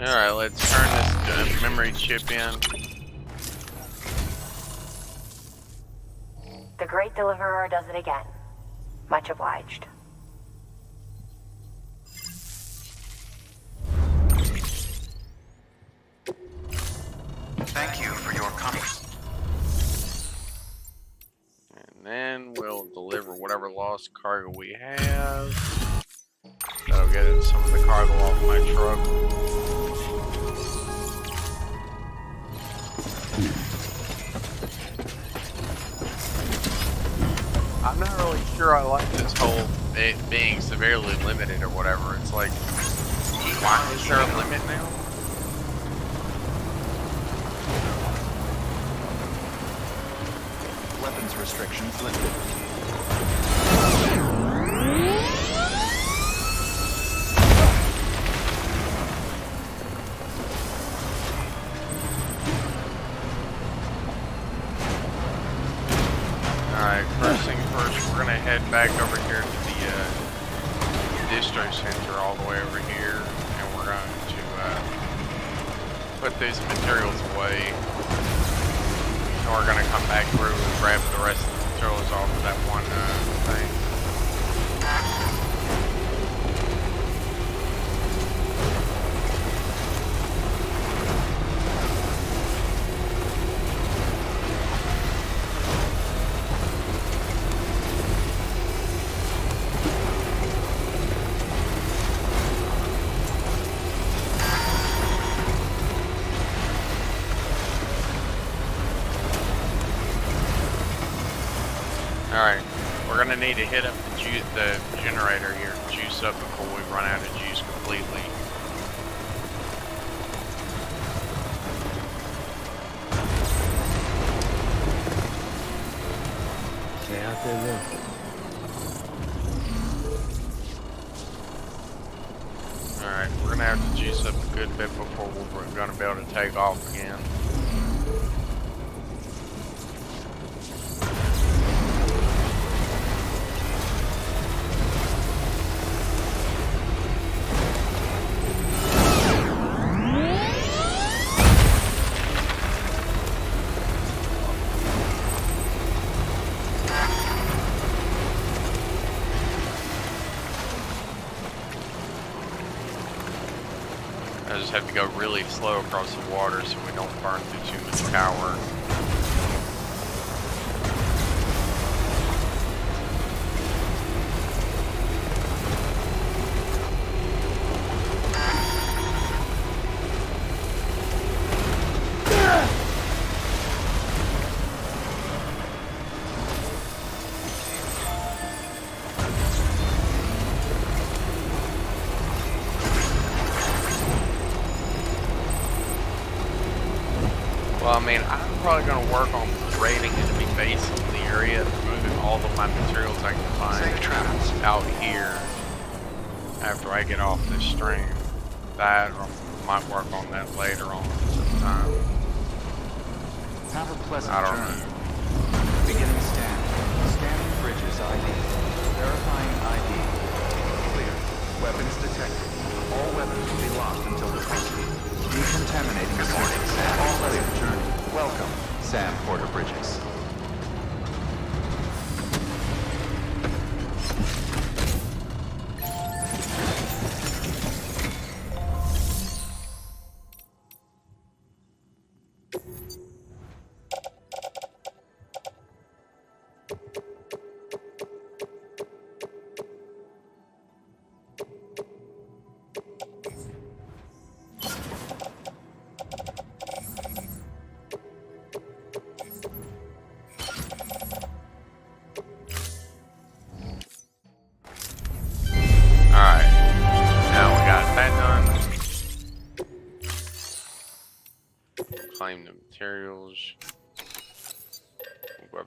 Alright, let's turn this memory chip in. The Great Deliverer does it again. Much obliged. Thank you for your contribution. And then we'll deliver whatever lost cargo we have. That'll get some of the cargo off my truck. I'm not really sure I like this whole it being severely limited or whatever. It's like, why is there a limit now? Weapons restrictions lifted. Alright, first thing first, we're gonna head back over here to the distro center all the way over here, and we're going to put these materials away. And we're gonna come back through and grab the rest of the materials off of that one thing. Alright, we're gonna need to hit up the generator here, juice up before we run out of juice completely. Stay out there, look. Alright, we're gonna have to juice up a good bit before we're gonna be able to take off again. I just have to go really slow across the water so we don't burn through too much power. Well, I mean, I'm probably going to work on raiding enemy base in the area, moving all of my materials I can find Safe travels. out here after I get off this stream. That, or might work on that later on sometime. Have a pleasant I don't journey. know. Beginning scan. Scanning bridges ID. Verifying ID. Clear. Weapons detected. All weapons will be locked until departure. Decontaminating. Good morning, Sam. All clear. Journey. Welcome, Sam Porter Bridges.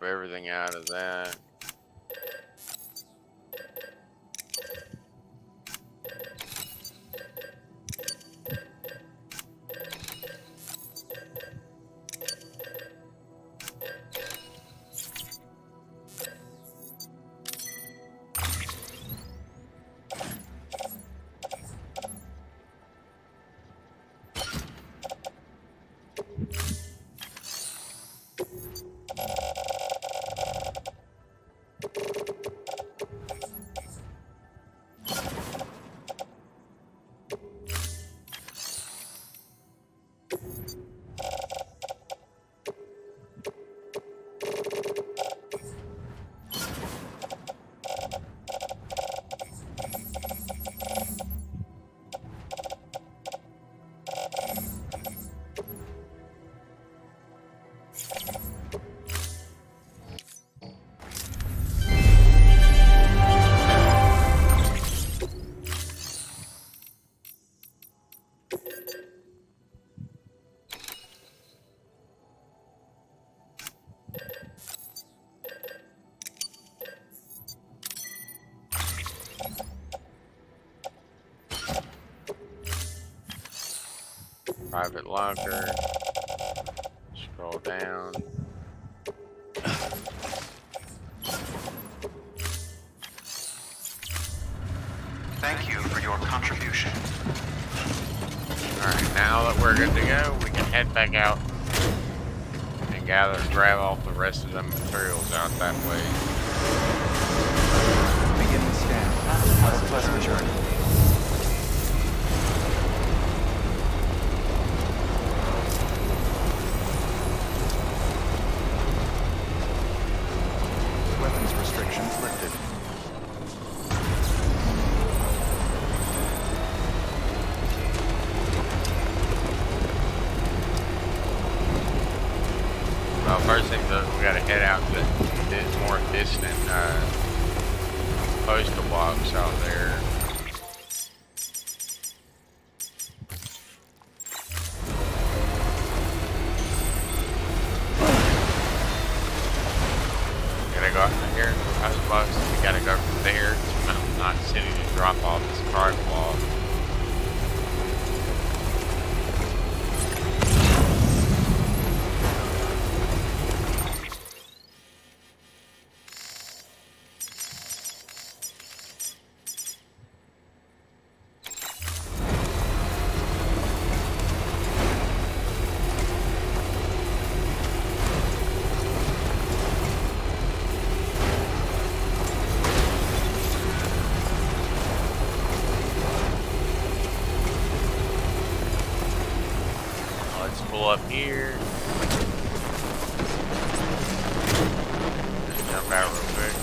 Drop everything out of that. Private locker. Scroll down. Thank you for your contribution. Alright, now that we're good to go, we can head back out and gather and grab off the rest of the materials out that way. Beginning scan. Have a pleasant journey. Weapons restrictions lifted. Well, first thing that we gotta head out to the more distant postal box out there. Gotta go out here, post box, we gotta go from there to Mountain Knot City to drop off this card block. Pull up here. Just jump out real quick.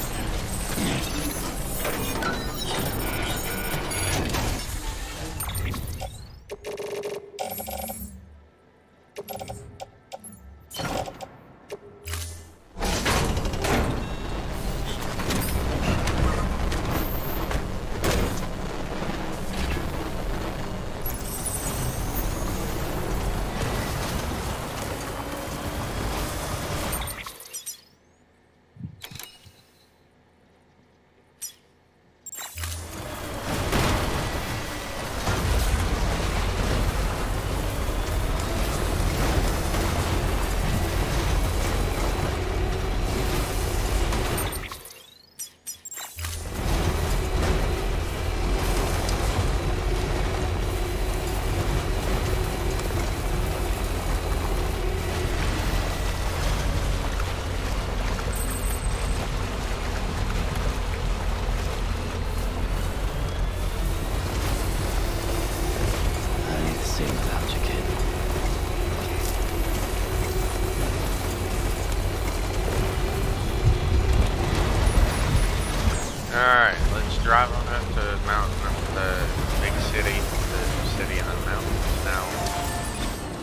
Alright, let's drive on up to the mountain, the big city, the city on the mountains now.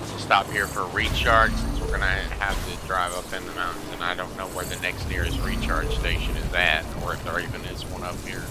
We'll stop here for a recharge since we're gonna have to drive up in the mountains, and I don't know where the next nearest recharge station is at, or if there even is one up here.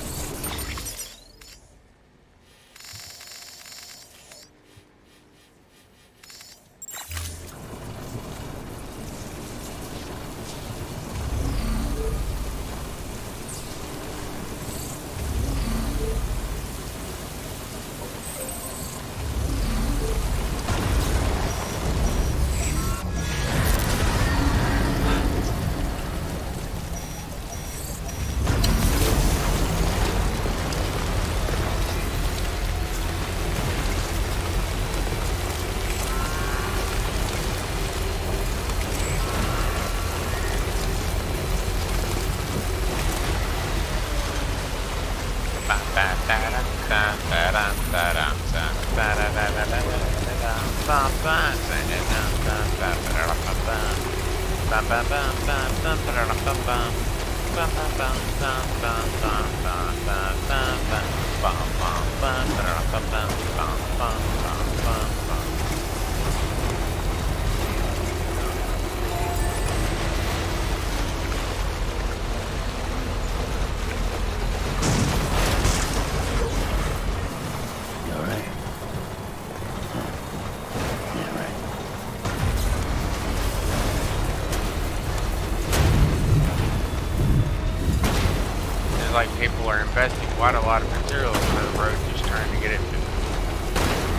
Like people are investing quite a lot of materials in the road just trying to get it to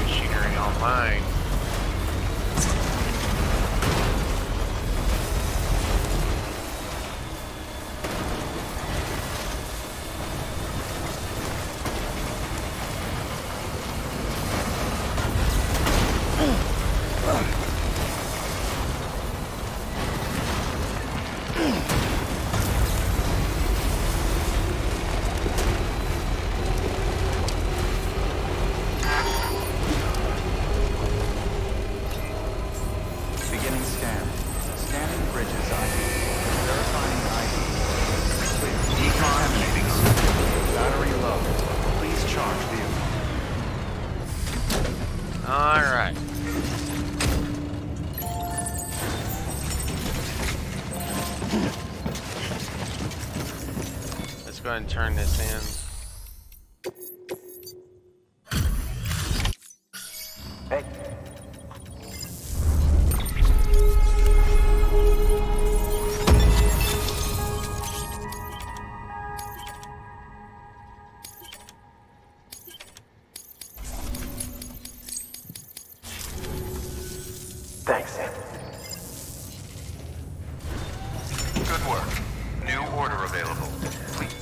machinery online. Alright. Let's go ahead and turn this in. Hey. Thanks, Sam. Good work. New order available. Please.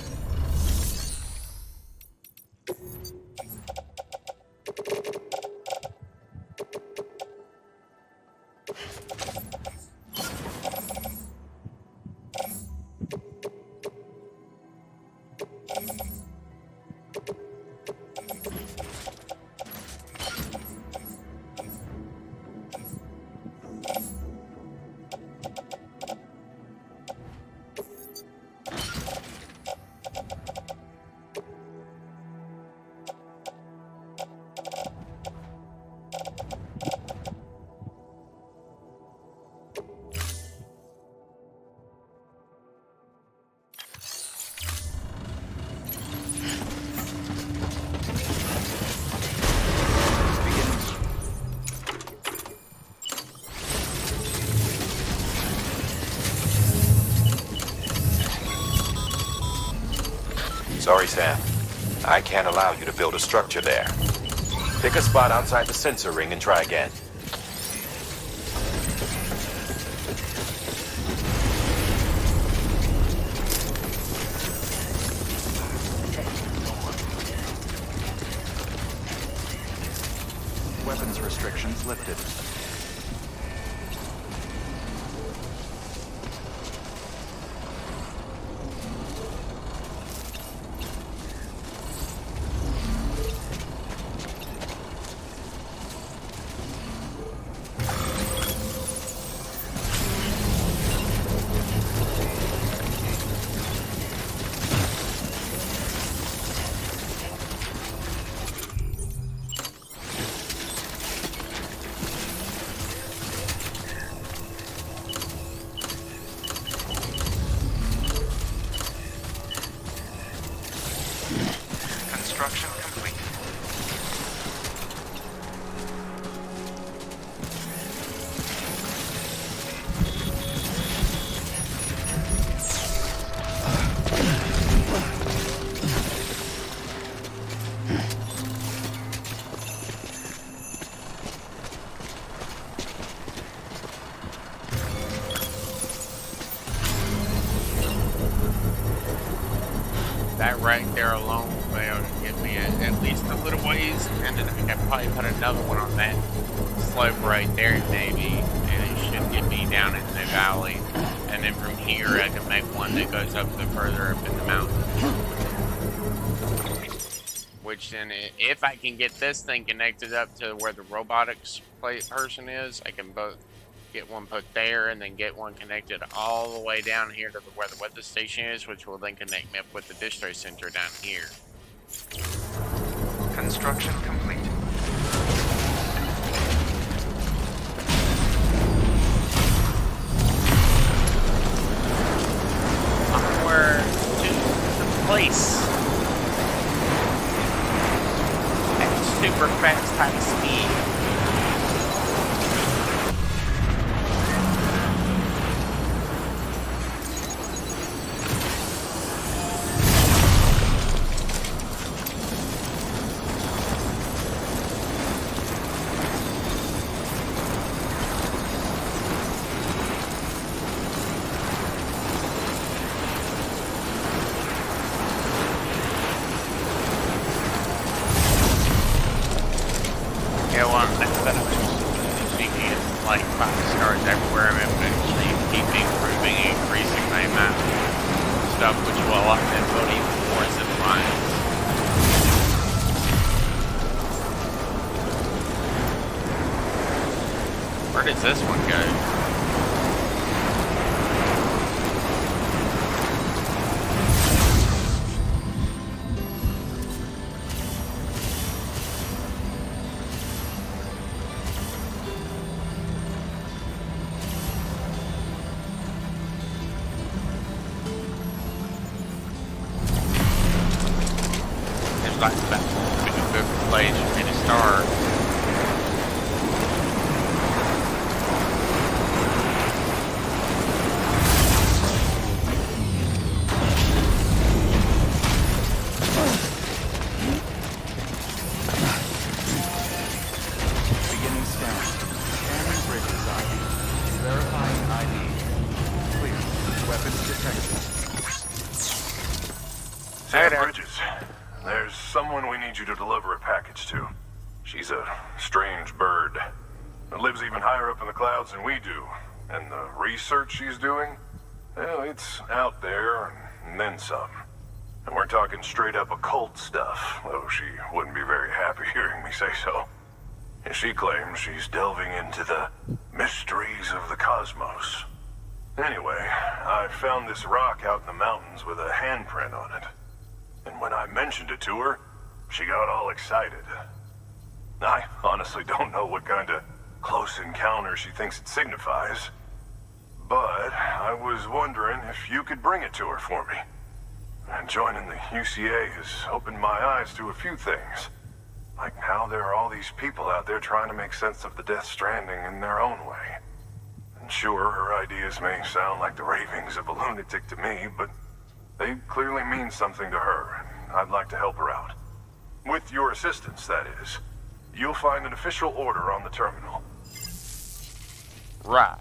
Sorry, Sam. I can't allow you to build a structure there. Pick a spot outside the sensor ring and try again. Weapons restrictions lifted. Construction complete. That right there alone will be able to get me at least a little ways, and then I can probably put another one on that slope right there maybe, and it should get me down in the valley. And then from here I can make one that goes up the further up in the mountain. Which then, if I can get this thing connected up to where the robotics person is, I can both get one put there, and then get one connected all the way down here to where the weather station is, which will then connect me up with the distro center down here. Construction complete. Onward to the place at super fast high speed. Yeah, well, now that I'm speaking, like 5 stars everywhere, I'm eventually keep improving and increasing my amount of stuff, which will allow me to build even more zip lines. Where does this one go? Like that's a good place for me to start. Beginning scan. Scanning bridges ID. Verifying ID. Clear. Weapons detected. Hey, Bridges. There's someone we need you to deliver a package to. She's a strange bird. That lives even higher up in the clouds than we do. And the research she's doing, well, it's out there and then some. And we're talking straight up occult stuff, though she wouldn't be very happy hearing me say so. And she claims she's delving into the mysteries of the cosmos. Anyway, I found this rock out in the mountains with a handprint on it. And when I mentioned it to her, she got all excited. I honestly don't know what kind of close encounter she thinks it signifies. But I was wondering if you could bring it to her for me. And joining the UCA has opened my eyes to a few things. Like how there are all these people out there trying to make sense of the Death Stranding in their own way. And sure, her ideas may sound like the ravings of a lunatic to me, but they clearly mean something to her, and I'd like to help her out. With your assistance, that is. You'll find an official order on the terminal. Right.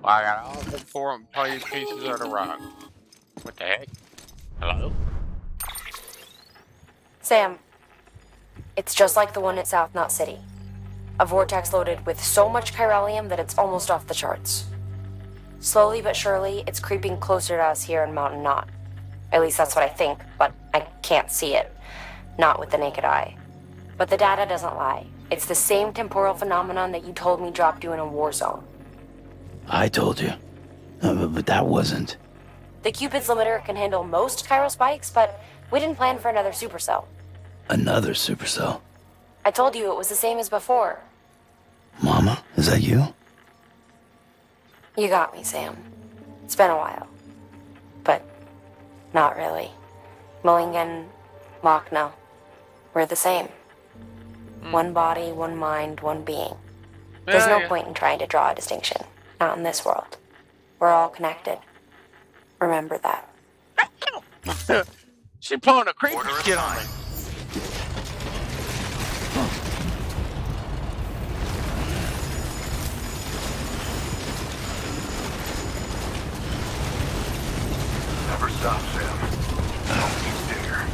Well, I got all the 4 pieces of the rock. What the heck? Hello? Sam, it's just like the one at South Knot City. A vortex loaded with so much chiralium that it's almost off the charts. Slowly but surely, it's creeping closer to us here in Mountain Knot. At least that's what I think, but I can't see it. Not with the naked eye. But the data doesn't lie. It's the same temporal phenomenon that you told me dropped you in a war zone. I told you. But that wasn't... The Cupid's limiter can handle most chiral spikes, but we didn't plan for another supercell. Another supercell. I told you it was the same as before. Mama, is that you? You got me, Sam. It's been a while. But not really. Mulligan, Lochner, we're the same. One body, one mind, one being. There's no point in trying to draw a distinction. Not in this world. We're all connected. Remember that. She pulling a creeper shit on me. Never stop, Sam. Don't you dare.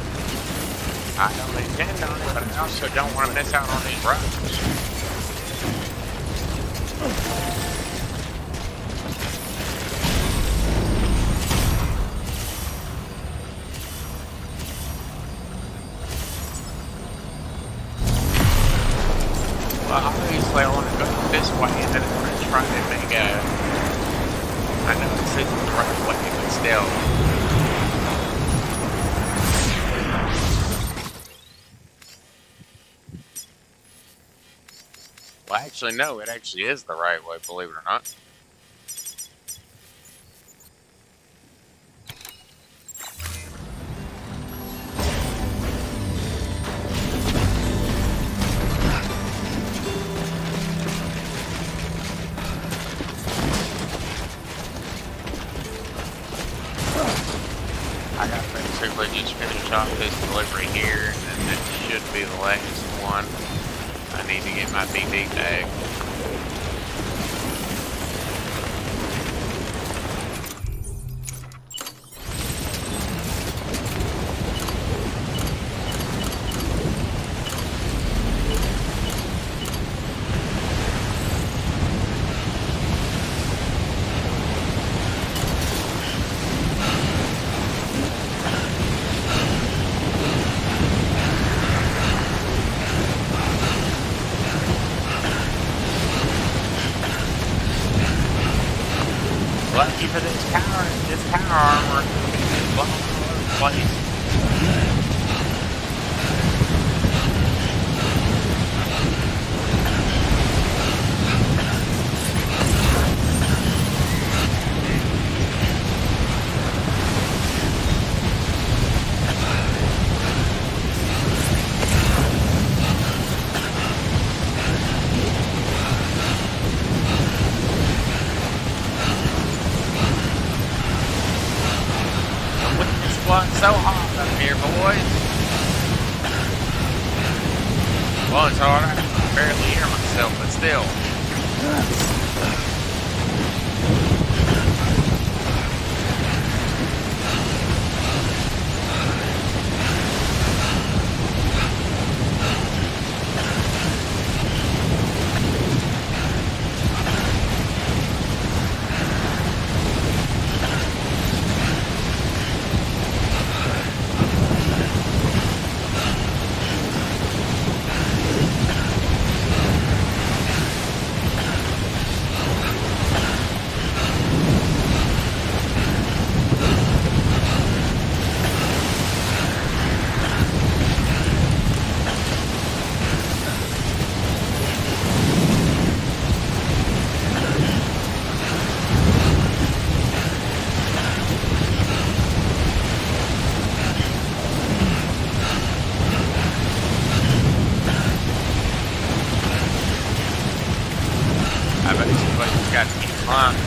I don't intend on it, but I also don't want to miss out on these roads. Well, obviously I want to go this way and then I'm going to try to make a... I know this isn't the right way, but still. Well, actually, no, it actually is the right way, believe it or not. I got basically just finished off this delivery here, and this should be the last one. I need to get my BD tag. Lucky for this power armor is blown all over the place. So hot up here, boys. Well, it's hard. I can barely hear myself, but still. I bet somebody's got to keep climbing.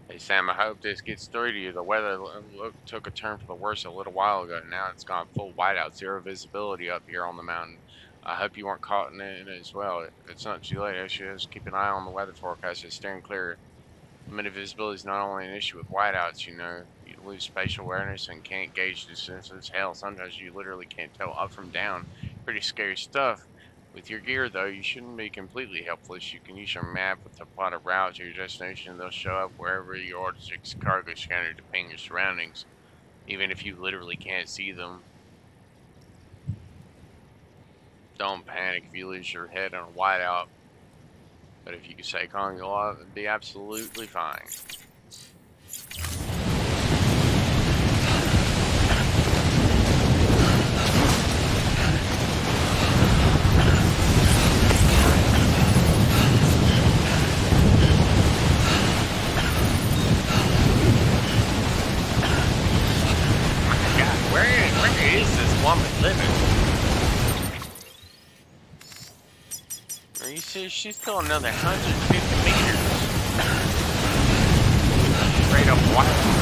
Hey Sam, I hope this gets through to you. The weather took a turn for the worse a little while ago. Now it's gone full whiteout, zero visibility up here on the mountain. I hope you weren't caught in it as well. It's not too late. I should just keep an eye on the weather forecast. Just steering clear. Limited visibility is not only an issue with whiteouts, you know. You lose spatial awareness and can't gauge distances. Hell, sometimes you literally can't tell up from down. Pretty scary stuff. With your gear, though, you shouldn't be completely helpless. You can use your map with a plot of routes to your destination, and they'll show up wherever your cargo scanner to ping your surroundings, even if you literally can't see them. Don't panic if you lose your head on a whiteout, but if you can stay calm, you'll be absolutely fine. Where is this woman living? Are you serious? She's still another 150 meters. Straight up wild.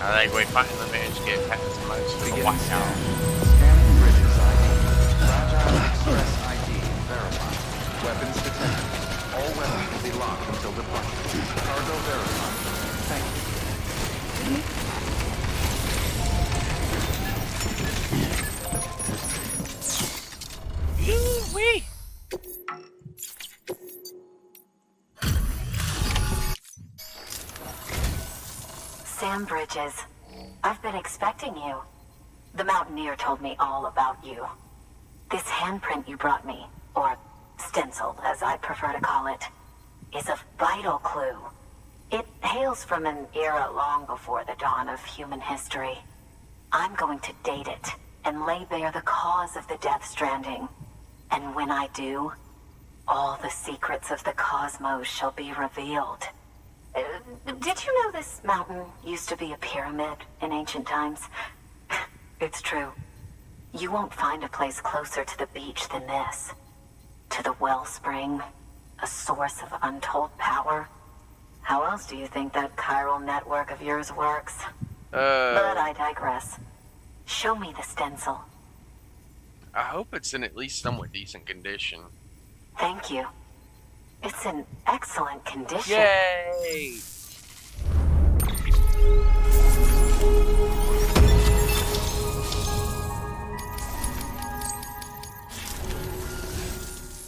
I think we finally managed to get past most of the whiteout. Scanning bridges ID. Fragile Express ID verified. Weapons detected. All weapons will be locked until departure. Cargo verified. Thank you. Yee-wee! Sam Bridges, I've been expecting you. The Mountaineer told me all about you. This handprint you brought me, or stencil as I prefer to call it, is a vital clue. It hails from an era long before the dawn of human history. I'm going to date it and lay bare the cause of the Death Stranding. And when I do, all the secrets of the cosmos shall be revealed. Did you know this mountain used to be a pyramid in ancient times? It's true. You won't find a place closer to the beach than this. To the wellspring, a source of untold power. How else do you think that chiral network of yours works? But I digress. Show me the stencil. I hope it's in at least somewhat decent condition. Thank you. It's in excellent condition. Yay!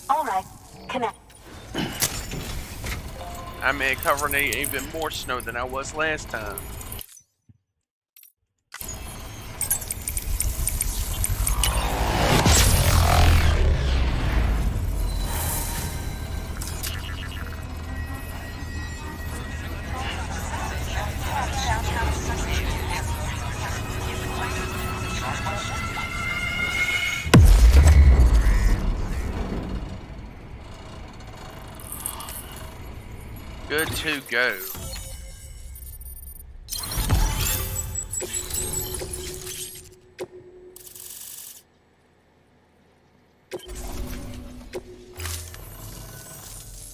All right, connect. I'm covering even more snow than I was last time. Good to go.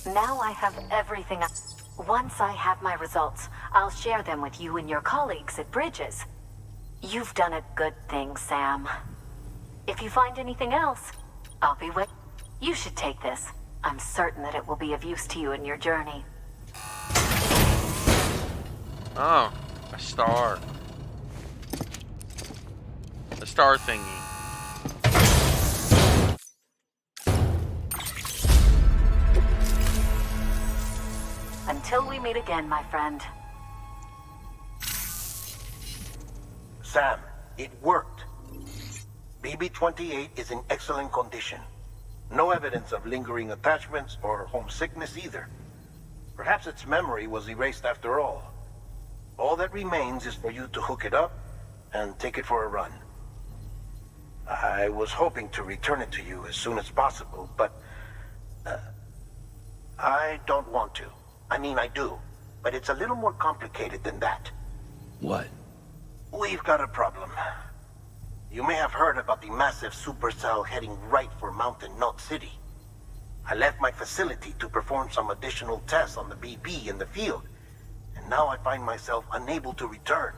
Now I have everything. Once I have my results, I'll share them with you and your colleagues at Bridges. You've done a good thing, Sam. If you find anything else, I'll be with. You should take this. I'm certain that it will be of use to you in your journey. Oh, a star. A star thingy. Until we meet again, my friend. Sam, it worked. BB-28 is in excellent condition. No evidence of lingering attachments or homesickness either. Perhaps its memory was erased after all. All that remains is for you to hook it up and take it for a run. I was hoping to return it to you as soon as possible, but I don't want to. I mean, I do, but it's a little more complicated than that. What? We've got a problem. You may have heard about the massive supercell heading right for Mountain Knot City. I left my facility to perform some additional tests on the BB in the field, and now I find myself unable to return.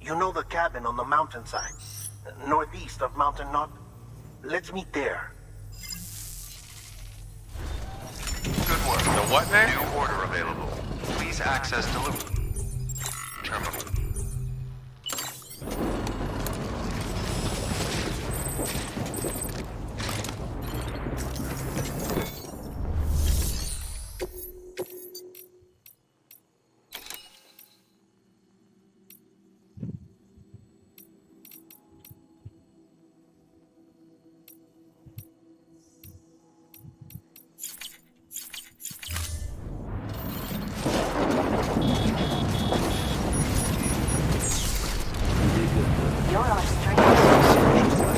You know the cabin on the mountainside, northeast of Mountain Knot? Let's meet there. Good work. The what now? New order available. Please access delivery terminal. You're on stream.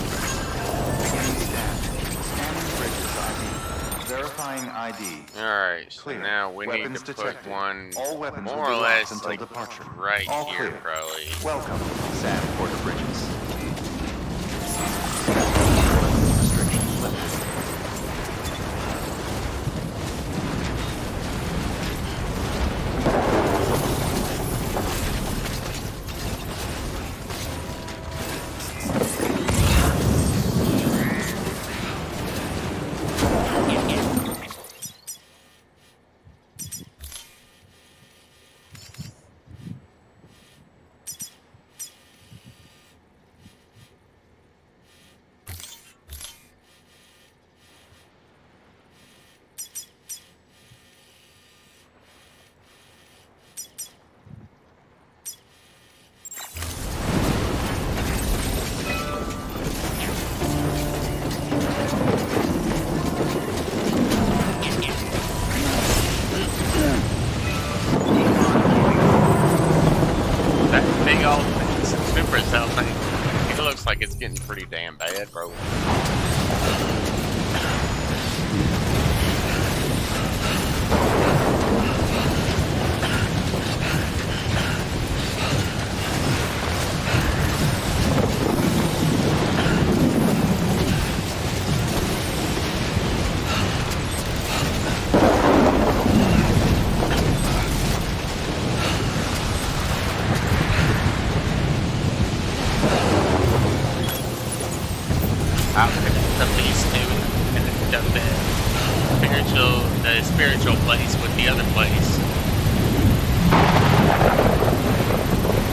Beginning scan. Scanning bridges ID. Verifying ID. Alright, so Clear. now we need Weapons to detected. put one All weapons more will be or locked less until like departure. right All here, clear. probably. Welcome, Sam Porter Bridges. Restrictions lifted. That big old supercell thing, it looks like it's getting pretty damn bad, bro. The beast too, and the spiritual place with the other place.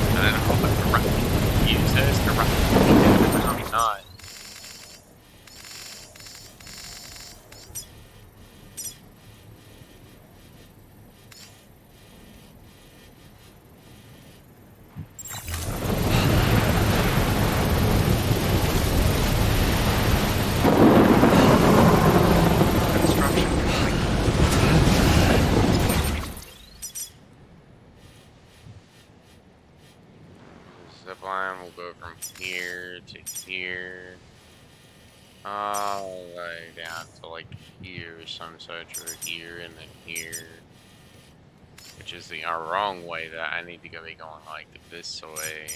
And then I hope I can use this to run. Maybe not. Construction complete. The zip line will go from here to here. All the way down to like here, some such, or here, and then here. Which is the wrong way that I need to be going like this way.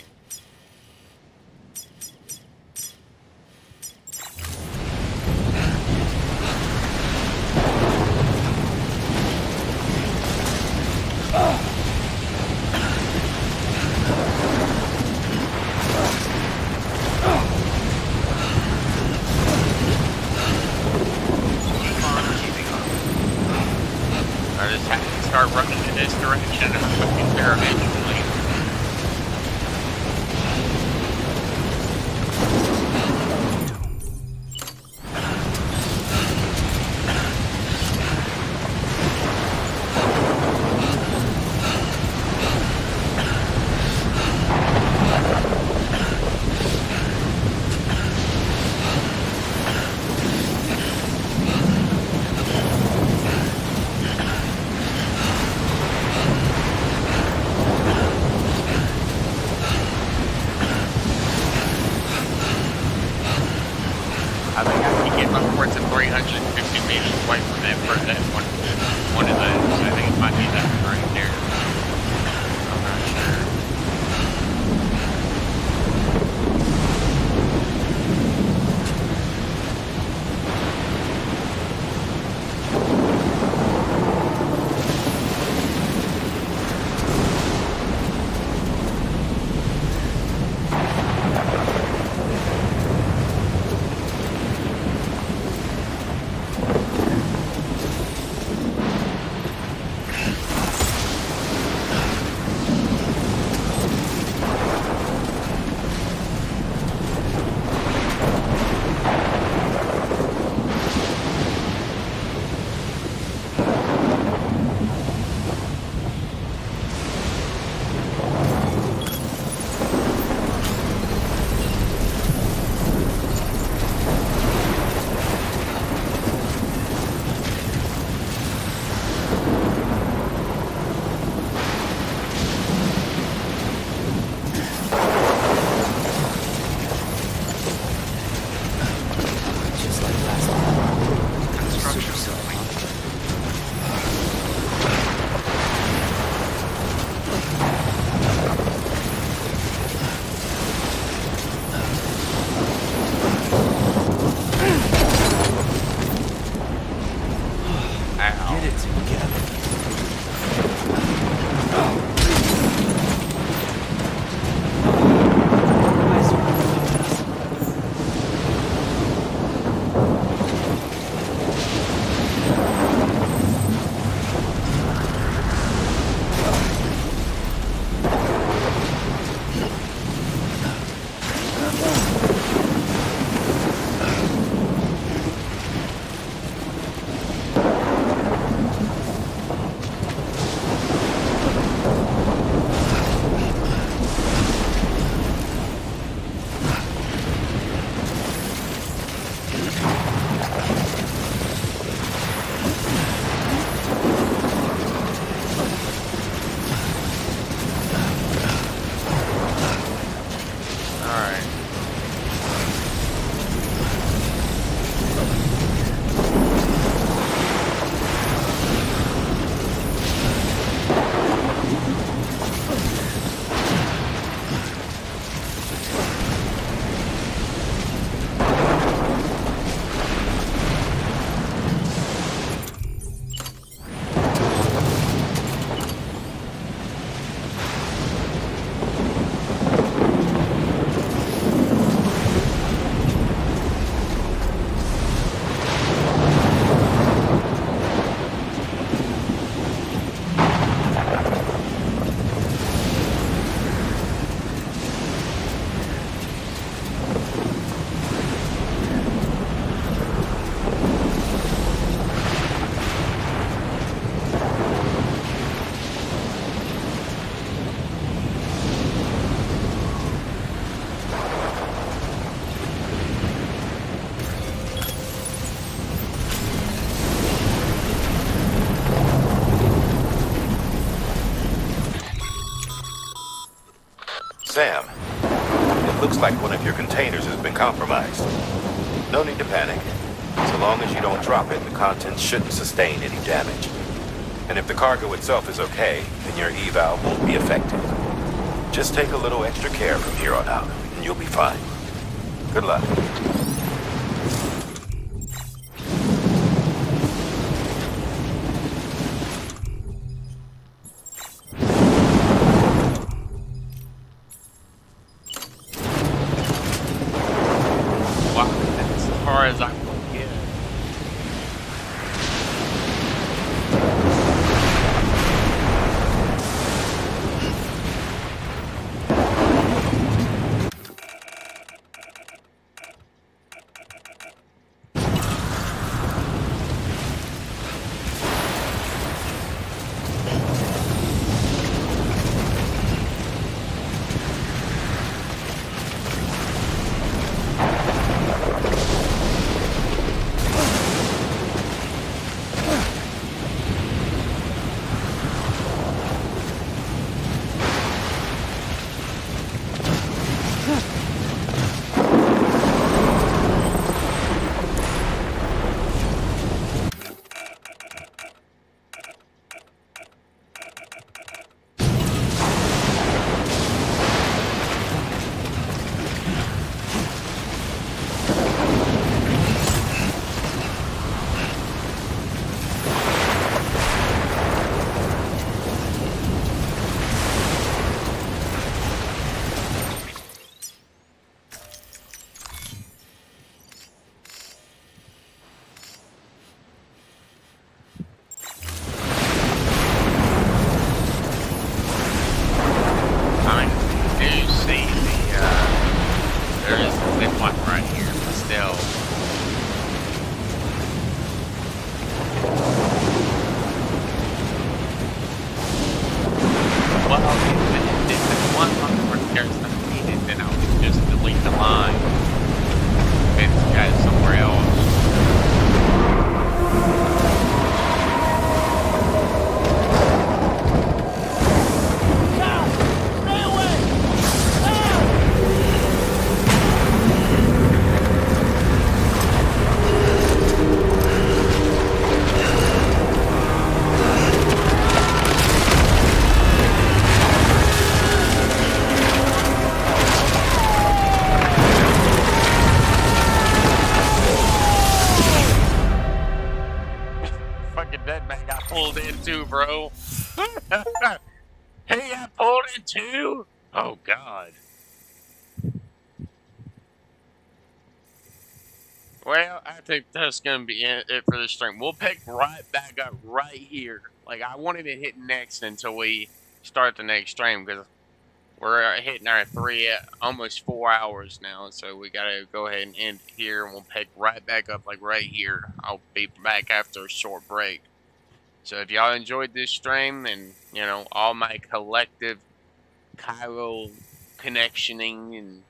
I just have to start running in this direction and we'll get there eventually. upwards of 350 meters away from that for that one of those. I think it might be that one right there. I'm not sure. Sam, it looks like one of your containers has been compromised. No need to panic. So long as you don't drop it, the contents shouldn't sustain any damage. And if the cargo itself is okay, then your eval won't be affected. Just take a little extra care from here on out, and you'll be fine. Good luck. As I can get. Deadman got pulled in too, bro. He got pulled in too? Oh, God. Well, I think that's going to be it for this stream. We'll pick right back up right here. Like, I wanted to hit next until we start the next stream because we're hitting our almost 4 hours now. So we got to go ahead and end here, and we'll pick right back up, like right here. I'll be back after a short break. So if y'all enjoyed this stream and, you know, all my collective chiral connectioning and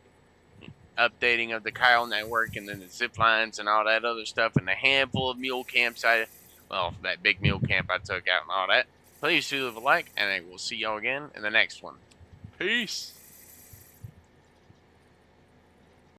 updating of the chiral network and then the zip lines and all that other stuff and the handful of mule camps that big mule camp I took out and all that, please do leave a like, and I will see y'all again in the next one. Peace.